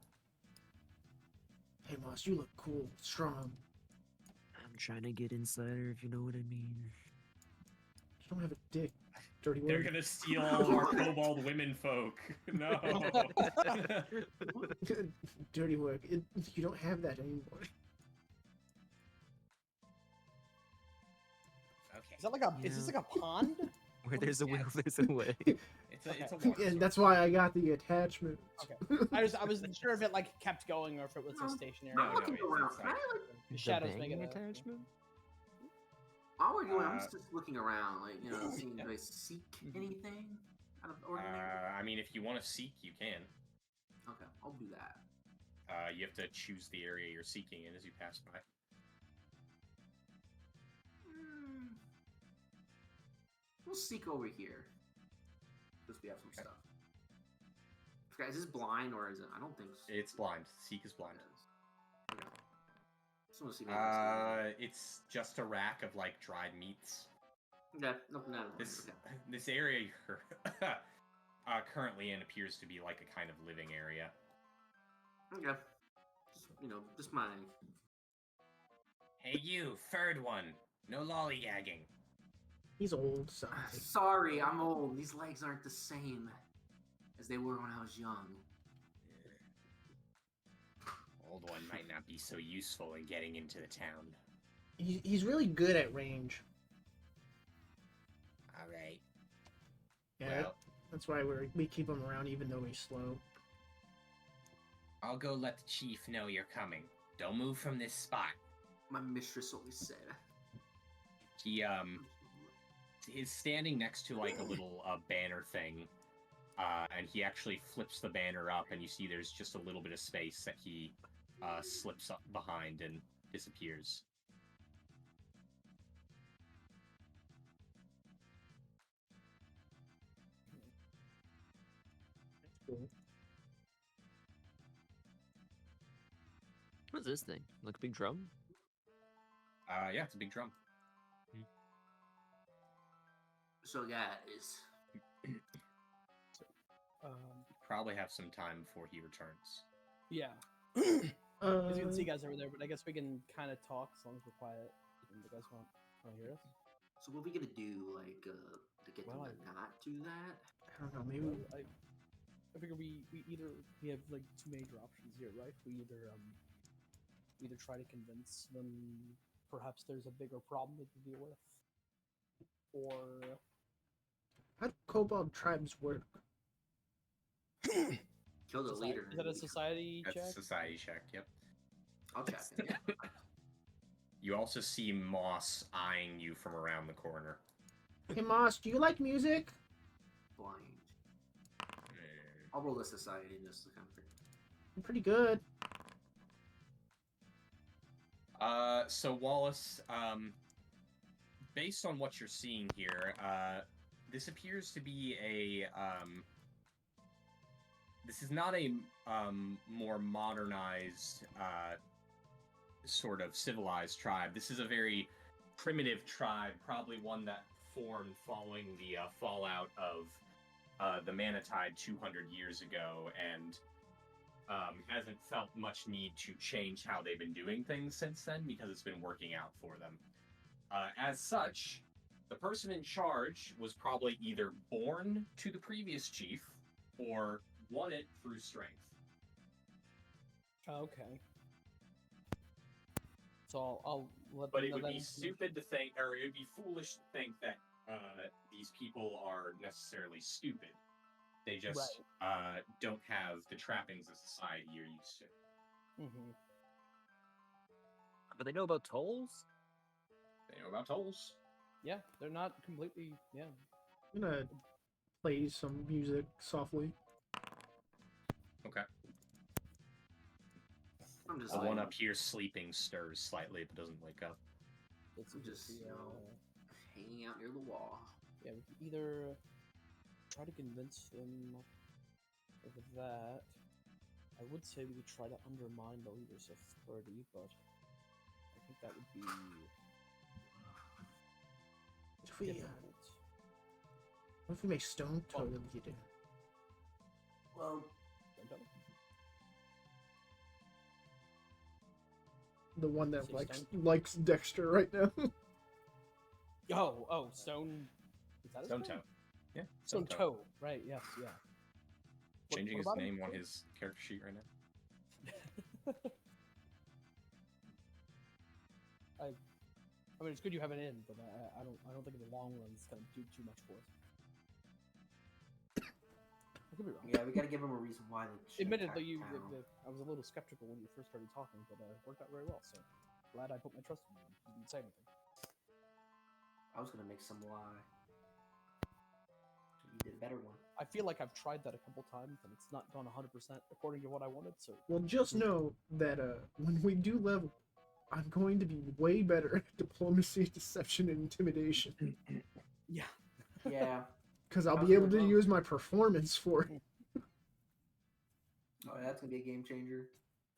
Hey, Moss, you look cool, strong. I'm trying to get insider, if you know what I mean. You don't have a dick, dirty They're word. gonna steal all of our kobold women folk. No. Dirty work. You don't have that anymore. Okay. Is that like a? Is Yeah. this like a pond? Where there's a will, there's a way. It's a Okay. water And source. that's why I got the attachment. Okay. I wasn't sure if it like kept going or if it was a stationary. No, I'm no, looking it's around. like- Can I, like, The The shadows make it banging a attachment? while we're doing, I'm Uh, just looking around, like, seeing if I seek anything out of the ordinary. I mean, if you want to seek, you can. Okay, I'll do that. You have to choose the area you're seeking in as you pass by. Hmm. We'll seek over here. Because we have some stuff. Okay, is this blind or is it? I don't think so. It's blind. Seek is blind. Okay. Just want to see if I can It's just a rack of like dried meats. see. Okay, nothing out of This okay. this area you're currently in appears to be like a kind of living area. Okay. Just my. Hey, you, third one. No lollygagging. He's old, sorry. Sorry, I'm old. These legs aren't the same as they were when I was young. Old one might not be so useful in getting into the town. He's really good at range. All right. Yeah, Well, that's why we keep him around even though he's slow. I'll go let the chief know you're coming. Don't move from this spot. My mistress always said. He is standing next to like a little banner thing, and he actually flips the banner up, and you see there's just a little bit of space that he slips up behind and disappears. Cool. What's this thing? Like a big drum? Yeah, it's a big drum. So, guys. Probably have some time before he returns. Yeah. As you can see Uh, guys over there, but I guess we can kind of talk as long as we're quiet. And you guys want to hear us? So, what are we gonna do, like, to get Well, them to not do that? I don't know, maybe. Well, I figure we have like two major options here, right? We either try to convince them perhaps there's a bigger problem they can deal with, or How do kobold tribes work? Kill the leader. Is that a society That's check? a society check, yep. I'll check it. Yeah. You also see Moss eyeing you from around the corner. Hey, Moss, do you like music? Blind. I'll roll the society just to kind of figure. I'm pretty good. So Wallace, based on what you're seeing here, this appears to be a, this is not a, more modernized, sort of civilized tribe. This is a very primitive tribe, probably one that formed following the, fallout of, the Manatide 200 years ago, and hasn't felt much need to change how they've been doing things since then because it's been working out for them. As such, the person in charge was probably either born to the previous chief or won it through strength. Okay. So I'll let But them it know would that be information. stupid to think, or it would be foolish to think that these people are necessarily stupid. They just don't have the trappings of society you're used to. Mm-hmm. But they know about tolls? They know about tolls. Yeah, they're not completely. Yeah. I'm gonna play some music softly. Okay. I'm just The like, one up here sleeping stirs slightly but doesn't wake up. It's I'm just, hanging out near the wall. yeah, we can either try to convince them of that. I would say we could try to undermine the leader's authority, but I think that would be If we, difficult. what if we make stone totems? You do. Well, Don't tell me. the one that Say likes Dexter right now. Oh, Stone. Is that his Stone name? Toe. Yeah. Stone Toe. Right. Yes. Yeah. Changing what his about him? name on his character sheet right now. I mean, it's good you have it in, but I don't think in the long run it's gonna do too much for us. I could be wrong. Yeah, we gotta give him a reason why they should Admittedly, attack town. I was a little skeptical when you first started talking, but it worked out very well. So glad I put my trust in you. You didn't say anything. I was gonna make some lie. You did a better one. I feel like I've tried that a couple times and it's not gone 100% according to what I wanted. So Well, just know that when we do level, I'm going to be way better at diplomacy, deception, and intimidation. yeah, Yeah. Because I'll How's be it able to going? use my performance for it. Oh, that's gonna be a game changer.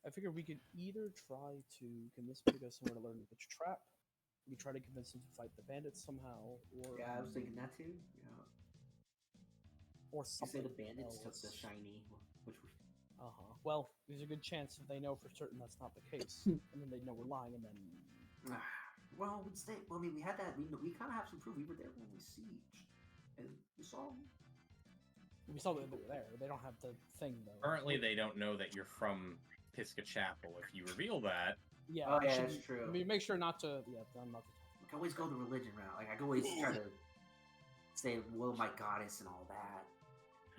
I figure we could either try to convince him to go somewhere to learn the witch trap. We could try to convince him to fight the bandits somehow, or Yeah, I was thinking that too. Yeah. or You say something. the bandits took the else. shiny, which was Well, there's a good chance that they know for certain that's not the case, Hmm. and then they know we're lying, and then well, I mean, we had that. We kind of have some proof. We were there when we sieged, and we saw them. we saw that they were there. They don't have the thing though. Currently, they don't know that you're from Pisca Chapel. If you reveal that, Yeah, Oh, it yeah, should that's be- true. I mean, make sure not to. Yeah, I'm not. We can always go the religion route. Like I can always try to say, "Will my goddess" and all that.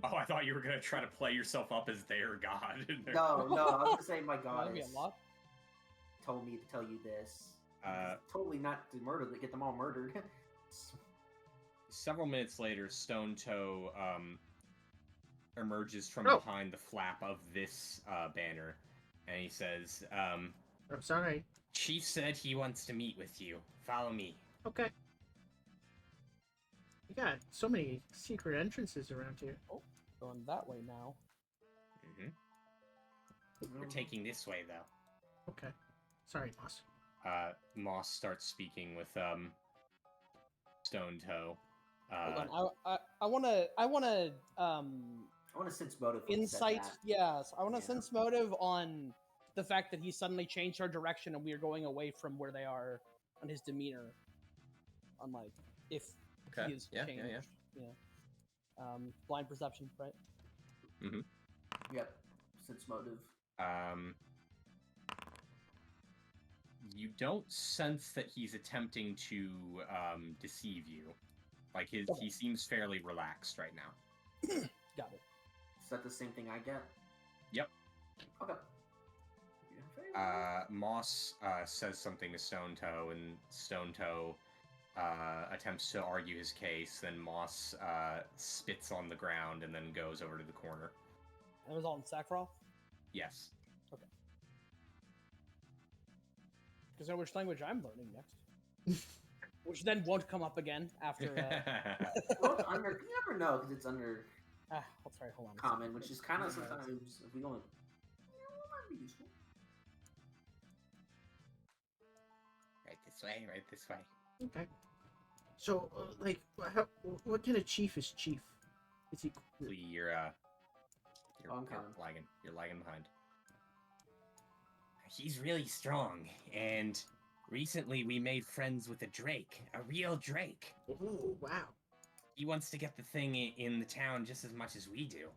oh, I thought you were gonna try to play yourself up as their god. No, no, I was gonna say my That'd be a goddess lot. told me to tell you this. Uh, Totally not to murder, get them all murdered. Several minutes later, Stone Toe emerges from Oh. behind the flap of this banner, and he says, I'm sorry. Chief said he wants to meet with you. Follow me. Okay. You got so many secret entrances around here. Going that way now. We're taking this way, though. Okay. Sorry, Moss. Moss starts speaking with Stone Toe. Hold on. I wanna I want to sense motive. when he said insight. that. Yes, I want to Yeah. sense motive on the fact that he suddenly changed our direction and we are going away from where they are, on his demeanor. On like if Okay. he is Yeah, changed. yeah, Yeah. Blind perception, right? Yep. Sense motive. You don't sense that he's attempting to deceive you. Like he seems fairly relaxed right now. Got it. Is that the same thing I get? Yep. Okay. Yeah, Moss says something to Stone Toe, and Stone Toe attempts to argue his case. Then Moss spits on the ground and then goes over to the corner. That was all in Sackroth? Yes. Because I know which language I'm learning next. Which then won't come up again after. well, it's under, you never know because it's under Let's try. Hold on. common, which is kind of sometimes if we only. It might be useful. Right this way. Right this way. Okay. So, what kind of chief is chief? Is he? Lee, you're I'm coming. lagging. You're lagging behind. He's really strong, and recently we made friends with a drake, a real drake. Oh, wow. He wants to get the thing in the town just as much as we do.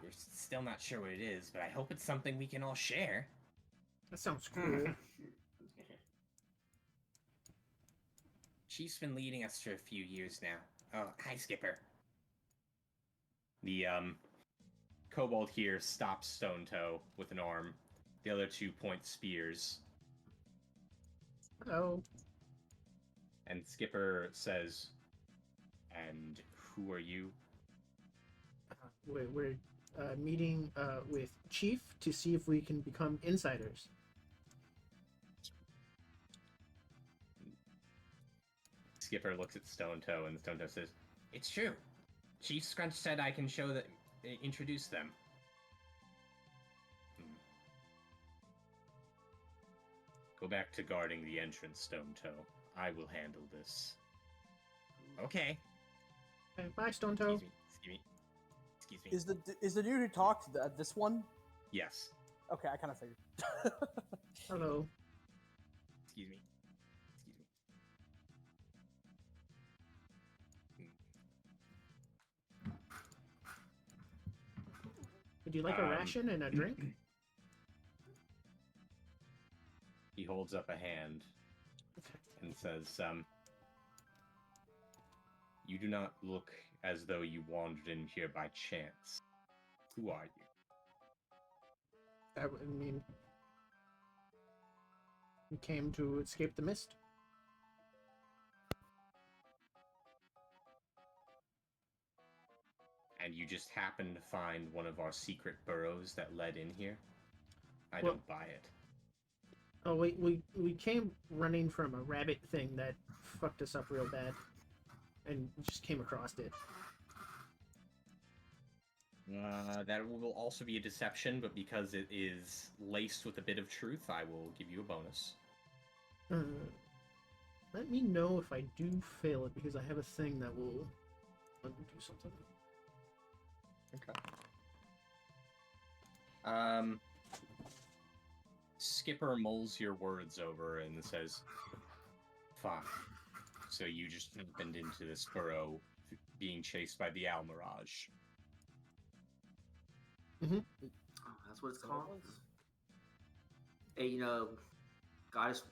We're still not sure what it is, but I hope it's something we can all share. That sounds cool. Chief's been leading us for a few years now. Oh, hi, Skipper. The kobold here stops Stone Toe with an arm. The other two point spears. Hello. And Skipper says, "And who are you?" We're meeting with Chief to see if we can become insiders. Skipper looks at Stone Toe, and Stone Toe says, "It's true. Chief Scrunch said I can introduce them." Go back to guarding the entrance, Stone Toe. I will handle this. Okay. Okay, bye, Stone Toe. Excuse me. Is the dude who talked this one? Yes. Okay, I kind of figured. Hello. Excuse me. Excuse me. Would you like a Um, ration and a drink? He holds up a hand and says, "You do not look as though you wandered in here by chance. Who are you?" I mean, we came to escape the mist. And you just happened to find one of our secret burrows that led in here? I Well- don't buy it. Oh, we came running from a rabbit thing that fucked us up real bad, and just came across it. That will also be a deception, but because it is laced with a bit of truth, I will give you a bonus. Let me know if I do fail it, because I have a thing that will let me do something. Okay. Skipper mulls your words over and says, "Fine. So you just happened into this burrow being chased by the Almirage." Oh, that's what it's called. Hey, you know, God's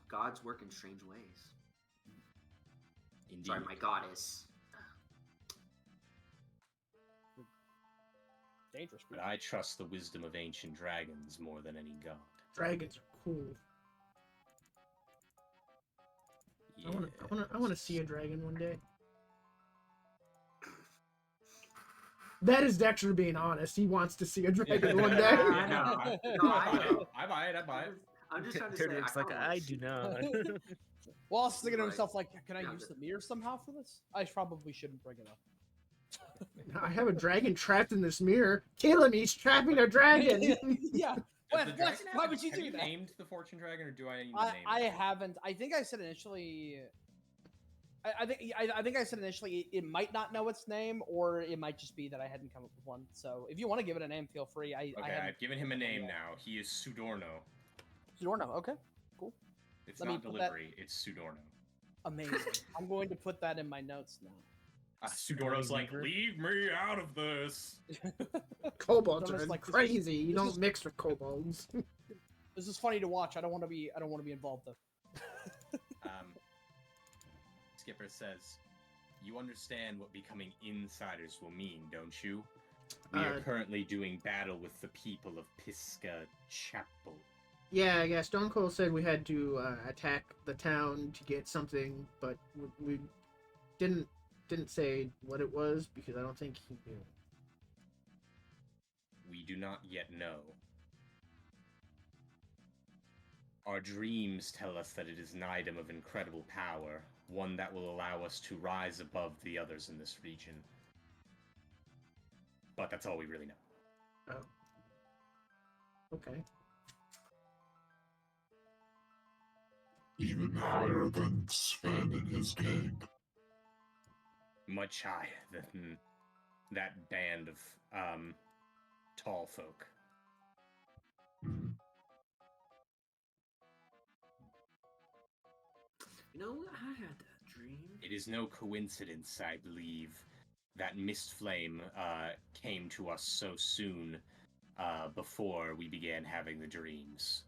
work in strange ways. Indeed. Sorry, my goddess. Dangerous. But I trust the wisdom of ancient dragons more than any god. Dragons are cool. I want to see a dragon one day. That is Dexter being honest. He wants to see a dragon one day. I know. No, I know. I buy it. I buy it. I'm just trying to say. Turtle's like, kinda I wanna do see not. it. Wallace is thinking to Right. himself, like, can I Yeah, use but- the mirror somehow for this? I probably shouldn't bring it up. I have a dragon trapped in this mirror. Kill him, he's trapping a dragon. Yeah. Does What? the What? dragon Why have- would you have do that? named the fortune dragon, or do I need to I name it? haven't. I think I said initially. I think I said initially it might not know its name, or it might just be that I hadn't come up with one. So if you want to give it a name, feel free. I Okay, haven't. I've given him a name now. He is Sudorno. Sudorno. Okay. It's Let me not put that- delivery, it's Sudorno. Amazing. I'm going to put that in my notes now. Sudorno's like, Reaver. leave me out of this. Kobolds Almost are like this is- crazy. You this don't is- mix with kobolds. This is funny to watch. I don't want to be involved though. Skipper says, "You understand what becoming insiders will mean, don't you? We are Uh, currently doing battle with the people of Pisca Chapel." Yeah. Stone Cold said we had to attack the town to get something, but we didn't say what it was because I don't think he knew. We do not yet know. Our dreams tell us that it is an item of incredible power, one that will allow us to rise above the others in this region. But that's all we really know. Oh. Okay. Even higher than Sven and his gang. Much higher than that band of tall folk. Hmm. You know, I had that dream. It is no coincidence, I believe, that Mist Flame came to us so soon before we began having the dreams.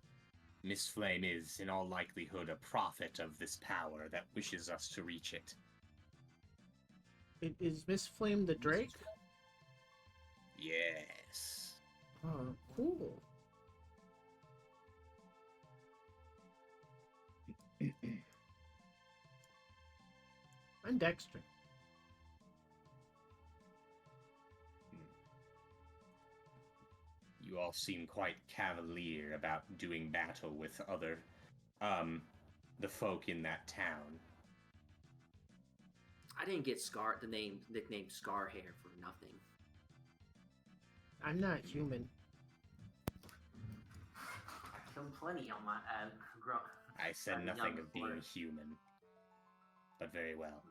Mist Flame is, in all likelihood, a prophet of this power that wishes us to reach it. Is Miss Flame the Drake? Yes. Oh, cool. I'm Dexter. You all seem quite cavalier about doing battle with other, the folk in that town. I didn't get nickname Scarhair for nothing. I'm not human. I've killed plenty on my I said I'm nothing young of being for it. human. But very well.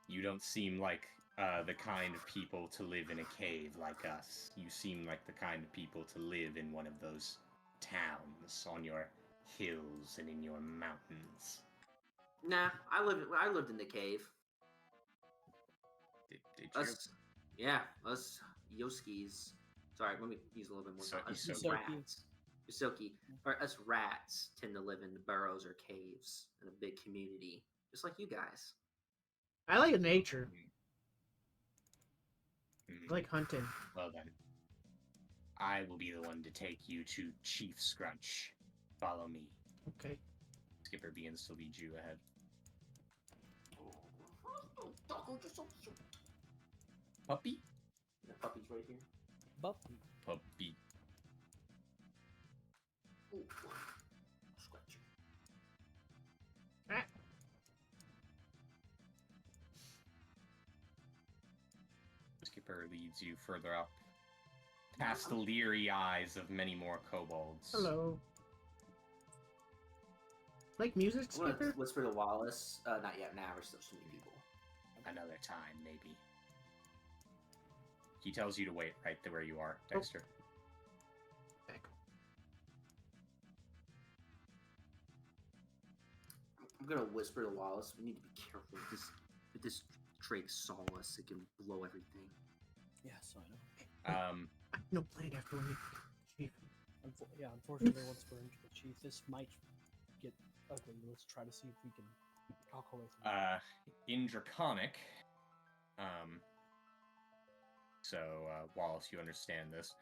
You don't seem like the kind of people to live in a cave like us. You seem like the kind of people to live in one of those towns on your hills and in your mountains. Nah, I lived in the cave. Did you? Us Yoskis. Sorry, let me use a little bit more. So- Us Yosoki. rats. Yosoki. Or us rats tend to live in burrows or caves in a big community, just like you guys. I like nature. Mhm. I like hunting. Well then, I will be the one to take you to Chief Scrunch. Follow me. Okay. Skipper begins to lead you ahead. Puppy? The puppy's right here. Buffy. Puppy. Ooh. Scratch. Ah. Skipper leads you further up, past the leery eyes of many more kobolds. Hello. Like music, I'm gonna Skipper? whisper to Wallace. Not yet. Now we're still too many people. Another time, maybe. He tells you to wait right there where you are, Dexter. Back. I'm gonna whisper to Wallace. We need to be careful with this. If this Drake saw us, it can blow everything. Yes, I know. I have no plan after we Chief. Unfortunately, once we're into the chief, this might get ugly. Let's try to see if we can talk away from it. In Draconic, Wallace, you understand this.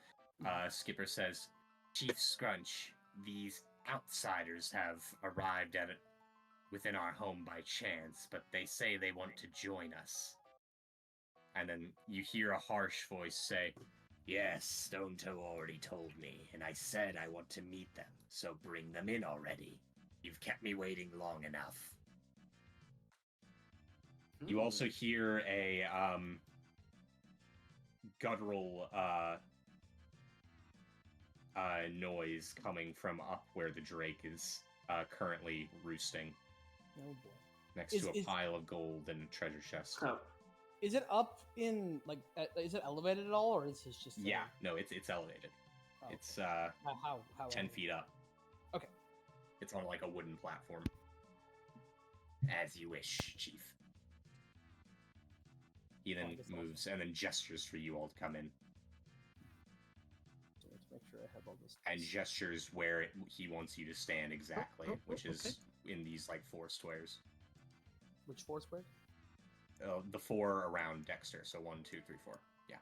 Skipper says, Chief Scrunch, these outsiders have arrived at it within our home by chance, but they say they want to join us. And then you hear a harsh voice say, Yes, Stone Toe already told me, and I said I want to meet them, so bring them in already. You've kept me waiting long enough. You also hear a guttural noise coming from up where the drake is currently roosting, Oh boy. next Is- to a is- pile of gold and treasure chest. Oh, Is it up in like? Is it elevated at all, or is this just? Yeah, no, it's elevated. Oh, It's okay. How 10 elevated? feet up. Okay. It's on like a wooden platform. As you wish, Chief. He then that's awesome. moves and then gestures for you all to come in, So let's make sure I have all this. and gestures where he wants you to stand exactly, which is in these like 4 squares. Which 4 squares? The 4 around Dexter, so 1, 2, 3, 4. Yeah.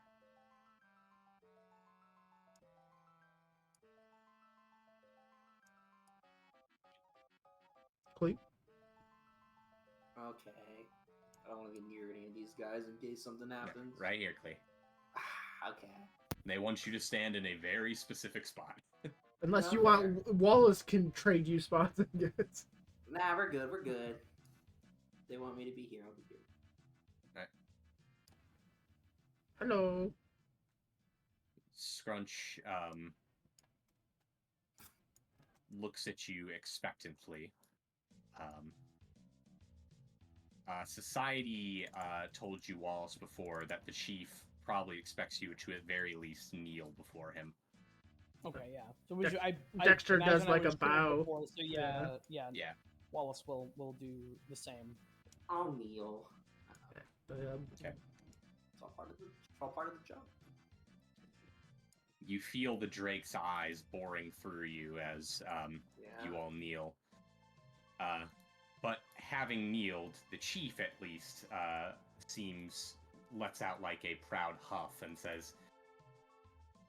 Clean. okay. I don't want to get near any of these guys in case something happens. Right here, Clay. Okay. They want you to stand in a very specific spot. Unless you Okay. want, Wallace can trade you spots, I guess. Nah, we're good. We're good. They want me to be here. I'll be here. Hello. Scrunch looks at you expectantly. Society told you, Wallace, before that the chief probably expects you to at very least kneel before him. Okay, yeah. So we should, Dexter imagine does I like a was doing bow. before, so yeah. Yeah. Wallace will do the same. I'll kneel. Okay. It's all part of the job. You feel the drake's eyes boring through you as Yeah. you all kneel. But having kneeled, the chief at least lets out like a proud huff and says,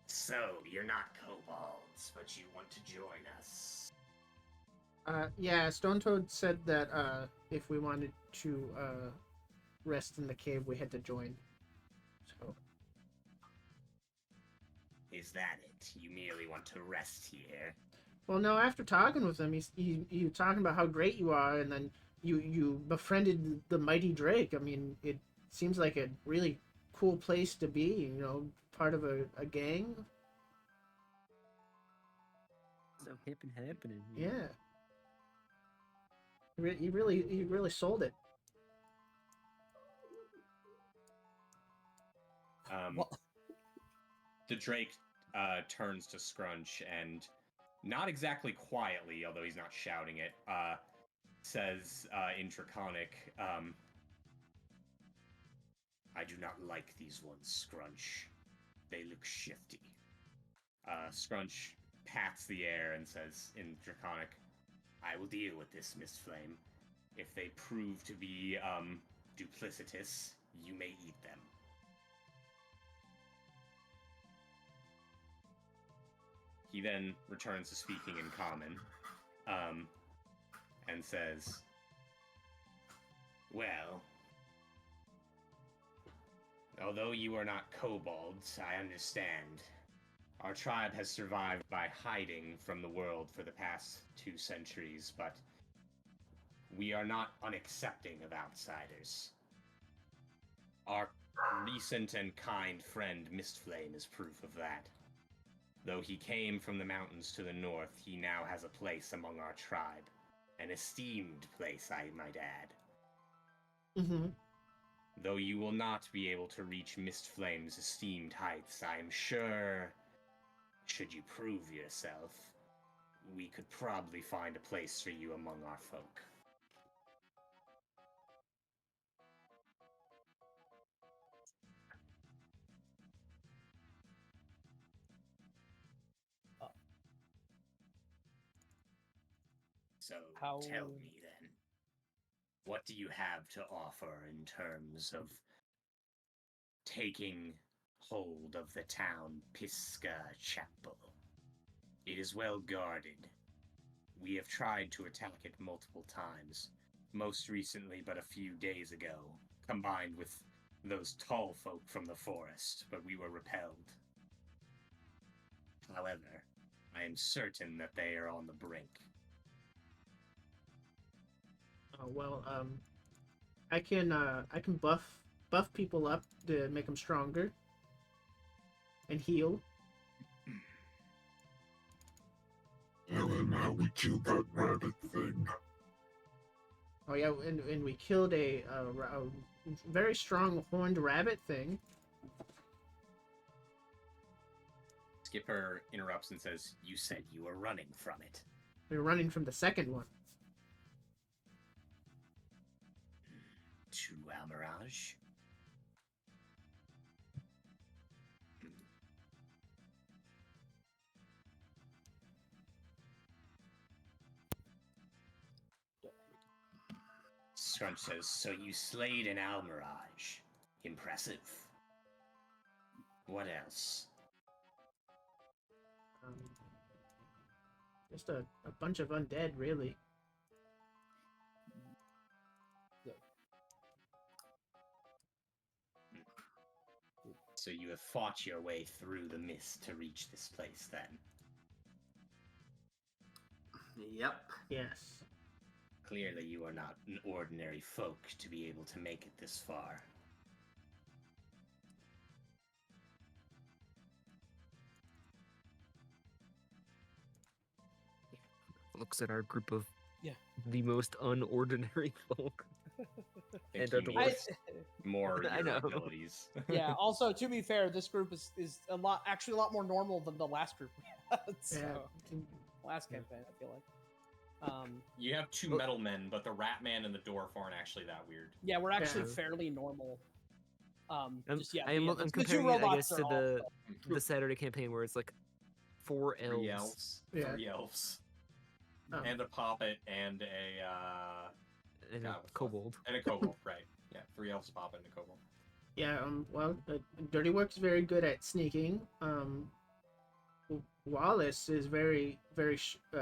So, you're not kobolds, but you want to join us. Yeah, Stone Toad said that if we wanted to rest in the cave, we had to join. So. Is that it? You merely want to rest here? Well, no. After talking with him, he's talking about how great you are, and then you befriended the mighty Drake. I mean, it seems like a really cool place to be. You know, part of a gang. So hip and happening. Yeah. He really sold it. Well- The drake turns to Scrunch and not exactly quietly, although he's not shouting it, says in Draconic, I do not like these ones, Scrunch. They look shifty. Scrunch pats the air and says in Draconic, I will deal with this, Miss Flame. If they prove to be duplicitous, you may eat them. He then returns to speaking in common, and says, well, although you are not kobolds, I understand. Our tribe has survived by hiding from the world for the past 2 centuries, but we are not unaccepting of outsiders. Our recent and kind friend Mistflame is proof of that. Though he came from the mountains to the north, he now has a place among our tribe. An esteemed place, I might add. Mm-hmm. Though you will not be able to reach Mistflame's esteemed heights, I am sure, should you prove yourself, we could probably find a place for you among our folk. So, How- tell me then, what do you have to offer in terms of taking hold of the town Pisca Chapel? It is well guarded. We have tried to attack it multiple times, most recently but a few days ago, combined with those tall folk from the forest, but we were repelled. However, I am certain that they are on the brink. Well, I can buff people up to make them stronger and heal. And then how we killed that rabbit thing. Oh yeah, and we killed a very strong horned rabbit thing. Skipper interrupts and says, you said you were running from it. We were running from the second one. To Almirage? Scrunch says, so you slayed an Almirage. Impressive. What else? Just a bunch of undead, really. So you have fought your way through the mist to reach this place, then? Yep. Yes. Clearly you are not an ordinary folk to be able to make it this far. Looks at our group of Yeah. the most unordinary folk. If And you are the need worst. more I your know. abilities. Yeah. Also, to be fair, this group is actually a lot more normal than the last group we had. So, Yeah. last campaign, I feel like. You have 2 metal men, but the rat man and the dwarf aren't actually that weird. Yeah, we're actually Yeah. fairly normal. I'm the two comparing it, I robots guess, to are all- the Saturday campaign where it's like 4 elves. 3 elves. Yeah. 3 elves. Oh. And a poppet and a And God, a what's the- kobold. and a kobold, right. Yeah, 3 elves, a poppet, and a kobold. Yeah. Well, Dirty Work's very good at sneaking. Wallace is very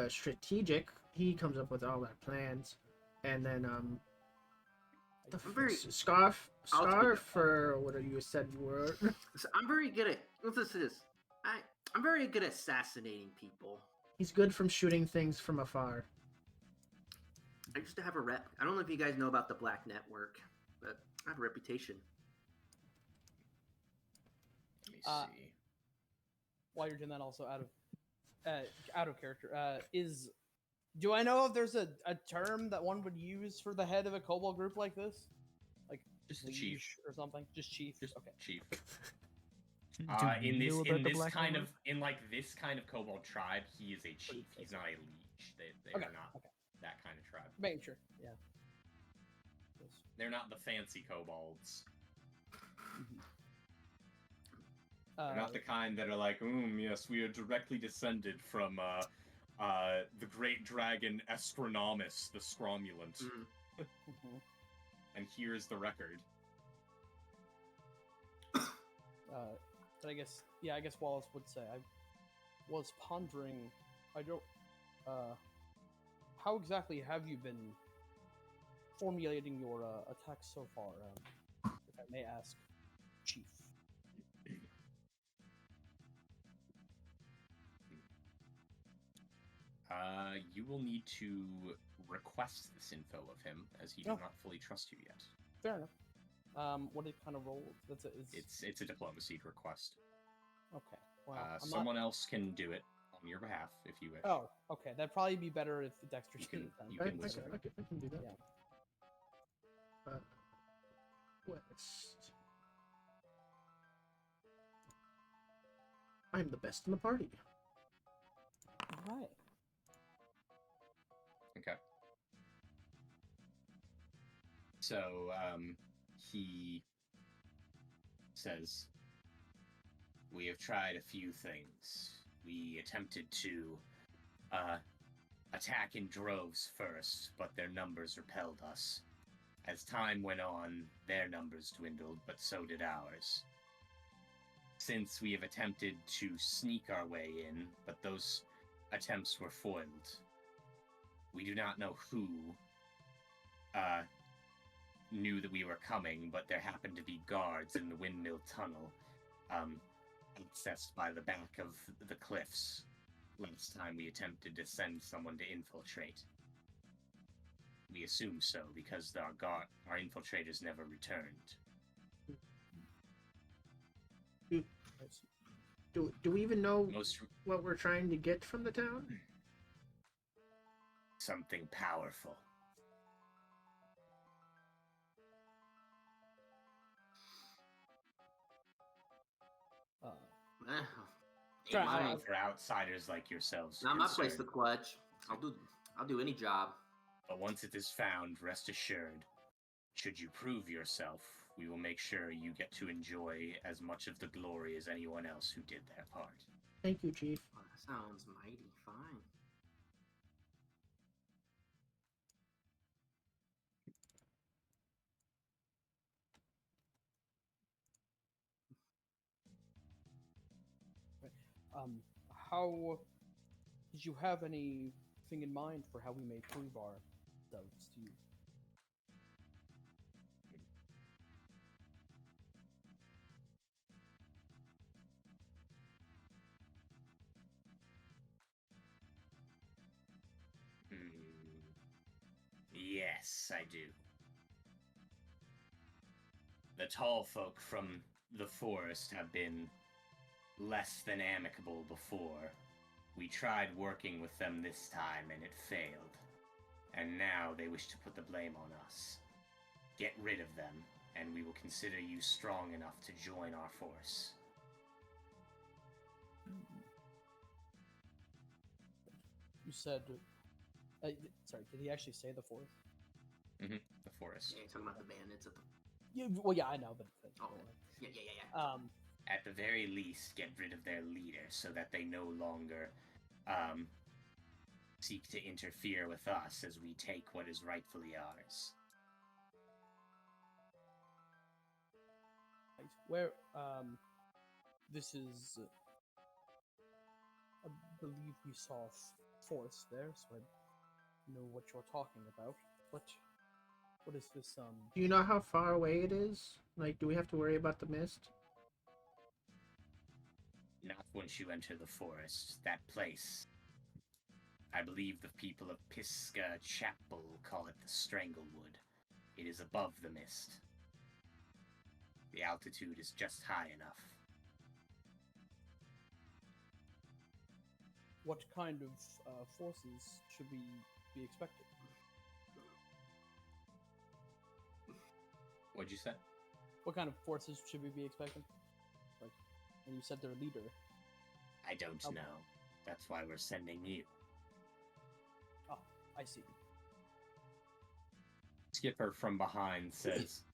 strategic. He comes up with all our plans, and then the I'm very- scarf I'll take that. for what you said you were. So I'm very good at. Let's listen to this. I'm very good at assassinating people. He's good from shooting things from afar. I used to have a rep. I don't know if you guys know about the Black Network, but I have a reputation. Let me Uh, see. While you're doing that, also out of character, do I know if there's a term that one would use for the head of a kobold group like this? Like Just the chief. liege or something? Just chief. Just Okay. chief. Do you know about the Black Hammer? This kind of kobold tribe, he is a chief. He's not a liege. They Okay, are not okay. that kind of tribe. Making sure. Yeah. They're not the fancy kobolds. They're not the kind that are like, yes, we are directly descended from the great dragon Escronomus, the Scromulant. And here's the record. But I guess Wallace would say, I was pondering, how exactly have you been formulating your attacks so far, if I may ask, Chief? You will need to request this info of him, as he does not fully trust you yet. Fair enough. What it kind of role? It's a diplomacy request. Okay. Well, someone else can do it on your behalf if you wish. Oh, okay. That'd probably be better if Dexter You can I whisper. can do that. Yeah. Quest. I'm the best in the party. All right. Okay. So, he says, we have tried a few things. We attempted to attack in droves first, but their numbers repelled us. As time went on, their numbers dwindled, but so did ours. Since we have attempted to sneak our way in, but those attempts were foiled. We do not know who knew that we were coming, but there happened to be guards in the windmill tunnel, accessed by the back of the cliffs. Last time we attempted to send someone to infiltrate. We assume so, because our infiltrators never returned. Do we even know Most what we're trying to get from the town? something powerful. Ain't Try- mine. For outsiders like yourselves. Not my place to concerned. clutch. I'll do any job. But once it is found, rest assured, should you prove yourself, we will make sure you get to enjoy as much of the glory as anyone else who did their part. Thank you, Chief. Oh, that sounds mighty fine. How did you have anything in mind for how we may prove ourselves to you? Yes, I do. The tall folk from the forest have been less than amicable before. We tried working with them this time and it failed. And now they wish to put the blame on us. Get rid of them, and we will consider you strong enough to join our force. You said, sorry, did he actually say the fourth? The forest. Yeah, you're talking about the bandits at the. Yeah, well, yeah, I know, but Oh, yeah. At the very least, get rid of their leader so that they no longer seek to interfere with us as we take what is rightfully ours. Where, this is, I believe we saw forest there, so I know what you're talking about. What is this, Do you know how far away it is? Like, do we have to worry about the mist? Not once you enter the forest. That place. I believe the people of Pisca Chapel call it the Stranglewood. It is above the mist. The altitude is just high enough. What kind of forces should we be expecting? What'd you say? What kind of forces should we be expecting? Like, And you said their leader. I don't Oh. know. That's why we're sending you. Oh, I see. Skipper from behind says,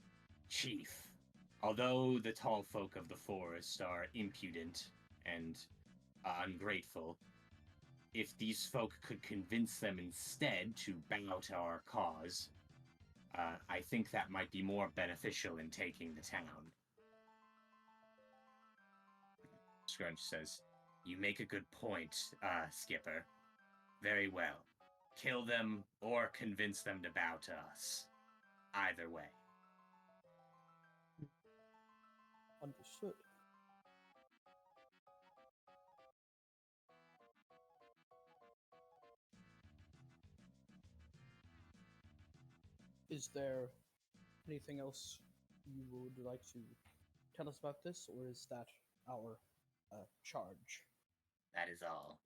Chief, although the tall folk of the forest are impudent and ungrateful, if these folk could convince them instead to bow to our cause, I think that might be more beneficial in taking the town. Scrunch says, you make a good point, Skipper. Very well. Kill them or convince them to bow to us. Either way. Understood. Is there anything else you would like to tell us about this, or is that our charge? That is all.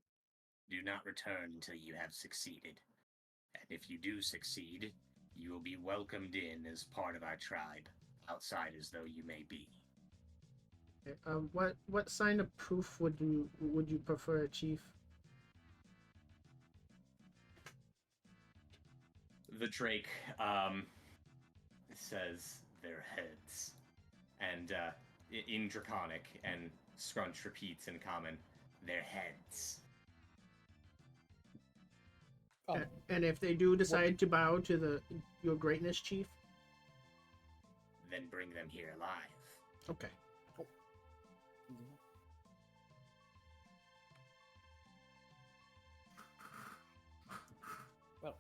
Do not return until you have succeeded. And if you do succeed, you will be welcomed in as part of our tribe, outsiders though you may be. What sign of proof would you prefer, Chief? The Drake says their heads. And in Draconic, and Scrunch repeats in common, their heads. Oh, And if they do decide to bow to your greatness, Chief? Then bring them here alive. Okay. well,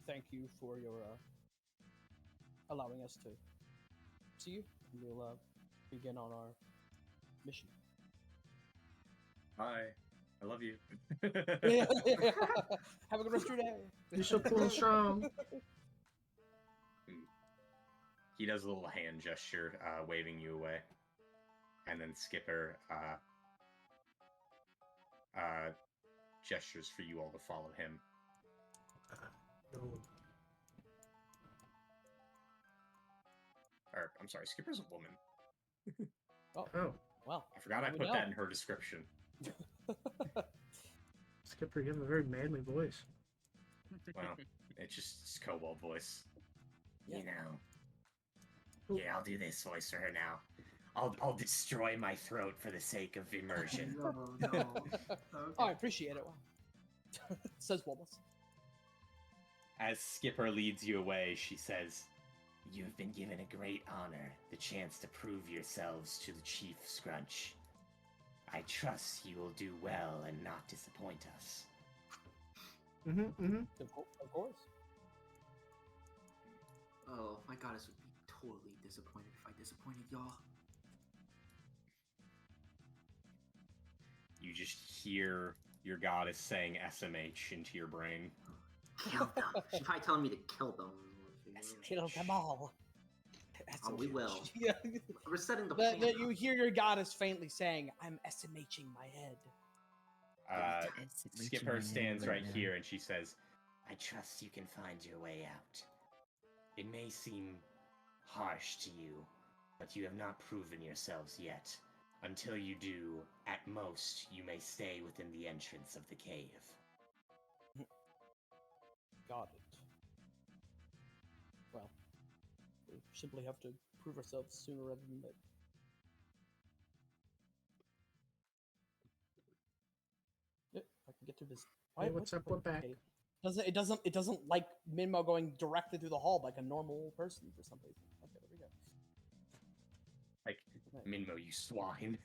thank you for your allowing us to see you. We'll begin on our mission. Hi. I love you. Have a good rest of your day. You're so cool and strong. He does a little hand gesture, waving you away. And then Skipper gestures for you all to follow him. Or, I'm sorry, Skipper's a woman. Oh, Well, I forgot I we put know. that in her description. Skipper, you have a very manly voice. Well, it's Cobalt voice. Yeah. You know. Yeah, I'll do this voice for her now. I'll destroy my throat for the sake of immersion. No. Okay. Oh, I appreciate it. Says Wobbles. As Skipper leads you away, she says, You've been given a great honor, the chance to prove yourselves to the Chief Scrunch. I trust you will do well and not disappoint us. Of course. Oh, my goddess would be totally disappointed if I disappointed y'all. You just hear your goddess saying SMH into your brain. Kill them. She's probably telling me to kill them. Kill them all. Oh, we will. Yeah. We're setting the That plan. you hear your goddess faintly saying, I'm SMHing my head. Skipper stands right here and she says, I trust you can find your way out. It may seem harsh to you, but you have not proven yourselves yet. Until you do, at most, you may stay within the entrance of the cave. Got it. Well, we simply have to prove ourselves sooner rather than later. Yep, I can get through this. Hey, what's up? We're back. Okay. It doesn't like Minmo going directly through the hall like a normal person for some reason. Okay, there we go. Like, Minmo, you swine.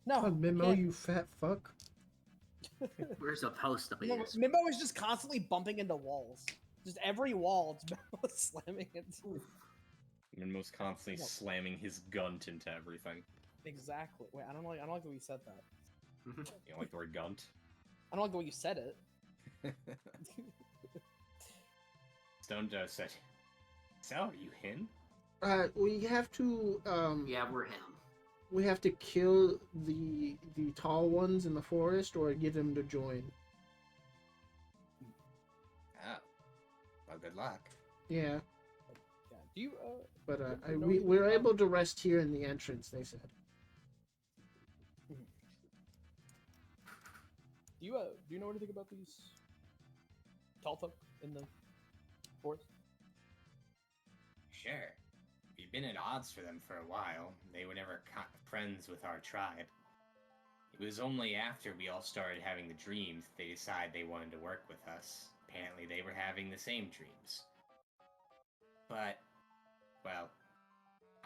No, Oh, Mimo, can't. you fat fuck. We're supposed to be. Minmo is just constantly bumping into walls. Just every wall, it's Minmo slamming into. Minmo's constantly No. slamming his gunt into everything. Exactly. Wait, I don't like the way you said that. You don't like the word gunt? I don't like the way you said it. Stone Joe said, So, are you him? We have to Yeah, we're him. we have to kill the tall ones in the forest or get them to join. Oh. Well, good luck. Yeah, Yeah. Do you but you know we anything we're about- able to rest here in the entrance. They said. do you know anything about these tall folk in the forest? Sure. We've been at odds for them for a while. They were never friends with our tribe. It was only after we all started having the dreams that they decided they wanted to work with us. Apparently, they were having the same dreams. But, well,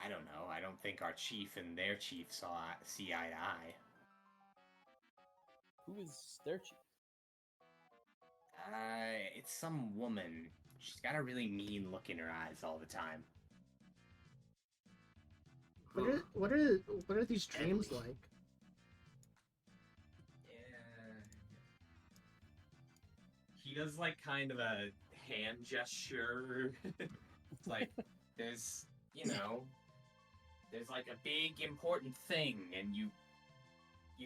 I don't know. I don't think our chief and their chief see eye to eye. Who is their chief? It's some woman. She's got a really mean look in her eyes all the time. What are these dreams Deadly. like? He does like kind of a hand gesture. It's like there's like a big important thing, and you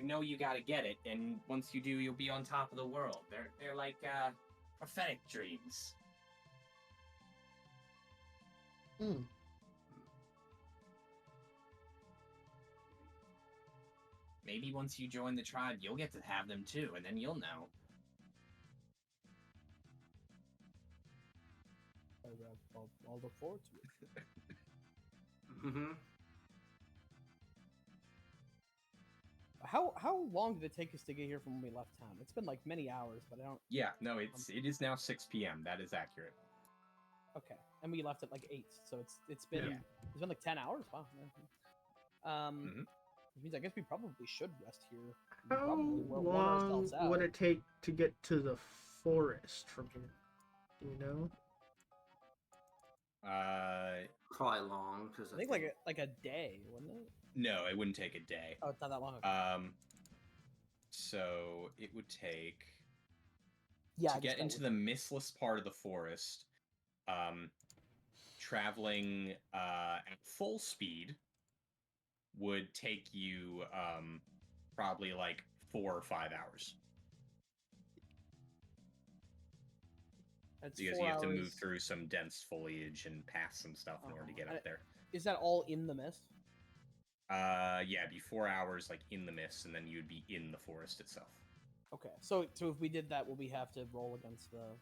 know you gotta get it, and once you do, you'll be on top of the world. They're like prophetic dreams. Hmm. Maybe once you join the tribe, you'll get to have them too, and then you'll know. I'll look forward to it. Mm-hmm. How long did it take us to get here from when we left town? It's been like many hours, but I don't. Yeah, no, it is now 6 p.m. That is accurate. Okay, and we left at like 8, so it's been Yeah. it's been like 10 hours. Wow. Mhm. Which means I guess we probably should rest here. We How probably worn long ourselves out. would it take to get to the forest from here? Do you know? Probably long because I think like a day, wouldn't it? No, it wouldn't take a day. Oh, it's not that long. Okay. So it would take Yeah, I to guess get that into would- the mistless part of the forest. Traveling at full speed would take you probably like 4 or 5 hours. It's Because 4 you have to move hours. through some dense foliage and pass some stuff in order to get Oh, up there. Is that all in the mist? Yeah, it'd be 4 hours like in the mist, and then you'd be in the forest itself. Okay, so if we did that, will we have to roll against the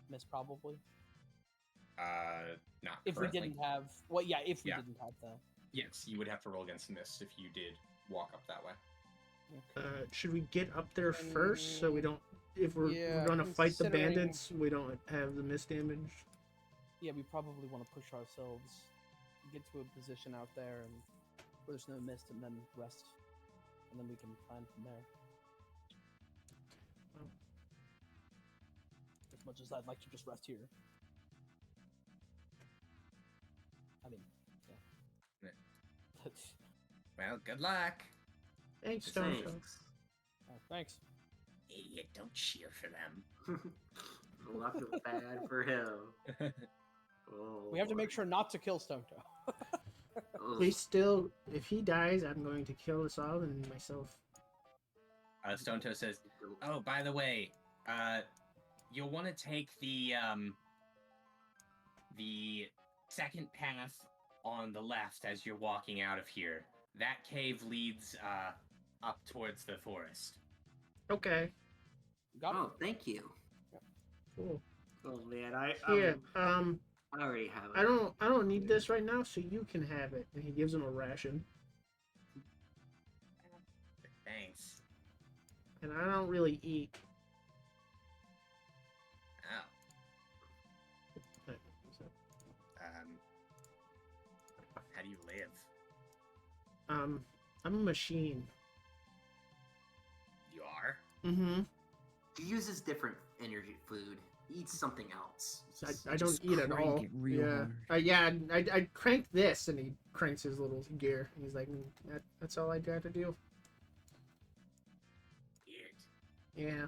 mist probably? Not If currently. we didn't have, well, yeah, if we Yeah. didn't have the. Yes, you would have to roll against the mist if you did walk up that way. Okay. Should we get up there first so we don't? If we're Yeah, gonna fight the considering- bandits, we don't have the mist damage. Yeah, we probably want to push ourselves, get to a position out there, and where there's no mist, and then rest, and then we can plan from there. Oh. As much as I'd like to just rest here. I mean, yeah. Well, good luck. Thanks, Stone. Thanks. Idiot, don't cheer for them. Luck is bad for him. Oh, We have to make Lord. sure not to kill Stone Toe. Ugh. We still, if he dies, I'm going to kill us all and myself. Stone Toe says, "Oh, by the way, you'll want to take the second path on the left as you're walking out of here. That cave leads up towards the forest." Okay, Got Oh, it. thank you. cool. Oh man, I Here, I already have it. I don't need this right now, so you can have it. And he gives him a ration. Thanks. And I don't really eat. Oh, how do you live? I'm a machine. You are? Mm-hmm. He uses different energy food. He eats something else. I don't Just eat at crank all. it real Yeah, hard. I crank this, and he cranks his little gear. And he's like, that's all I got to do. Weird. Yeah.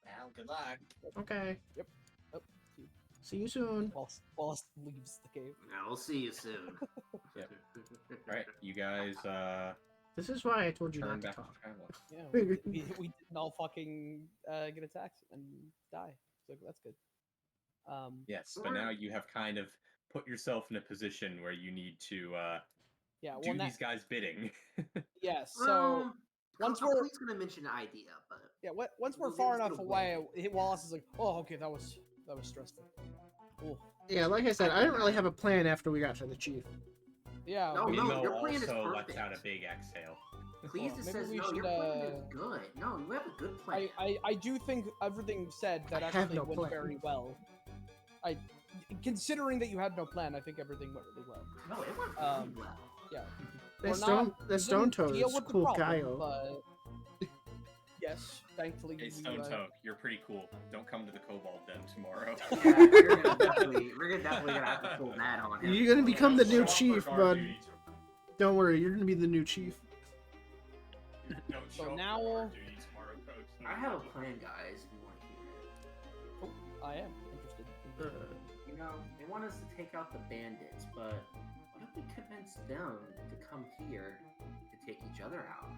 Well, good luck. Okay. Yep. Oh, See you soon. Wallace leaves the cave. I'll see you soon. Yep. All right, you guys This is why I told you Turn not to back to talk. travel. Yeah, we didn't all fucking get attacked and die. So that's good. Yes, but now you have kind of put yourself in a position where you need to yeah, do well, these guys' bidding. yes. So once we're Please gonna mention an idea, but once we're Well, far let's enough go away, Wallace is like, oh, okay, that was stressful. Cool. Yeah, like I said, I didn't really have a plan after we got to the chief. Yeah. No, we- no, Mimo your plan is also lets perfect. out a big exhale. please Well, just maybe says we no. should, Your plan is good. No, you have a good plan. I do think everything said that I have actually no went plan. very well. Considering that you had no plan, I think everything went really well. No, it went really well. Yeah. The We're stone, not- the we stone didn't deal toad's with the cool problem, Kyle. but yes, thankfully. Hey, Stone Toad, you're pretty cool. Don't come to the Cobalt Den tomorrow. Yeah, we're definitely gonna have to pull that on him. You're gonna become the new Show up for chief, guard bud. duty Don't worry, you're gonna be the new chief. Don't So show up for now- guard duty tomorrow, Coach. I have a plan, guys. If you want to hear it. I am interested. You know, they want us to take out the bandits, but what if we convince them to come here to take each other out?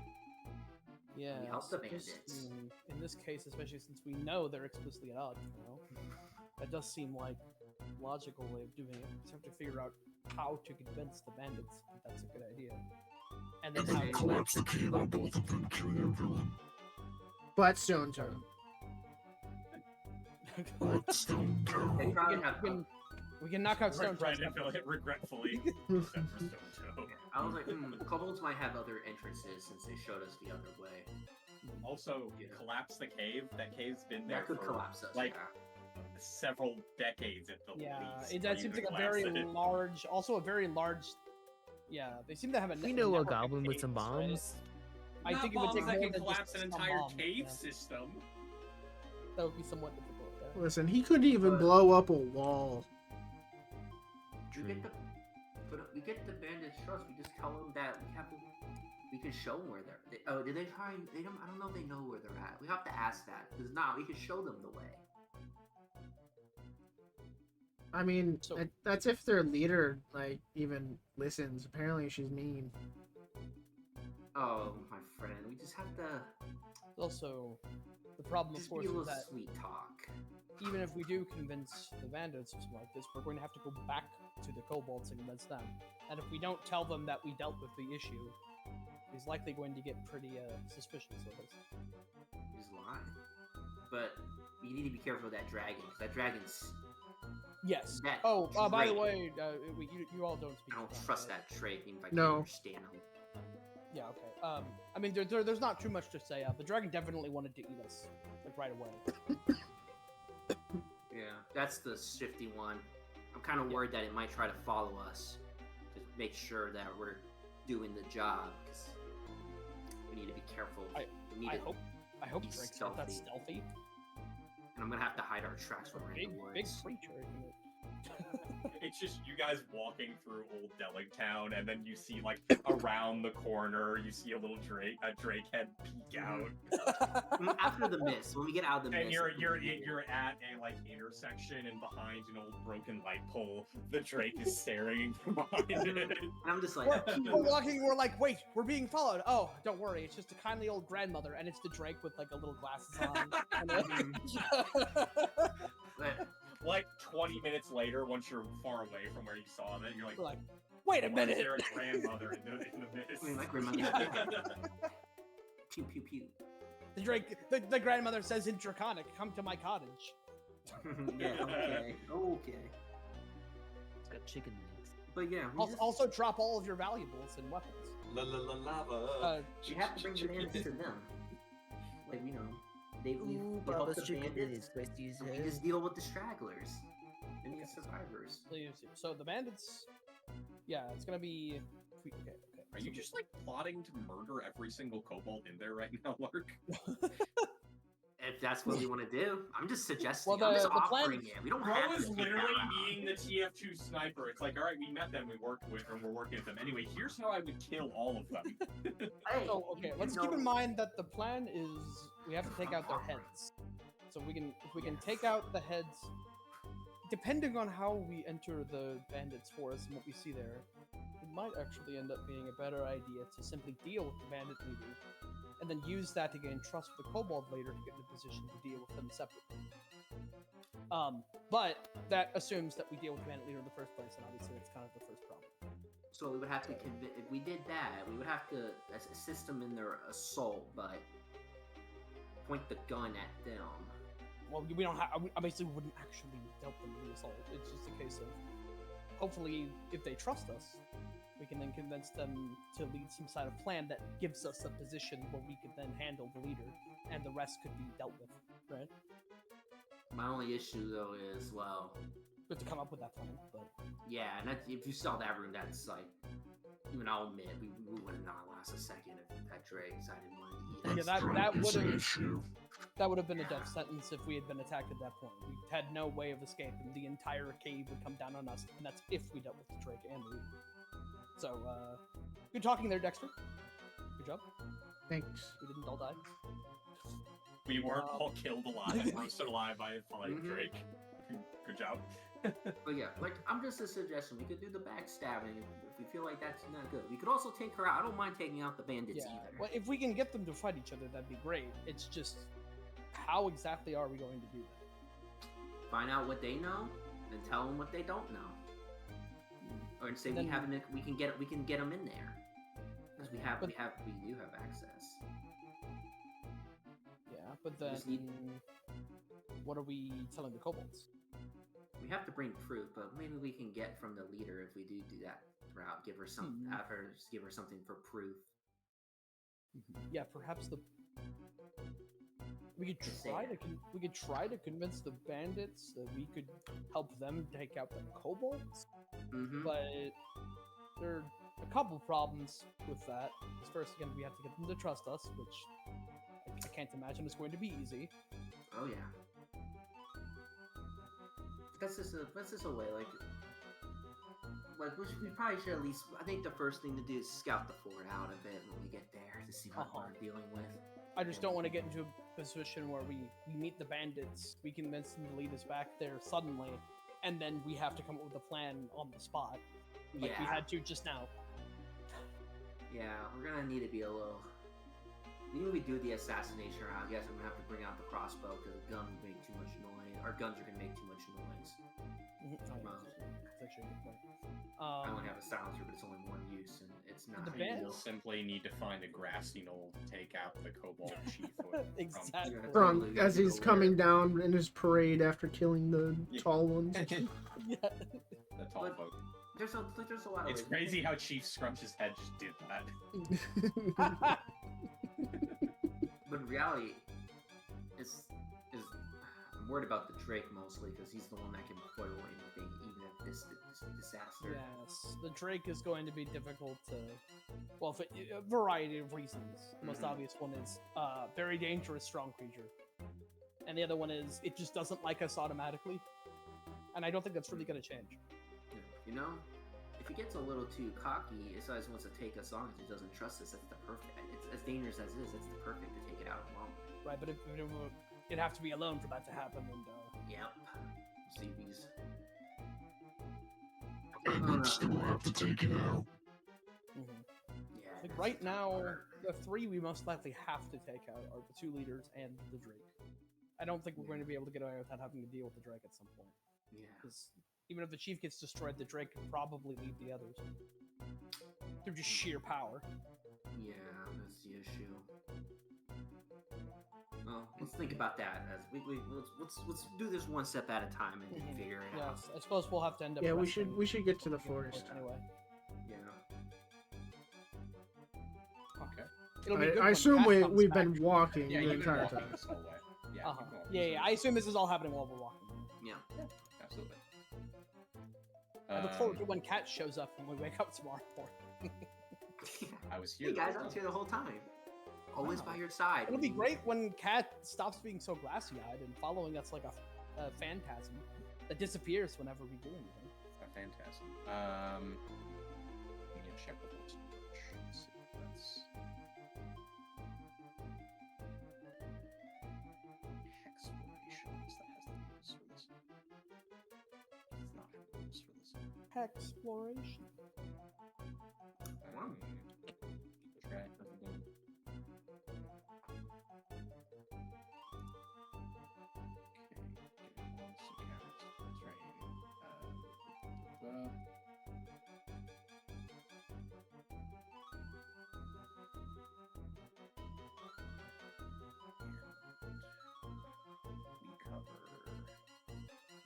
Yeah. help the just, bandits. in this case, especially since we know they're explicitly at odds, that does seem like a logical way of doing it. Just have to figure out how to convince the bandits that that's a good idea, and then And how then to collapse the cave on both of them, killing everyone. But stone toad. But Stone They Toad. probably have. we can knock out Stone Toad. Regretfully, except for Stone Toad. I was like, kobolds might have other entrances since they showed us the other way. Also, Yeah. collapse the cave. That cave's been there That could for collapse us. like yeah. several decades at the Yeah, least. that where seems you like could a very collapse it. large, also a very large. Yeah, they seem to have a. We know a network of goblin with some caves, right? bombs. I Not think it would bombs take that more can than collapse just an some entire bomb, cave yeah. system. That would be somewhat difficult. Yeah. Listen, he couldn't even blow up a wall. We get the bandits trust. We just tell them that we can show them where they're. Did they try? They don't. I don't know if they know where they're at. We have to ask that because now we can show them the way. I mean, So- that's if their leader like even listens. Apparently, she's mean. Oh, my friend, we just have to Also, the problem, of just course, be a is little that sweet talk. even if we do convince the bandits or something like this, we're going to have to go back to the kobolds and convince them. And if we don't tell them that we dealt with the issue, he's likely going to get pretty suspicious of us. He's lying. But you need to be careful with that dragon because that dragon's. Yes. That Oh, by the trait. way, you all don't speak. I don't Japan, trust right? that trait, even if I No. can't understand him. Yeah. Okay. I mean, there's not too much to say. The dragon definitely wanted to eat us, like right away. Yeah, that's the shifty one. I'm kind of worried that it might try to follow us to make sure that we're doing the job. Because we need to be careful. We need I to, hope be Drake's not that stealthy. stealthy. and I'm gonna have to hide our tracks when we're in the Big woods. creature. Isn't it? It's just you guys walking through Old Delig Town, and then you see like around the corner, you see a drake head peek out, After the mist, when we get out of the and mist, you're at a like intersection, and behind an old broken light pole, the drake is staring from behind it. and I'm just like, We're walking. We're like, wait, we're being followed. Oh, don't worry. It's just a kindly old grandmother, and it's the Drake with like a little glasses on. but Like 20 minutes later, once you're far away from where you saw it, you're like, We're like, wait a why is minute. there a grandmother in the mist? I mean, my grandmother. Pew pew pew. The Drake, the grandmother says in Draconic, "Come to my cottage." Yeah. Okay. Okay. It's got chicken legs. But yeah, we, Also, drop all of your valuables and weapons. La la la lava. we have to bring the bandits to them. Like we help the bandits. And we just deal with the stragglers and the survivors. So the bandits, yeah, it's gonna be. Okay. Are you just like plotting to murder every single kobold in there right now, Lark? If that's what we want to do, I'm just suggesting. Well, I'm just the plan- offering it. We don't Bro have is to. literally being the TF2 sniper. It's like, all right, we met them, we worked with, or we're working with them. Anyway, here's how I would kill all of them. Hey, So okay, let's keep in mind that the plan is we have to take out their heads. So if we can take out the heads, depending on how we enter the bandits' forest and what we see there, might actually end up being a better idea to simply deal with the bandit leader, and then use that to gain trust with the kobold leader to get in a position to deal with them separately. But that assumes that we deal with the bandit leader in the first place, and obviously that's kind of the first problem. So we would have to if we did that, we would have to assist them in their assault, but point the gun at them. Well, we don't have. I basically wouldn't actually help them with the assault. It's just a case of, hopefully, if they trust us, we can then convince them to lead some sort of plan that gives us a position where we could then handle the leader, and the rest could be dealt with, right? My only issue though is, well, We have to come up with that plan, but yeah, and if you saw that room, that's like, even I'll admit, we would not last a second if that Drake decided he wanted to eat us. Yeah, that Drake is would've- an issue. that would have been a death sentence if we had been attacked at that point. We had no way of escape, and the entire cave would come down on us, and that's if we dealt with the Drake and the leader. So, good talking there, Dexter. Good job. Thanks. We didn't all die. We weren't all killed alive, roasted alive by a flying Mhm. Drake. Good job. But yeah, like, I'm just a suggestion. We could do the backstabbing if we feel like that's not good. We could also take her out. I don't mind taking out the bandits Yeah. either. Well, if we can get them to fight each other, that'd be great. It's just, how exactly are we going to do that? Find out what they know, and tell them what they don't know. Or say Then- we can get them in there because we do have access. Yeah, but We then, just need- what are we telling the kobolds? We have to bring proof, but maybe we can get from the leader if we do that route. Give her some, have her just give her something for proof. Yeah, perhaps we could Just say try that. we could try to convince the bandits that we could help them take out the kobolds, Mm-hmm. but there are a couple problems with that. Because first, again, we have to get them to trust us, which I can't imagine is going to be easy. Oh yeah. That's just a way, like we probably should at least. I think the first thing to do is scout the fort out a bit when we get there to see what we're dealing with. I just don't want to get into a position where we meet the bandits, we convince them to lead us back there suddenly, and then we have to come up with a plan on the spot, like we had to just now. Yeah, we're gonna need to be a little. Even if we do the assassination round, I guess I'm gonna have to bring out the crossbow because the gun would make too much noise. Our guns are gonna make too much noise. Oh, yeah, Well, that's actually a good point. I only have a silencer, but it's only one use, and it's not. The We band- will simply need to find a grassy knoll to take out the kobold chief. from- Exactly. From as he's coming down in his parade after killing the Yeah. tall ones. Yeah. The tall But- folk. There's a lot of. It's ways. crazy how Chief Scrunch's head just did that. But in reality, is I'm worried about the Drake mostly because he's the one that can foil anything, even if this disaster. Yes, the Drake is going to be difficult to, well, for a variety of reasons. The most Mhm. obvious one is very dangerous, strong creature, and the other one is it just doesn't like us automatically, and I don't think that's really going to change. You know, if he gets a little too cocky, he decides he wants to take us on because he doesn't trust us. That's the perfect. It's as dangerous as it is. That's the perfect to take it out alone. Right, but it'd have to be alone for that to happen, and Yep. See these. And we'd still have to take it out. Yeah. like that's right the tough now, part. the three we most likely have to take out are the two leaders and the Drake. I don't think we're going to be able to get away without having to deal with the Drake at some point. Yeah. Because even if the chief gets destroyed, the Drake could probably lead the others through just sheer power. Yeah, that's the issue. Well, let's think about that as let's do this one step at a time and Mhm. figure it out. Yes, I suppose we'll have to end up. Yeah, we resting should get to the at the forest. anyway. Yeah. Okay. It'll be good I when assume Cat we comes we've back. been walking Yeah, the you've been entire walking time. this whole way. Yeah, Uh-huh. you've been walking Yeah, this yeah. whole I assume this is all happening while we're walking. Yeah. way. Absolutely. I look forward to when Cat shows up when we wake up tomorrow morning. I was here. Hey the guys, whole I was time. here the whole time. Always Wow. by your side. It'll be great when Cat stops being so glassy-eyed and following us like a phantasm that disappears whenever we do anything. Fantastic. We need to check the horse. Let's see if that's explorations that has the rules for this. It's not have rules for this. Exploration. Track of the goal. We cover,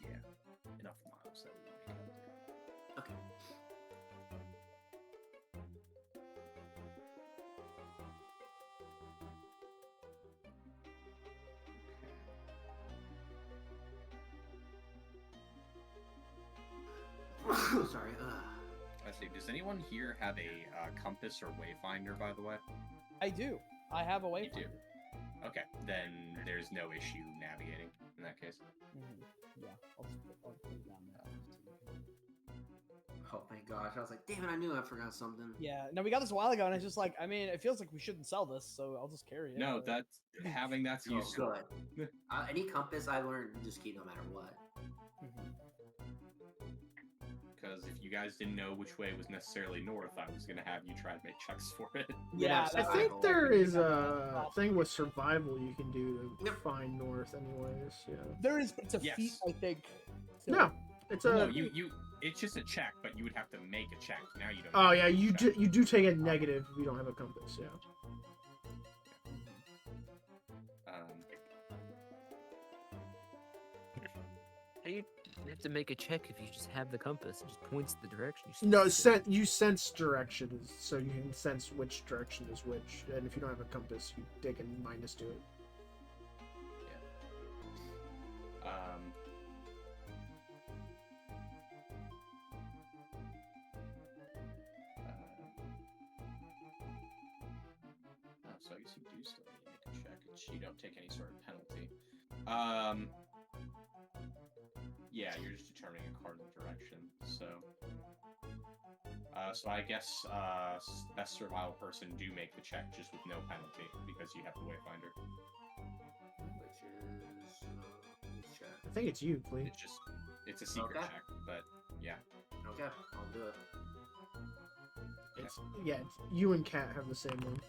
yeah, enough miles that we can make up. Okay. Sorry. I see. Does anyone here have a compass or wayfinder, by the way? I do. I have a You wayfinder. do. Okay, then there's no issue navigating in that case. Mhm. Yeah, I'll put it down there. Oh my gosh! I was like, damn it! I knew I forgot something. Yeah, no, we got this a while ago, and it's just like, I mean, it feels like we shouldn't sell this, so I'll just carry it. No, but- that's Oh, useful. good. Any compass I learned, just keep no matter what. Mhm. Because if you guys didn't know which way was necessarily north, I was gonna have you try to make checks for it. Yeah, Yeah, I so think Survival. there is a thing with survival you can do to Yep. find north, anyways. Yeah. There is, but it's a feat, Yes. I think. So- No, it's a. No, you. It's just a check, but you would have to make a check. Now you don't. Oh need yeah, to make a you check. do. You do take a negative if you don't have a compass. Yeah. How do you have to make a check if you just have the compass? It just points the direction. No, you sense direction, so you can sense which direction is which. And if you don't have a compass, you take a minus to it. So I guess you do still need to make a check. You don't take any sort of penalty. Yeah, you're just determining a cardinal direction. So, so I guess best survival person do make the check just with no penalty because you have the wayfinder. Which is let's check. I think it's you, please. It's a secret Okay. check, but yeah. Okay, I'll do it. It's you and Kat have the same one.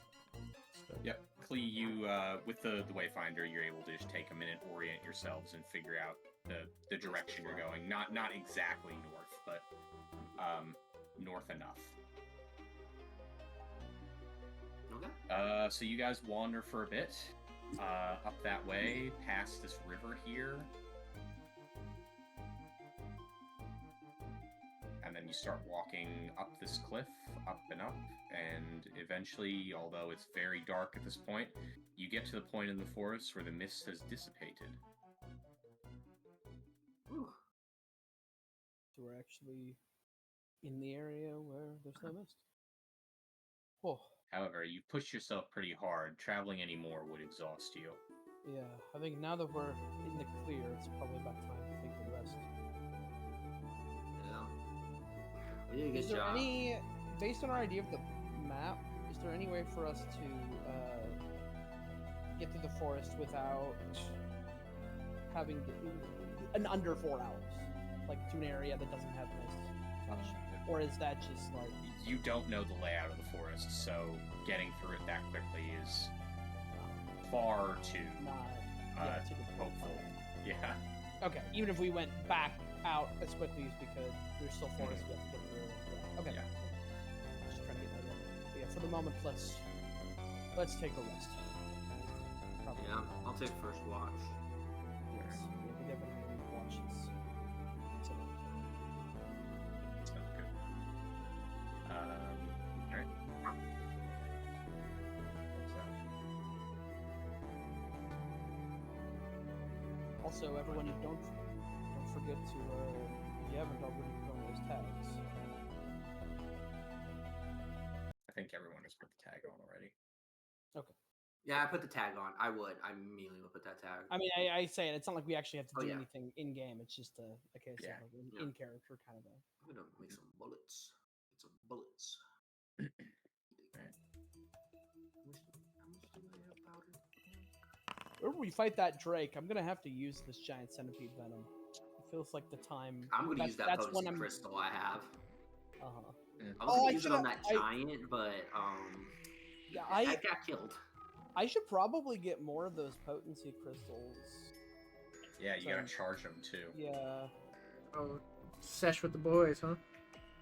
So- Yep. Clee, you with the wayfinder, you're able to just take a minute, orient yourselves, and figure out the direction you're going. Not exactly north, but north enough. Okay. So you guys wander for a bit up that way, past this river here, and then you start walking up this cliff, up and up, and eventually, although it's very dark at this point, you get to the point in the forest where the mist has dissipated. Whew. So we're actually in the area where there's no mist. Oh, However, you push yourself pretty hard. Traveling any more would exhaust you. yeah. I think now that we're in the clear, it's probably about time to take the rest. Yeah. We did a good Is there job. any, based on our idea of the map, is there any way for us to get through the forest without having an under 4 hours, like to an area that doesn't have mist? Or is that just like You don't know the layout of the forest, so getting through it that quickly is far too not too good? hopeful. Yeah. Okay, even if we went back out as quickly as we could, there's still forest we have to get through. Yeah. Okay. Yeah. Just trying to get that in. But yeah, for the moment, let's take a rest. Probably. Yeah, I'll take first watch. Yes. Yeah, we definitely need watches. So, Sounds good. Alright. also, everyone, you don't forget to if you haven't already put on those tags. I think everyone has put the tag on already. Okay. Yeah, I put the tag on. I immediately would put that tag. I mean, I say it. It's not like we actually have to Oh, do yeah. anything in game. It's just a case Yeah. of like Yeah. in character kind of a. I'm gonna make some bullets. Get some bullets. Right. How much do I have powder? Whenever we fight that Drake, I'm gonna have to use this giant centipede venom. It feels like the time. I'm gonna use that that's when potency I'm. crystal I have. Uh-huh. I was Oh, I gonna use it on should've- that giant, but Yeah, I got killed. I should probably get more of those potency crystals. Yeah, you gotta So- charge them too. Yeah. Oh, sesh with the boys, huh?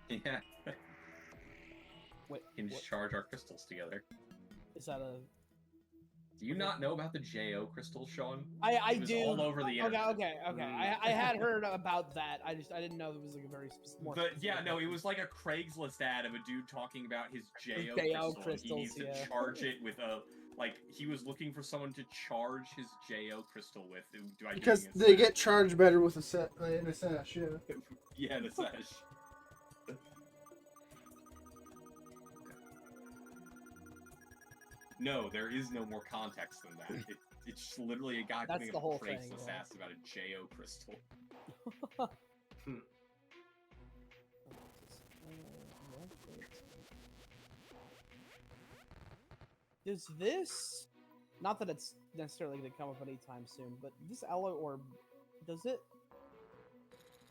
Yeah. Wait, We can what, just charge our crystals together. is that a? Do you not know about the JO crystals, Sean? I It was do. all over the internet. Okay. I had heard about that. I didn't know it was like a very more. Yeah, no, it was like a Craigslist ad of a dude talking about his JO JO crystal. And he needs crystals, yeah. to charge it with a he was looking for someone to charge his JO crystal with. Because they get charged better with a set in a sash. Yeah. Yeah, the sash. No, there is no more context than that. It's just literally a guy That's putting the up whole a thing, Craigslist yeah. ass about a JO crystal. Does this? Not that it's necessarily going to come up anytime soon, but this alloy orb, does it?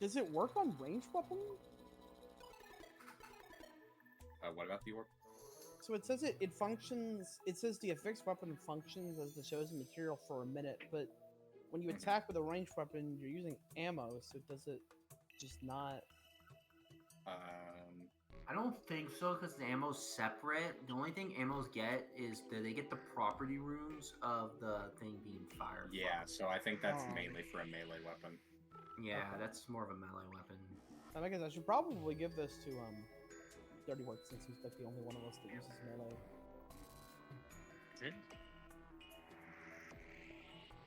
Does it work on ranged weapons? What about the orb? So it says it functions. It says the affixed weapon functions as the chosen material for a minute, but when you attack with a ranged weapon, you're using ammo. So does it just not? I don't think so because the ammo's separate. The only thing ammos get is that they get the property runes of the thing being fired. Yeah, so I think that's Oh. mainly for a melee weapon. Yeah, Okay. that's more of a melee weapon. I guess I should probably give this to Dirty Work since he's like the only one of us that uses melee.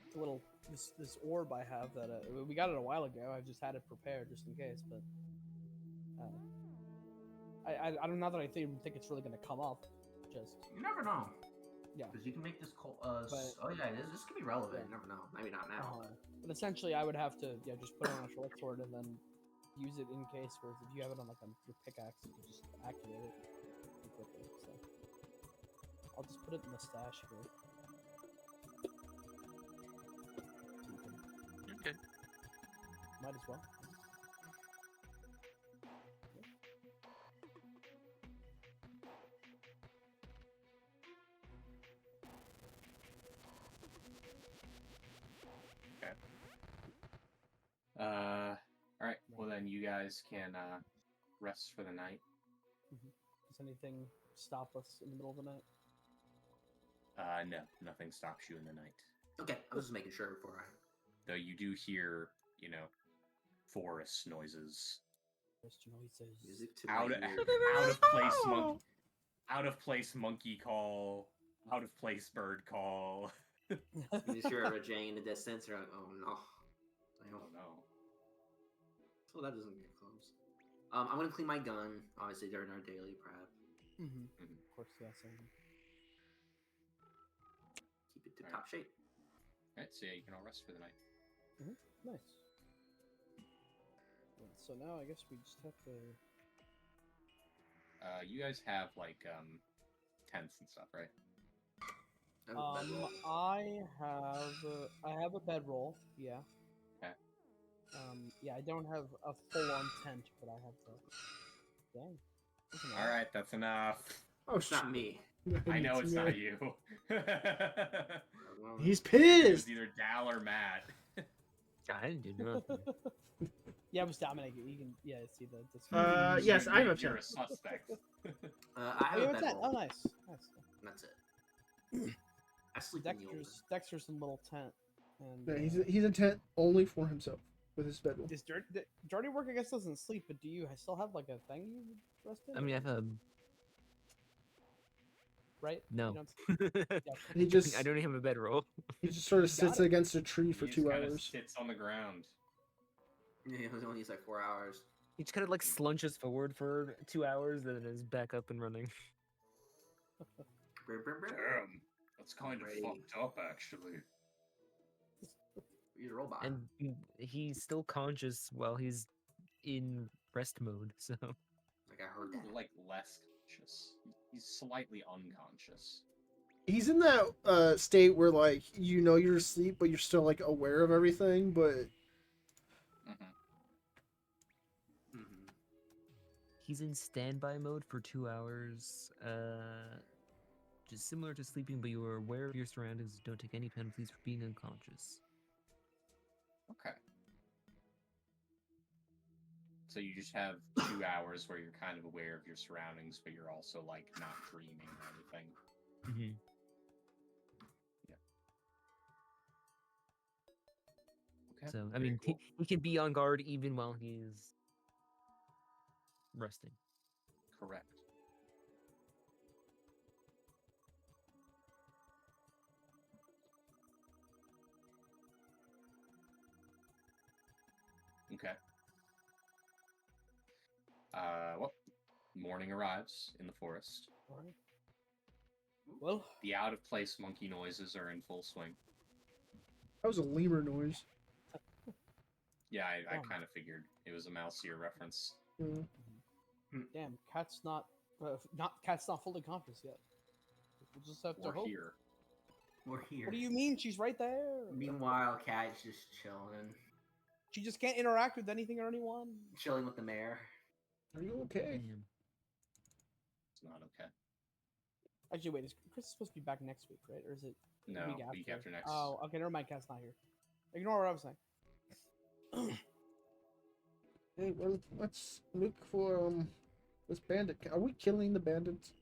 It's a little this orb I have that we got it a while ago. I've just had it prepared just in case, but I don't know that I think it's really gonna come up. Just You never know. Yeah. Because you can make this But- oh yeah, this could be relevant. Yeah. You never know. Maybe not now. but essentially I would have to just put it on a short sword and then use it in case. Whereas if you have it on your pickaxe, you can just activate it pretty quickly. So I'll just put it in the stash here. Okay. Might as well. Alright, well then you guys can rest for the night. Does anything stop us in the middle of the night? No, nothing stops you in the night. Okay, I was just making sure before I. Though you do hear, forest noises. First, noises. Music to my Out ears. of place monkey call, out of place bird call. You just hear a jang in the distance. You're like, oh no. Oh no. So that doesn't get close. I'm gonna clean my gun, obviously during our daily prep. Mm-hmm. Mhm. Of course, yeah. Same. Keep it to Alright. top shape. Alright, so yeah, you can all rest for the night. Nice. Right, so now I guess we just have to. You guys have tents and stuff, right? I have a bedroll. I have a bedroll. Yeah. Okay. Yeah, I don't have a full-on tent, but I have the. Dang. That's enough. Alright, that's enough. Oh, It's not me. I know it's not you. He's It pissed. was either Dal or Matt. I didn't do nothing. Yeah, it was Dominic. You can see the. Yes, I'm You're upset. a suspect. I have Oh, a you have a tent. bedroll. Oh, nice. And that's it. I sleep in the open. Dexter's some little tent. And, Yeah, he's a tent only for himself with his bedroll. Is dirty work? I guess doesn't sleep, but do you still have like a thing you rest in? I mean, I have a right? no. You don't- yeah. He just I don't even have a bedroll. he just sort of sits it. against a tree for He 2 just kinda hours. sits on the ground. Yeah, it was only 4 hours. He just kind of like slunches forward for 2 hours, then is back up and running. Damn, that's kind of Ready. fucked up, actually. He's a robot. And he's still conscious while he's in rest mode. So I heard that. Less conscious. He's slightly unconscious. He's in that state where you're asleep, but you're still aware of everything. But Mm-hmm. Mm-hmm. he's in standby mode for 2 hours. Just similar to sleeping, but you are aware of your surroundings and don't take any penalties for being unconscious. Okay. So you just have 2 hours where you're kind of aware of your surroundings, but you're also like not dreaming or anything. Mm-hmm. Okay. So, I very mean, cool. he can be on guard even while he's resting. Correct. Okay. Well, morning arrives in the forest. Alright. Well, The out-of-place monkey noises are in full swing. That was a lemur noise. Yeah, I Damn. kind of figured it was a mouse ear reference. Mm. damn, cat's not fully conscious yet. We'll just have to We're hope. here. We're here. What do you mean? She's right there. Meanwhile, Cat's just chilling, She just can't interact with anything or anyone. chilling with the mayor. Are you okay? Damn. It's not okay. Actually, wait, is Chris supposed to be back next week, right? Or is it the No, week week after next. Oh, okay, never mind. Cat's not here. Ignore what I was saying. Hey, well, let's look for this bandit. Are we killing the bandits?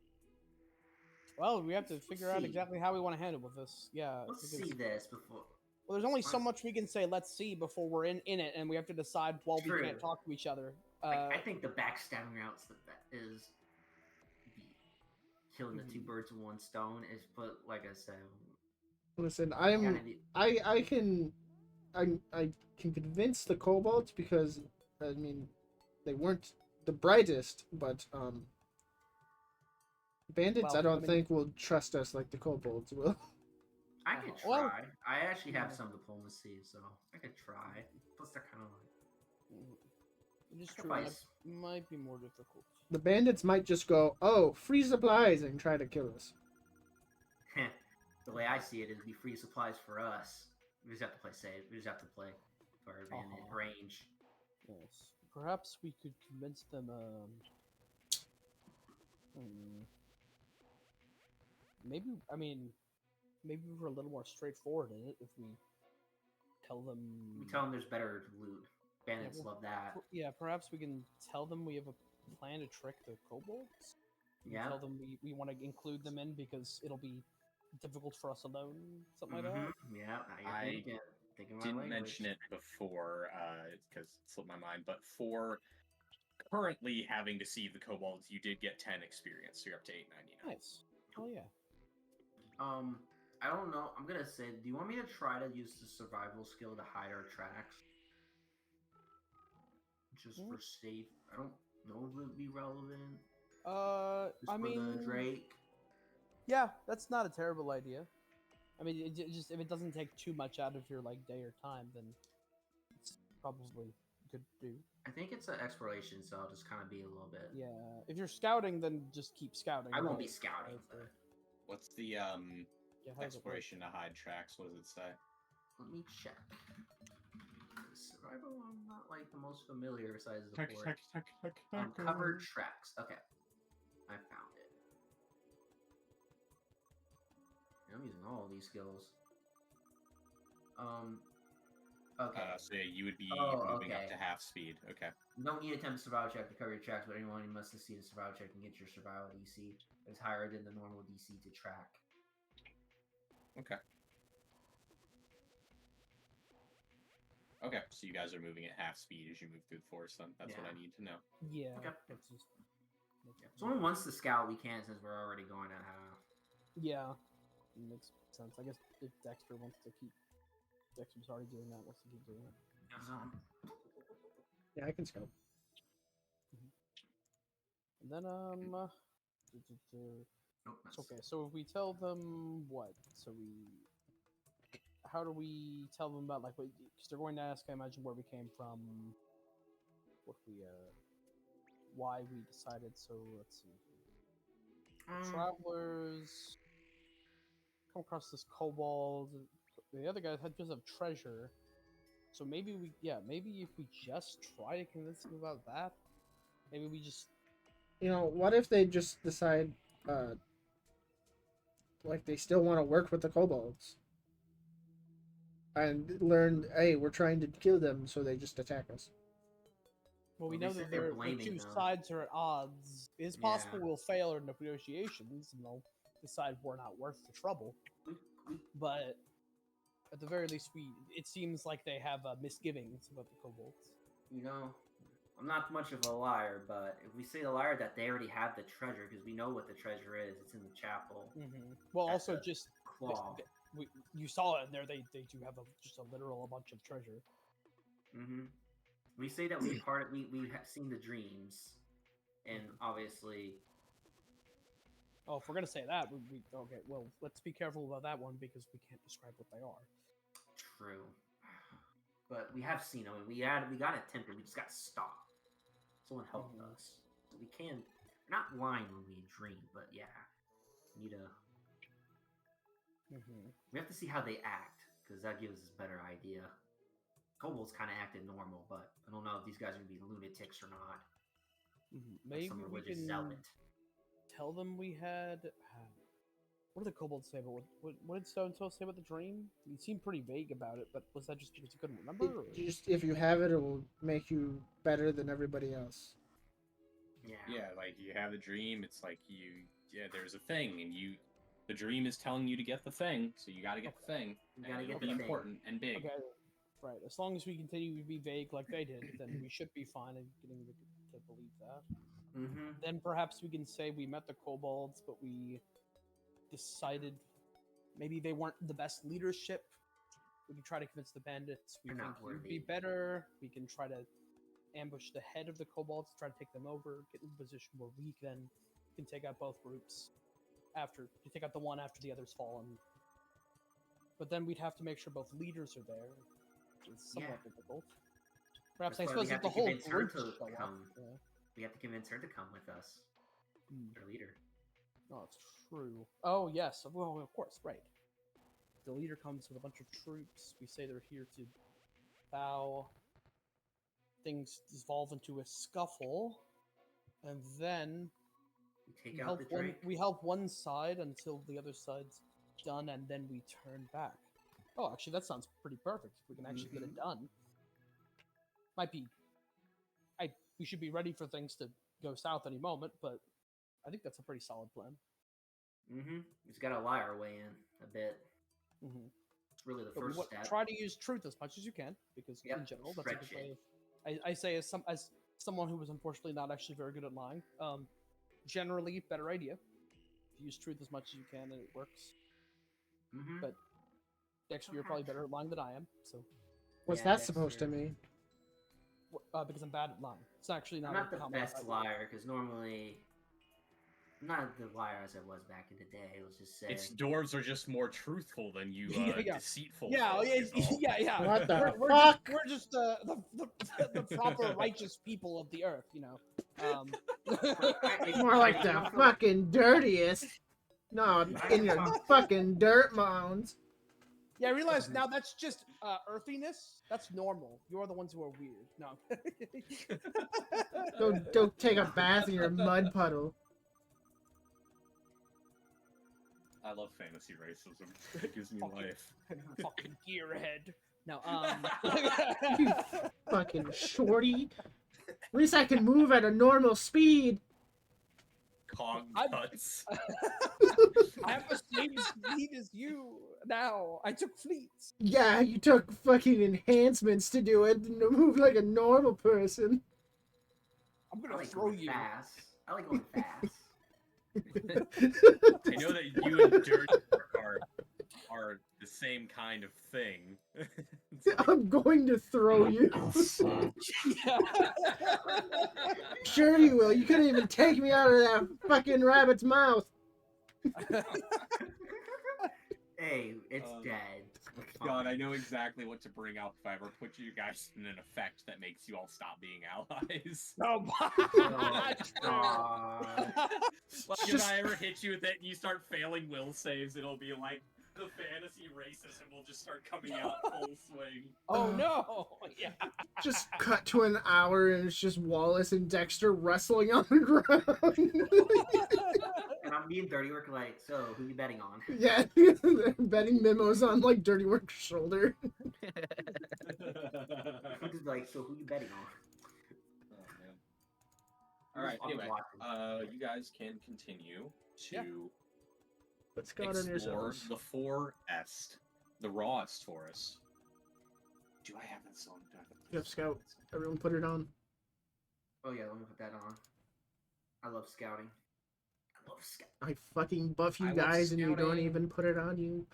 Well, we have to figure out see. exactly how we want to handle with this. Yeah. Let's because- see this before. Well, there's only so Honest- much we can say. Let's see before we're in it, and we have to decide while we True. can't talk to each other. I think the backstabbing route's is the killing the two birds with one stone. Is but like I said, Listen, kinda need- I can convince the kobolds because I mean they weren't the brightest, but bandits Well, I don't I mean- think will trust us like the kobolds will. I could Well- try. I actually have Yeah. some diplomacy, so I could try. Plus, they're kind of like Just true. Might, sacrifice. might be more difficult. The bandits might just go, "Oh, free supplies," and try to kill us. The way I see it is, be free supplies for us. We just have to play safe. We just have to play for our advantage range. Yes. Perhaps we could convince them. Maybe. I mean, maybe we're a little more straightforward in it if we tell them. We tell them there's better loot. Bandits well, love that. Yeah, perhaps we can tell them we have a plan to trick the kobolds. We can Yeah. Tell them we want to include them in because it'll be difficult for us alone. Something like that. Mhm. Yeah. Now you're I thinking my Didn't language. mention it before because it slipped my mind, but for currently having deceived the kobolds, you did get 10 experience, so you're up to 899. Nice. Oh yeah. I don't know. I'm gonna say, do you want me to try to use the survival skill to hide our tracks? Just for safe. I don't know if it would be relevant. Just I for mean, the Drake. yeah, that's not a terrible idea. I mean, just if it doesn't take too much out of your like day or time, then it's probably good to do. I think it's an exploration, so I'll just kind of be a little bit. Yeah, if you're scouting, then just keep scouting. I won't be right? scouting. Right, But What's the Yeah, how does it work? exploration to hide tracks? What does it say? let me check. Survival, I'm not like the most familiar besides the port. Covered tracks. Okay, I found it. I'm using all of these skills. Okay. So yeah, you would be Oh, moving up okay. to half speed. Okay. You don't need to attempt a survival check to cover your tracks, but anyone who must succeed a survival check and get your survival DC is higher than the normal DC to track. Okay. Okay, so you guys are moving at half speed as you move through the forest, then. That's what I Yeah. need to know. Yeah. Okay. That's just. So only once the scout we can, since we're already going at half. Yeah, makes sense. I guess if Dexter wants to keep, Dexter's already doing that. Wants to keep doing it. Yeah, I can scout. And then Nope, it's that's- okay. So if we tell them what, how do we tell them about like what? Because they're going to ask, I imagine, where we came from, what we why we decided. So let's see. Travelers come across this kobold. The other guys had just have treasure. So maybe if we just try to convince them about that, maybe we just You know, what if they just decide, like they still want to work with the kobolds, and learn, hey, we're trying to kill them, so they just attack us. Well, we Well, they know said that they're the blaming two them. sides are at odds. It's Yeah. possible we'll fail our negotiations and they'll decide we're not worth the trouble. But at the very least, it seems like they have misgivings about the kobolds. You know, I'm not much of a liar, but if we say the liar that they already have the treasure, because we know what the treasure is, it's in the chapel. Mm-hmm. Well, That's also a just claw. you saw it in there. They do have just a literal bunch of treasure. Mm-hmm. We say that we have seen the dreams, and obviously, Oh, if we're gonna say that, okay. Well, let's be careful about that one because we can't describe what they are. true. But we have seen them, and we got attempted. We just got stopped. Someone helped Mhm. us. So we can. We're not lying when we dream, but yeah, we need to. Mm-hmm. We have to see how they act, because that gives us a better idea. Kobolds kind of acted normal, but I don't know if these guys are gonna be lunatics or not. Mm-hmm. Like Maybe some we religious can zealot. tell them we had. What did the kobolds say about what did Stone Toe say about the dream? He seemed pretty vague about it, but was that just because he couldn't remember? Or? If you have it, it will make you better than everybody else. Yeah, like you have the dream. It's like there's a thing, and the dream is telling you to get the thing, so you got to get the thing. You gotta get it'll the be thing. important and big. Okay, right. As long as we continue to be vague like they did, then we should be fine in getting to believe that. Mm-hmm. Then perhaps we can say we met the kobolds, but we decided maybe they weren't the best leadership. We can try to convince the bandits we They're think not you'd be worthy. better. We can try to ambush the head of the kobolds, try to take them over, get in a position where we can take out both groups after you take out the one after the other's fallen. But then we'd have to make sure both leaders are there, which is somewhat difficult. Perhaps That's I why we suppose if have the to whole convince her group to show up. come. Yeah. We have to convince her to come with us. Their leader. Oh, it's true. Oh, yes. Well, of course, right. The leader comes with a bunch of troops. We say they're here to bow. Things evolve into a scuffle, and then We take out the Drake. we help one side until the other side's done, and then we turn back. Oh, actually, that sounds pretty perfect. If we can actually get it done, might be. We should be ready for things to go south any moment, but I think that's a pretty solid plan. Mm-hmm. We just gotta lie our way in a bit. Mm-hmm. It's really the But first step. try to use truth as much as you can, because in general, that's a good way. I say as someone who was unfortunately not actually very good at lying. Generally, better idea. If you use truth as much as you can, and it works. Mm-hmm. But Dexter, you're probably better at lying than I am. So What's that supposed to mean? because I'm bad at lying. It's actually not. I'm not the common best idea. liar, because normally I'm not the liar as I was back in the day. Let's just say It's dwarves are just more truthful than you, deceitful. Yeah, folk, is all. yeah. What the we're fuck? We're just the proper righteous people of the earth, you know. More like the fucking dirtiest. No, in your fucking dirt mounds. Yeah, I realize now that's just earthiness. That's normal. You're the ones who are weird. No. Go take a bath in your mud puddle. I love fantasy racism. It gives me life. Fucking gearhead. No, You fucking shorty. At least I can move at a normal speed. Cog nuts. I have the same speed as you now. I took fleets. Yeah, you took fucking enhancements to do it and to move like a normal person. I'm I gonna like throw going you. fast. I like going fast. I know that you and Dirty are the same kind of thing. It's like, I'm going to throw you. Yeah. Sure you will. You couldn't even take me out of that fucking rabbit's mouth. Hey, it's dead. It's God, I fine. know exactly what to bring up if I ever put you guys in an effect that makes you all stop being allies. Oh my God. Like if I ever hit you with it and you start failing will saves, it'll be like, The fantasy racism will just start coming out full swing. Oh no! Yeah. Just cut to an hour and it's just Wallace and Dexter wrestling on the ground. And I'm being dirty work like, so who you betting on? Yeah, betting memos on like Dirty Work's shoulder. I'm just like, so who you betting on? Oh man. All right. I'm Anyway, watching. you guys can continue to Yeah. Let's go on explore yourselves. the forest, the rawest forest. Do I have that song? You have Scout. Everyone put it on. Oh yeah, let me put that on. I love scouting. I love scouting. I fucking buff you I love guys and you don't scouting. even put it on you.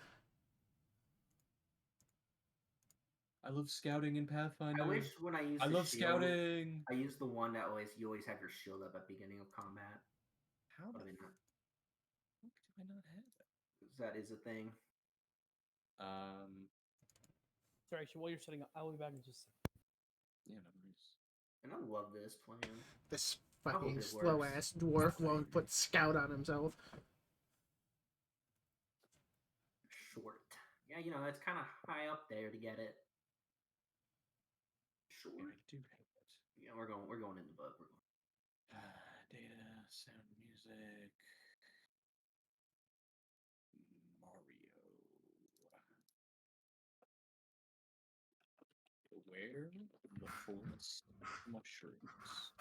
I love scouting in Pathfinder. I wish when I use I the love shield, scouting. I use the one that you always have your shield up at the beginning of combat. How But the I mean, fuck do I not have it? that is a thing. Sorry, actually, while you're setting up, I'll be back in just. Yeah, no worries. And I love this plan. This I hope fucking it slow works. ass dwarf won't put Scout on himself. Short. Yeah, you know, it's kind of high up there to get it. Yeah, Short. I do have it. Yeah, we're going in the book. We're going. Data, sound, music, Mario. Where the forest mushrooms?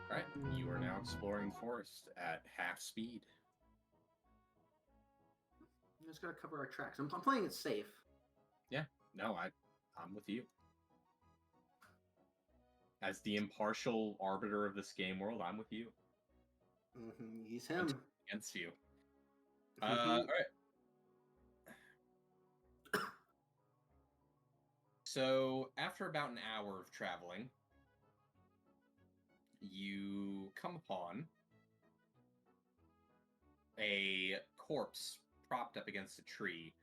Alright, you are now exploring the forest at half speed. We just gotta cover our tracks. I'm playing it safe. Yeah, no, I'm with you. As the impartial arbiter of this game world, I'm with you. He's him. Against you. Mhm. Alright. So, after about an hour of traveling, you come upon a corpse propped up against a tree.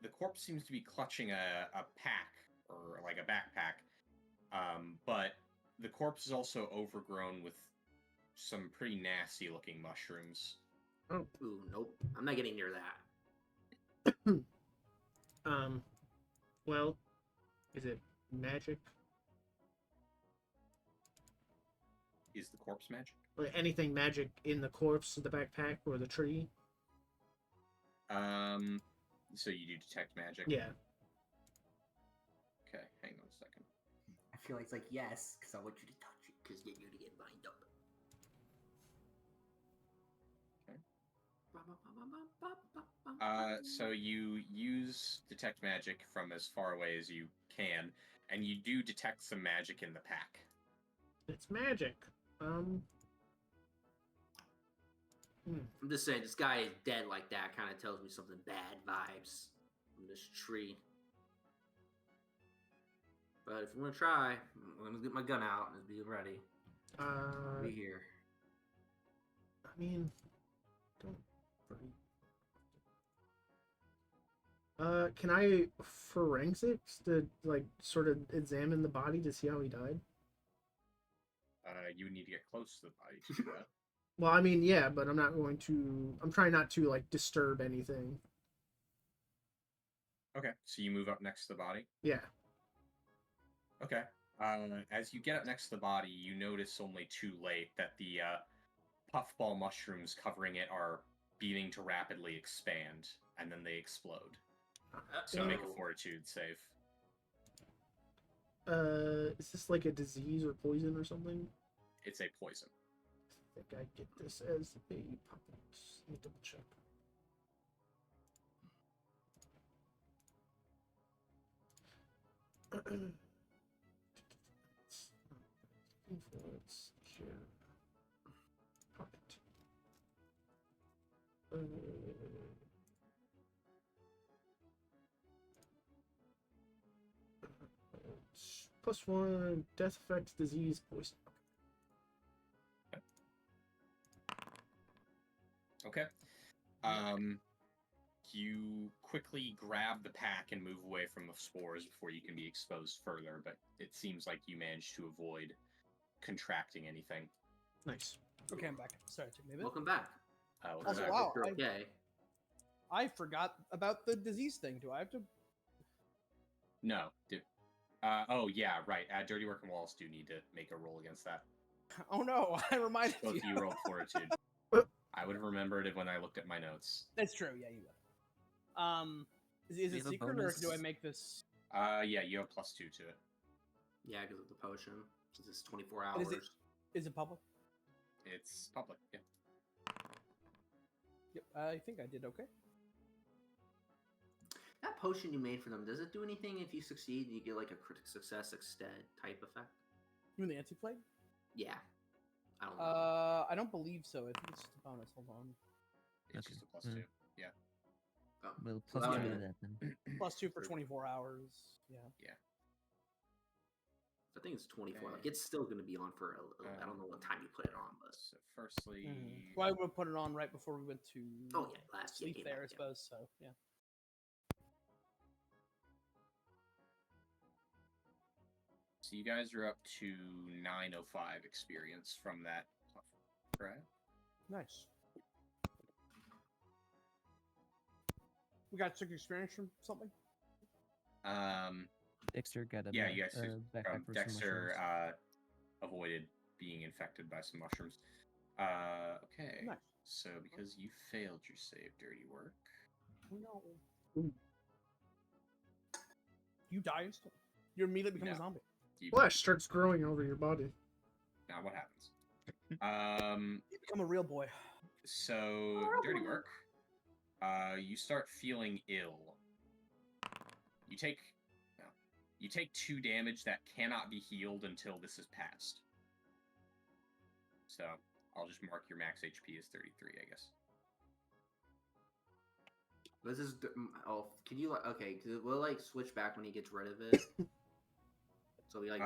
The corpse seems to be clutching a pack, or like a backpack, but the corpse is also overgrown with some pretty nasty looking mushrooms. Ooh, nope. I'm not getting near that. Well, is it magic? Is the corpse magic? Or anything magic in the corpse, the backpack, or the tree? So you do detect magic? Yeah. Okay, hang on a second. I feel like it's like, yes, because I want you to touch it, because you're going to get lined up. Okay. So you use detect magic from as far away as you can, and you do detect some magic in the pack. It's magic. I'm just saying, this guy is dead like that kind of tells me something bad vibes from this tree. But if you want to try, I'm going to get my gun out and be ready. I'll be here. I mean, don't. Can I forensics to like sort of examine the body to see how he died? You would need to get close to the body to do that. Well, I mean, yeah, but I'm not going to. I'm trying not to like disturb anything. Okay, so you move up next to the body? Yeah. Okay. As you get up next to the body, you notice only too late that the puffball mushrooms covering it are beginning to rapidly expand, and then they explode. So make a fortitude save. Is this like a disease or poison or something? It's a poison. I think I get this as a puppet. Let me double check. Influence, cure, puppet. +1 death effect, disease, poison. Okay. You quickly grab the pack and move away from the spores before you can be exposed further, but it seems like you managed to avoid contracting anything. Nice. Okay, I'm back. Sorry, it took me a bit. Welcome back. Also, Exactly. wow, You're okay. I forgot about the disease thing. Do I have to? No. Oh, yeah, right. Dirty Work and Wallace do need to make a roll against that. Oh no, I reminded Both you. of you rolled Fortitude. I would have remembered it when I looked at my notes. That's true. Yeah, you would. Is We it have a secret or do I bonus. make this? Yeah, you have +2 to it. Yeah, because of the potion. Since it's 24 And hours. Is it public? It's public, yeah. Yep, I think I did okay. That potion you made for them, does it do anything if you succeed? You get like a critic success extend type effect? You mean the anti-plague? Yeah. I don't know. I don't believe so. I think it's just a bonus. Hold on. It's Okay. just a +2. Yeah. Oh. Well, So plus that 2 would to be- that then. +2 for 24 hours. Yeah. I think it's 24. Like Okay. it's still going to be on for I don't know what time you put it on, but So, firstly, Well, I would put it on right before we went to oh yeah, last sleep game there, I back, yeah. suppose. So yeah. so you guys are up to 905 experience from that, correct? Nice. We got 6 experience from something. Dexter got a Yeah, you guys backpack for some Dexter mushrooms. avoided being infected by some mushrooms. Okay. Nice. So because you failed your save, Dirty Work. Oh, no. You die instantly. You immediately become a No. zombie. Flesh starts growing over your body. Now what happens? You become a real boy. So Dirty Work. You start feeling ill. You take 2 damage that cannot be healed until this is passed. So I'll just mark your max HP as 33, I guess. This is can you okay? Cause we'll like switch back when he gets rid of it. So we like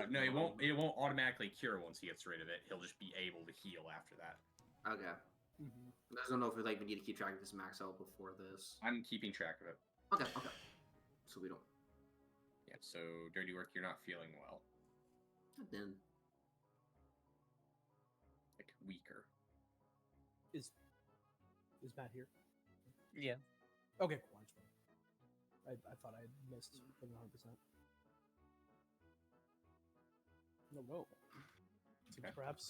No, it won't. It won't automatically cure once he gets rid of it. He'll just be able to heal after that. Okay. Mm-hmm. I don't know if we like we need to keep track of his max health before this. I'm keeping track of it. Okay. So we don't. Yeah. So Dirty Work, you're not feeling well. Then Like weaker. Is Matt here? Yeah. Okay, cool. I thought I missed 100%. No. So Okay. perhaps.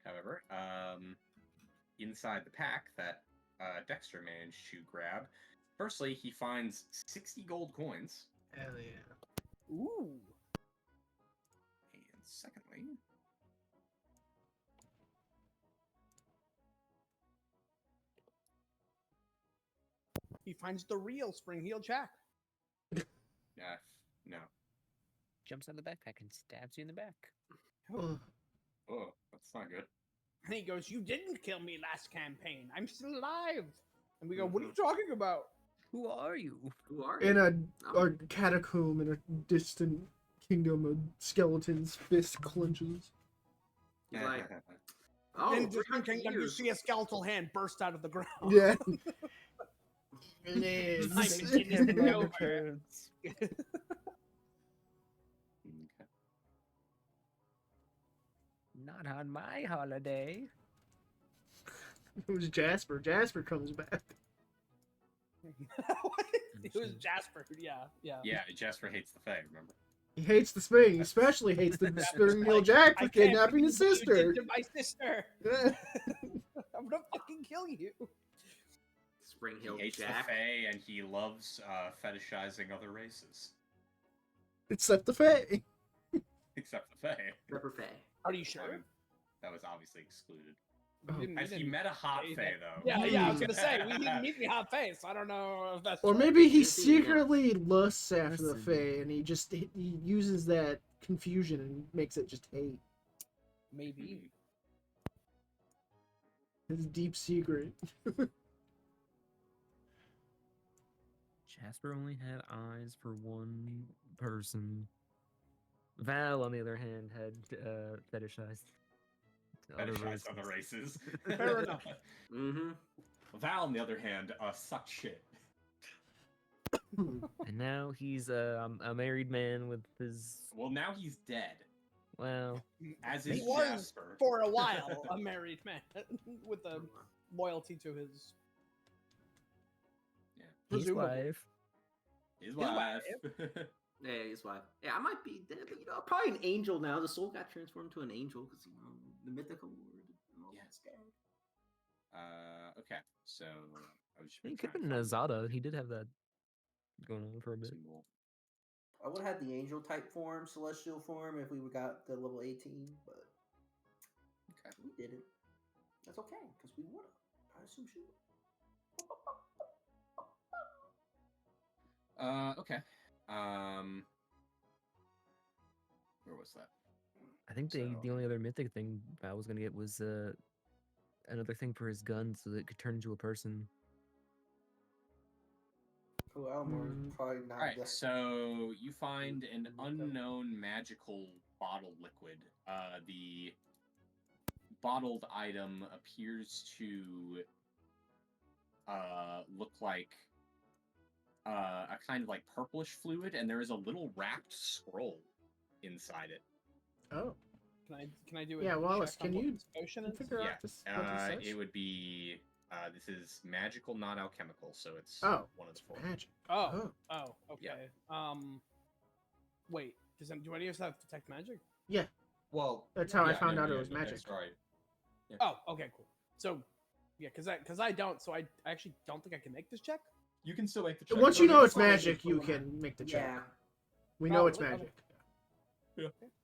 However, inside the pack that Dexter managed to grab, firstly he finds 60 gold coins, Hell yeah. Ooh. and secondly, He finds the real Spring Heel Jack. no. Jumps out of the backpack and stabs you in the back. Ugh. Oh, that's not good. And he goes, "You didn't kill me last campaign. I'm still alive." And we go, "What are you talking about?" Who are you? who are you? In a catacomb in a distant kingdom of skeletons, fist clenches. He's like, oh, In the 300 kingdom, you years. see a skeletal hand burst out of the ground. Yeah. Time is Liz. getting over. Returns. Okay. Not on my holiday. It was Jasper. Jasper comes back. What? It was Jasper. Yeah. Yeah, Jasper hates the Fae, remember? He hates the Spring. He especially hates the Spring Hill Jack for I can't kidnapping his believe what you sister. did to my sister. Yeah. I'm gonna fucking kill you. Spring He Hill hates Jack. the Fae, and he loves fetishizing other races. Except the Fae. Except the Fae. Pepper Fae. Are you sure? That was obviously excluded. Oh. You didn't- Has you he didn't- met a hot say Fae, that. though? Yeah, I was gonna say we didn't meet me hot face. I don't know if that's Or true. maybe he Maybe, yeah. secretly lusts after the Listen. Fae and he uses that confusion and makes it just hate. Maybe. His deep secret. Jasper only had eyes for one person. Val, on the other hand, had fetishized other Fetishized other races. races. Fair enough. Mm-hmm. Val, on the other hand, sucked shit. And now he's a married man with his. Well, now he's dead. Well, As He is was Jasper. for a while a married man with a loyalty to his. Yeah. his Presumably. wife. His wife. wife. Yeah, his wife. Yeah, I might be dead, but probably an angel now. The soul got transformed to an angel because the mythical word. Yeah. It's dead. Okay. So I was just He could trying have to been find Azada. He did have that going on for a the bit. symbol. I would have had the angel type form, celestial form, if we got the level 18, but Okay. we didn't. That's okay because we would have. I assume she would. Okay. Where was that? I think So- the only other mythic thing Val was gonna get was another thing for his gun so that it could turn into a person. Cool, Elmore's probably not. All right. the- So you find an unknown magical bottle liquid. The bottled item appears to look like a kind of like purplish fluid, and there is a little wrapped scroll inside it. Oh, Can I do a Yeah, Wallace, check on can what you this potion is? figure out Yeah. this, what this says? It would be this is magical, not alchemical, so it's Oh, one of the four. magic. Oh, okay. Yeah. Wait. Do any of us have detect magic? Well, That's how I yeah, found no, out it yeah, was no, magic. that's right. Oh, okay, cool. So, yeah, because I don't, so I actually don't think I can make this check. You can still make the check. Once you but know it's probably magic, you for- can make the check. Yeah. We know it's Probably, magic.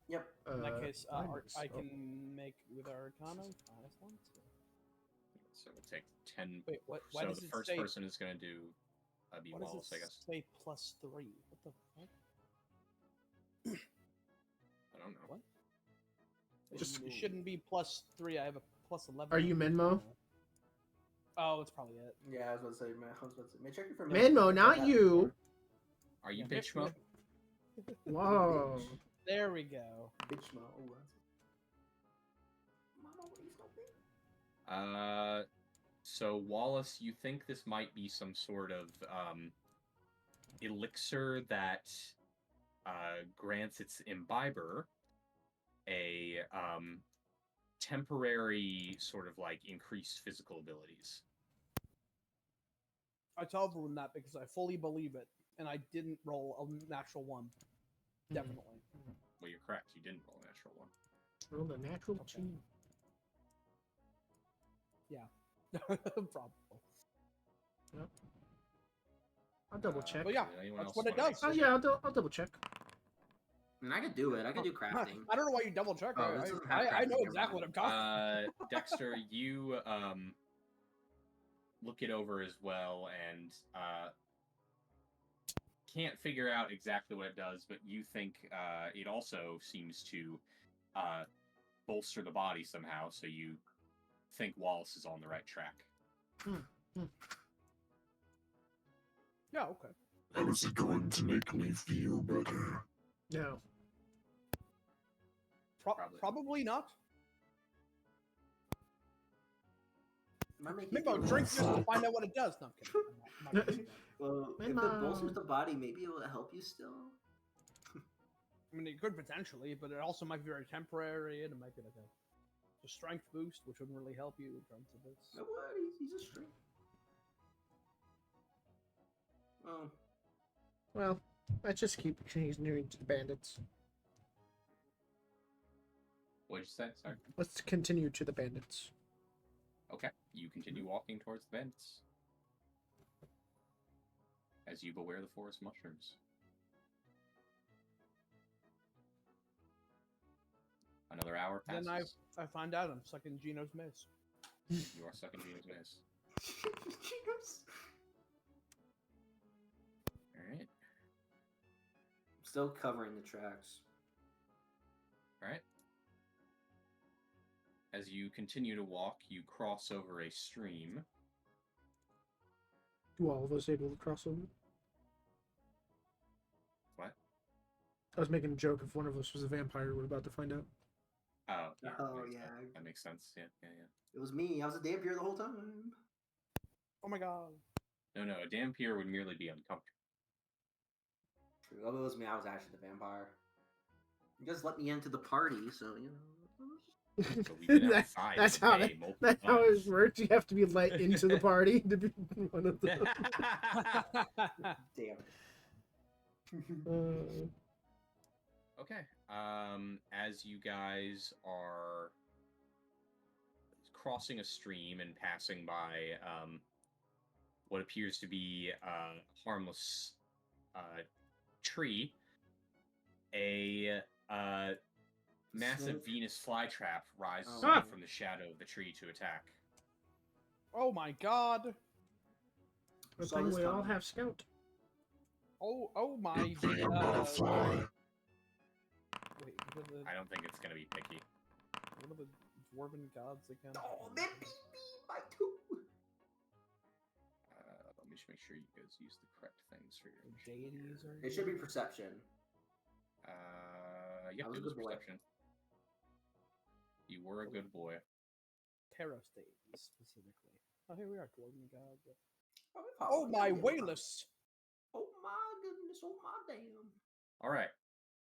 Yep. In that case, finance. I Oh. can make with Arcana. -1. So we'll take 10. Wait, what? Why So does the it first say? person is going to do be Why does Wallace, it I guess. say +3? What the fuck? I don't know. What? Just- It shouldn't be +3. I have a +11. Are you on Menmo? Arcana. Oh, it's probably it. Yeah, I was about to say, man. I was about to say, man, check it for Menmo, not you. Are you Yeah. bitch mo? Whoa. There we go. Bitch, no. Oh, that's... Mama, what are you smoking? So Wallace, you think this might be some sort of elixir that grants its imbiber a temporary sort of like increased physical abilities. I tell everyone that because I fully believe it, and I didn't roll a natural 1. Definitely. Well, you're correct. You didn't roll a natural one. Roll the natural Okay. 2. Probably. I'll double check. But yeah, Did anyone that's else what it wanna does. make Oh a yeah, check? I'll double check. I mean, I could do it. I could do crafting. I don't know why you double check. Oh, this doesn't have I know crafting, exactly what I'm talking. Dexter, you look it over as well, and can't figure out exactly what it does, but you think it also seems to bolster the body somehow, so you think Wallace is on the right track. Yeah, okay. How is it going to make me feel better? No. Probably. Probably not. Might make you Maybe I'll feel drink better. this to find out what it does. No, I'm kidding. I'm not gonna do that. Well, if Memo. it bolsters the body, maybe it will help you still. I mean, it could potentially, but it also might be very temporary, and it might be like a strength boost, which wouldn't really help you in terms of this. No, what? He's a straight. Oh, Well, let's just keep continuing to the bandits. What'd you say? Sorry. Let's continue to the bandits. Okay, you continue walking towards the bandits as you beware the forest mushrooms. Another hour passes. Then I find out I'm stuck in Gino's maze. You are stuck in Gino's maze. Jesus. All right. Still covering the tracks. All right. As you continue to walk, you cross over a stream. Do all of us able to cross over? I was making a joke. If one of us was a vampire, we're about to find out. Oh, yeah. Oh, makes yeah. sense. That makes sense. Yeah, yeah, yeah. It was me. I was a dampier the whole time. Oh my god. No, a dampier would merely be uncomfortable. True. Although it was me, I was actually the vampire. You just let me into the party, so you know. So we've been That- outside that's all how day, multiple That's how it times. works. You have to be let into the party to be one of them. Damn. Okay. As you guys are crossing a stream and passing by what appears to be a harmless tree, a massive Venus flytrap rises Oh. up from the shadow of the tree to attack. Oh my god. Good Saw thing this we all coming. have scout. Oh my. Good thing I'm not a fly. Wait, I don't think it's gonna be picky. what are the dwarven gods again? Oh, that beat me by 2. Let me just make sure you guys use the correct things for your The deities or It should be perception. Yep, I was it a was good boy. perception. You were a good boy. Terros deities specifically. Oh, here we are, dwarven gods. Oh, Oh my wayless. Oh my goodness, oh my damn. All right,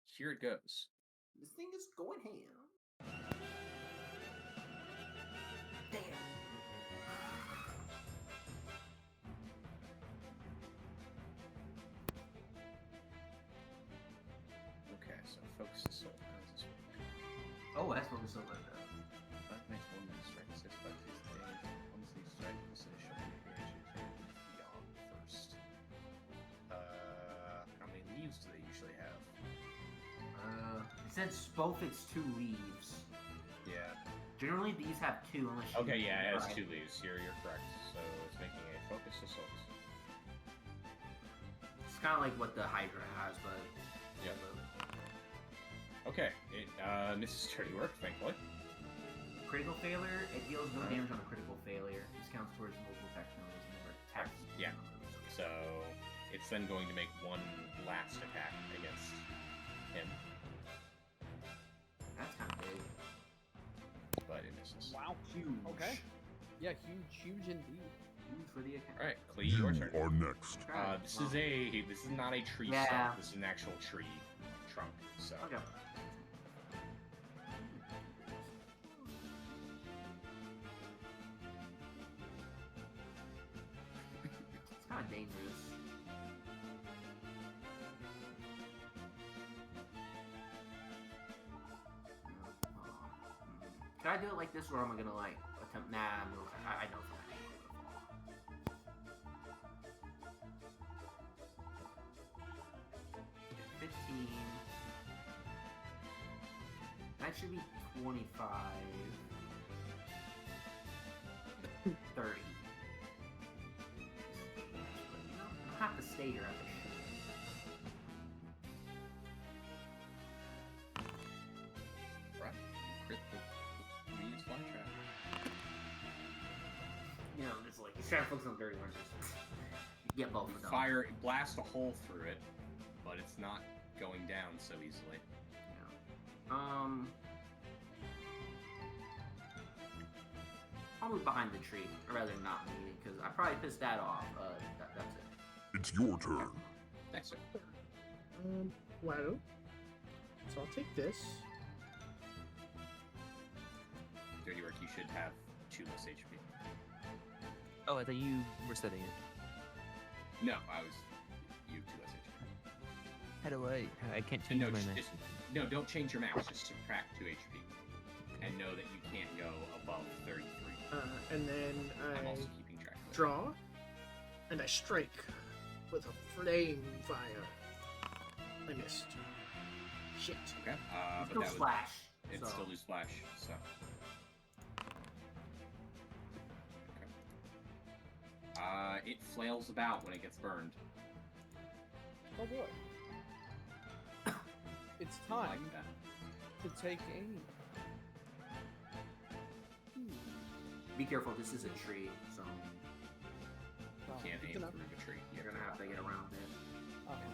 here it goes. This thing is going ham. Damn. Okay, so focus the soul. How does this work? Oh, that's what was so like that. Five makes one man strike, 6 5 takes the damage. Once they strike, this initial beyond first. How many leaves do they usually have? It said both it's 2 leaves. Yeah. Generally, these have 2 unless you. Okay, yeah, it has Right. 2 leaves. You're correct. So it's making a focus assault. It's kind of like what the Hydra has, but. Yeah. Okay, it misses dirty work, thankfully. Critical failure, it deals no damage on a critical failure. This counts towards multiple attack numbers and never attacks. Yeah. numbers. So it's then going to make one last attack against him, That's kind of big. but it misses. Wow. Huge. Okay. Yeah, huge indeed. Huge for the account. All right, Clee, your You turn. are next. This is not a tree Yeah. stump. This is an actual tree trunk. So Okay. It's kind of dangerous. Can I do it like this, or am I gonna like attempt? Nah, no, I know. 15. That should be 25. 30. I have to stay here at the right, crit the Venus flytrap. You know, it's like, he's trying to focus on dirty ones. Get both of them. Fire, blast a hole through it, but it's not going down so easily. Yeah. I'll move behind the tree, or rather not me, because I probably pissed that off. That's it. It's your turn. Next turn. Well, so I'll take this. Dirty work. You should have 2 less HP. Oh, I thought you were setting it. No, I was. You have 2 less HP. How do I can't And change no, my math. no, don't change your mouse. Just subtract 2 HP, and know that you can't go above 33. And then I'm I also keeping track of it. draw, and I strike with a flame fire. I missed. Shit. Okay. It's But no that would, slash. it's so. still do splash. So. Okay. It flails about when it gets burned. Oh boy. It's I time like that. to take aim. Be careful, this is a tree, so Wow, You can't good aim to know. through the tree. you're gonna have to get around it. Uh-huh.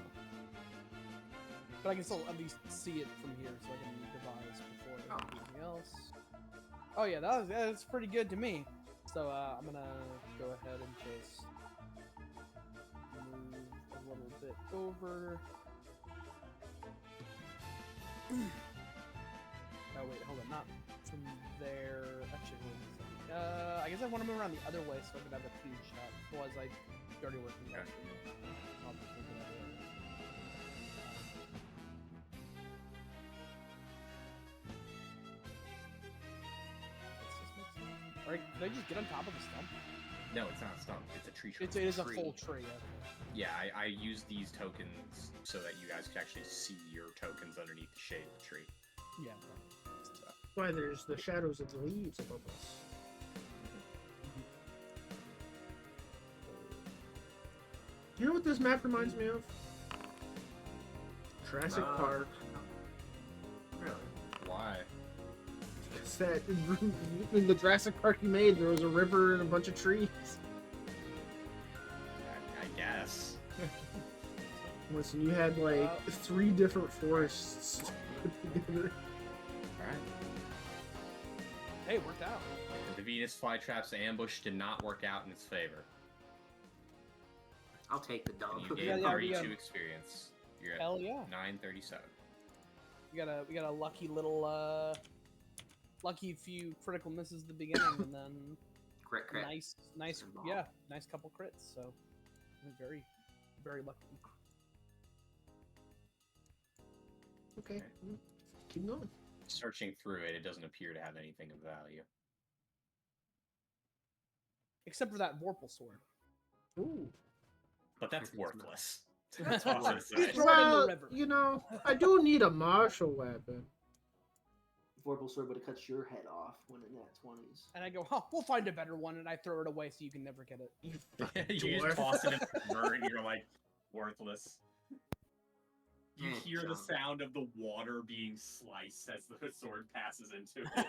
But I can still at least see it from here, so I can devise before anything else. Oh yeah, that's pretty good to me. So I'm gonna go ahead and just move a little bit over. Oh wait, hold on, not from there. Actually, hold on a second. I guess I want to move around the other way so I can have a huge shot. Otherwise, I already working. Okay. I'll just move it that way. Alright, can I just get on top of the stump? No, it's not a stump. It's a tree trunk. It is a Tree. full tree. Yeah, I use these tokens so that you guys could actually see your tokens underneath the shade of the tree. Yeah. So, Why there's the shadows of the leaves above us. You know what this map reminds me of? Jurassic Park. Really? why? Because that in the Jurassic Park you made, there was a river and a bunch of trees. I guess. Listen, you had like 3 different forests put together. Alright. Hey, it worked out. The Venus flytrap's ambush did not work out in its favor. I'll take the dog. And you Yeah, gained yeah, 32 yeah. experience. You're at Hell yeah. 937. We got a lucky little lucky few critical misses at the beginning and then Crit, crit. nice And bomb. yeah, nice couple crits. So very lucky. Okay, keep going. Searching through it, it doesn't appear to have anything of value. Except for that Vorpal sword. Ooh. But that's worthless. That's That's all I'm worthless. saying. Throw it in the Well, river. you know, I do need a martial weapon. Vorpal sword would have cut your head off when in that 20s. And I go, oh, we'll find a better one, and I throw it away so you can never get it. You You dwarf. just toss it in the river and you're like, worthless. You Yeah, hear the John. sound of the water being sliced as the sword passes into it.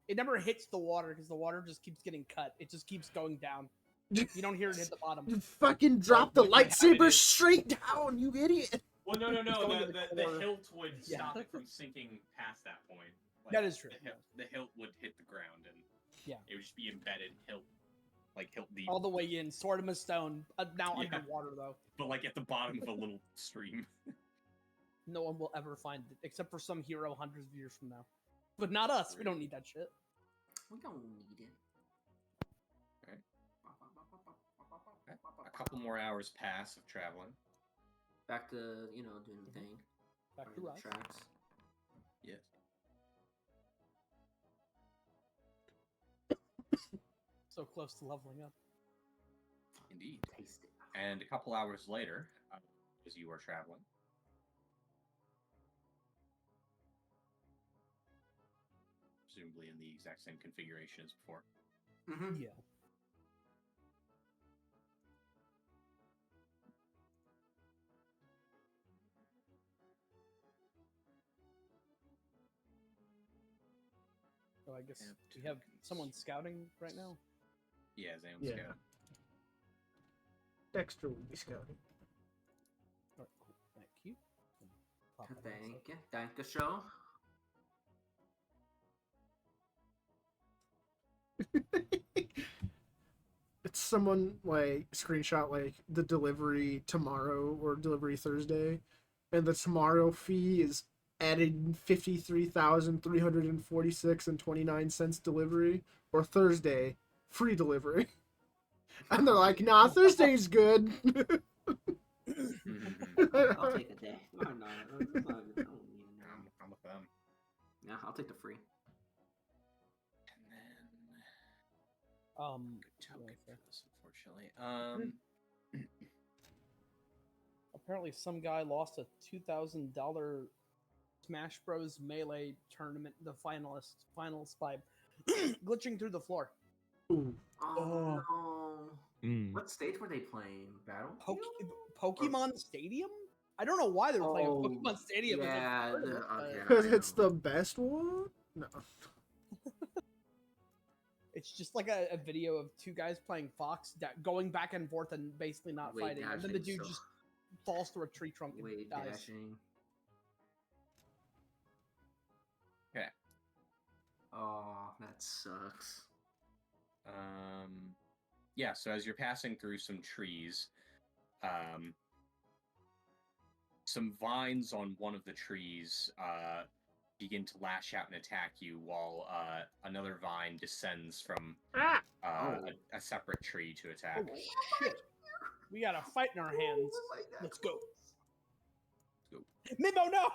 It never hits the water because the water just keeps getting cut. It just keeps going down. You don't hear it hit the bottom. You fucking drop the what would happen lightsaber is- straight down, you idiot! Well, no. going to The, the the core. hilt would Yeah. stop it from sinking past that point. That is true. The hilt would hit the ground and Yeah. it would just be embedded hilt deep. All the way in, sword of a stone. Now Yeah. underwater though. But like at the bottom of a little stream. No one will ever find it except for some hero hundreds of years from now. But not us. We don't need that shit. We don't need it. Right. A couple more hours pass of traveling. Back to, doing the thing. Back to running us. the tracks. Yes. So close to leveling up. Indeed. Taste it. And a couple hours later, as you are traveling, presumably in the exact same configuration as before, Mm-hmm. Yeah. So I guess Yeah, we have tokens. someone scouting right now. yeah, Zam's Yeah. go. Dexter will be scouting. Alright, cool. Thank you. Pop that Thank up. you. Thank you, show. It's someone like screenshot like the delivery tomorrow or delivery Thursday, and the tomorrow fee is added 53,346 and 29 cents delivery, or Thursday free delivery. And they're like, nah, Thursday's good. I'll take a day. Why not? I don't need it now. I'm with them. Yeah, I'll take the free. And then Yeah, token fair. for this, unfortunately. Apparently, some guy lost a $2,000 Smash Bros. Melee tournament, the finals by glitching through the floor. Ooh. Oh, no. Mm. What stage were they playing? Battlefield? Pokemon Stadium? I don't know why they were playing Oh, Pokemon Stadium. as a yeah, tournament, but okay. Because I it's know. the best one? No. It's just like a video of 2 guys playing Fox going back and forth and basically not Wait, fighting. And then the dashing, dude so- just falls through a tree trunk and Wave dies. dashing. Okay. Oh, that sucks. Yeah, so as you're passing through some trees, some vines on one of the trees begin to lash out and attack you, while another vine descends from Ah! a separate tree to attack. Oh shit! We got a fight in our hands. Oh my God. Let's go. Let's Mimo, no!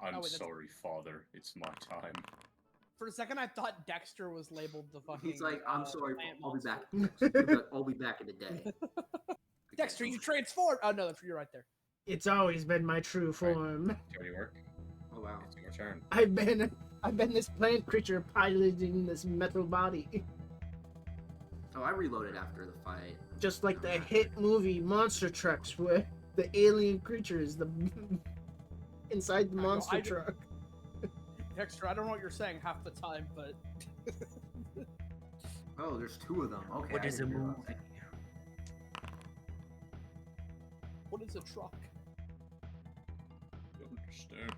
I'm Oh, wait, that's- sorry, father. It's my time. For a second, I thought Dexter was labeled the fucking. He's like, I'm sorry, plant I'll be monster. back. I'll be back in a day. Dexter, you transformed! Oh no, you're right there. It's always been my true form. Jody work. Oh wow. It's your turn. I've been this plant creature piloting this metal body. Oh, I reloaded after the fight. Just like the hit movie Monster Trucks, where the alien creatures, the inside the I know, monster I do- truck. Dexter, I don't know what you're saying half the time, but Oh, there's two of them. Okay. What I is a didn't realize. movie? what is a truck? Don't understand.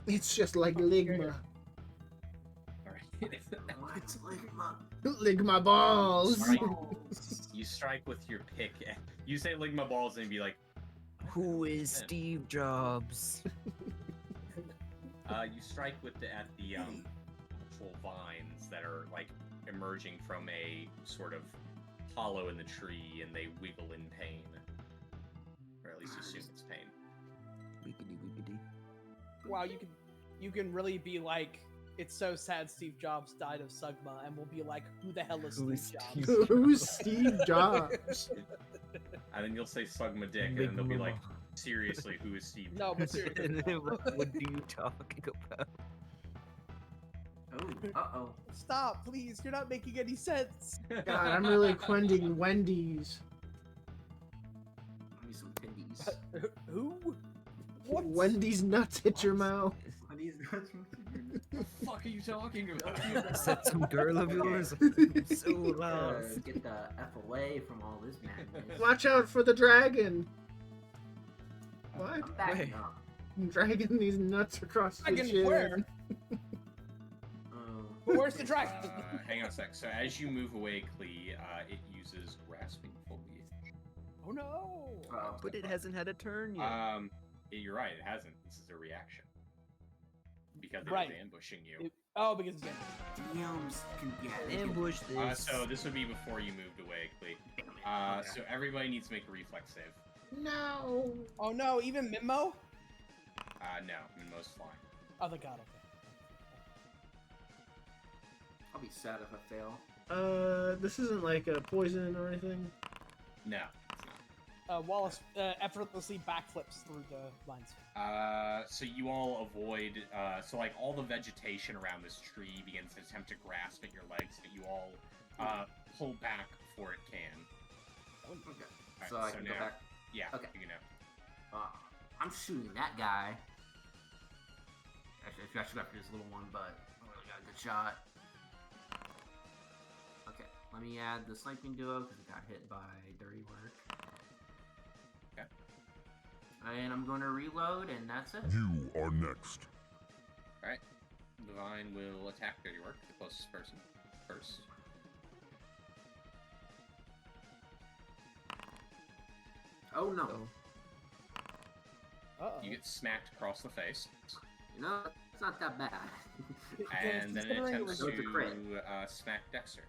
It's just like Ligma. Alright. It's like my Ligma balls. Alright. You strike with your pick. You say Ligma balls and be like, Who is Steve Jobs? you strike with the actual vines that are like emerging from a sort of hollow in the tree, and they wiggle in pain, or at least you assume it's pain. Wiggity wiggity. Wow, you can really be like, it's so sad Steve Jobs died of Sugma, and we'll be like, who the hell is Who Steve is Jobs? Steve- Who's Steve Jobs? And then you'll say Sugma Dick, and then they'll be like, seriously, who is Steve? No, but seriously. And then what are you talking about? Oh, uh-oh. Stop, please. You're not making any sense. God, I'm really quending Wendy's. Give me some pindies. Who? What? Wendy's nuts hit your mouth. What is that? the fuck are you talking about? Is that some girl of yours? I'm so lost. Get the F away from all this madness. Watch out for the dragon. What? I'm backing Wait. up. I'm dragging these nuts across the Dragon chin. where? Oh. Where's the dragon? Hang on a sec. So as you move away, Klee, it uses grasping foliage. Oh no. Uh-oh. But it hasn't had a turn yet. You're right. It hasn't. This is a reaction because it Right. is ambushing you. Oh, because it's DMs can get Ambush this. So this would be before you moved away, Klee. So everybody needs to make a reflex save. No. Oh no, even Mimo? No, Minmo's flying. Oh, the god. Okay. I'll be sad if I fail. This isn't like a poison or anything. No, it's not. Wallace effortlessly backflips through the lines. So you all avoid, so like all the vegetation around this tree begins to attempt to grasp at your legs, but you all pull back before it can. Okay. Alright, So I can go now- back. Yeah, Okay. you can know. I'm shooting that guy. Actually, I should go after this little one, but I really got a good shot. Okay, let me add the sniping duo because it got hit by dirty work. Okay. And I'm going to reload, and that's it. You are next. Alright. Divine will attack Dirty Work, the closest person, first. Oh no. Oh. Uh-oh. You get smacked across the face, You know, it's not that bad. and then it Considering it attempts was- It's a crit. to smack Dexter.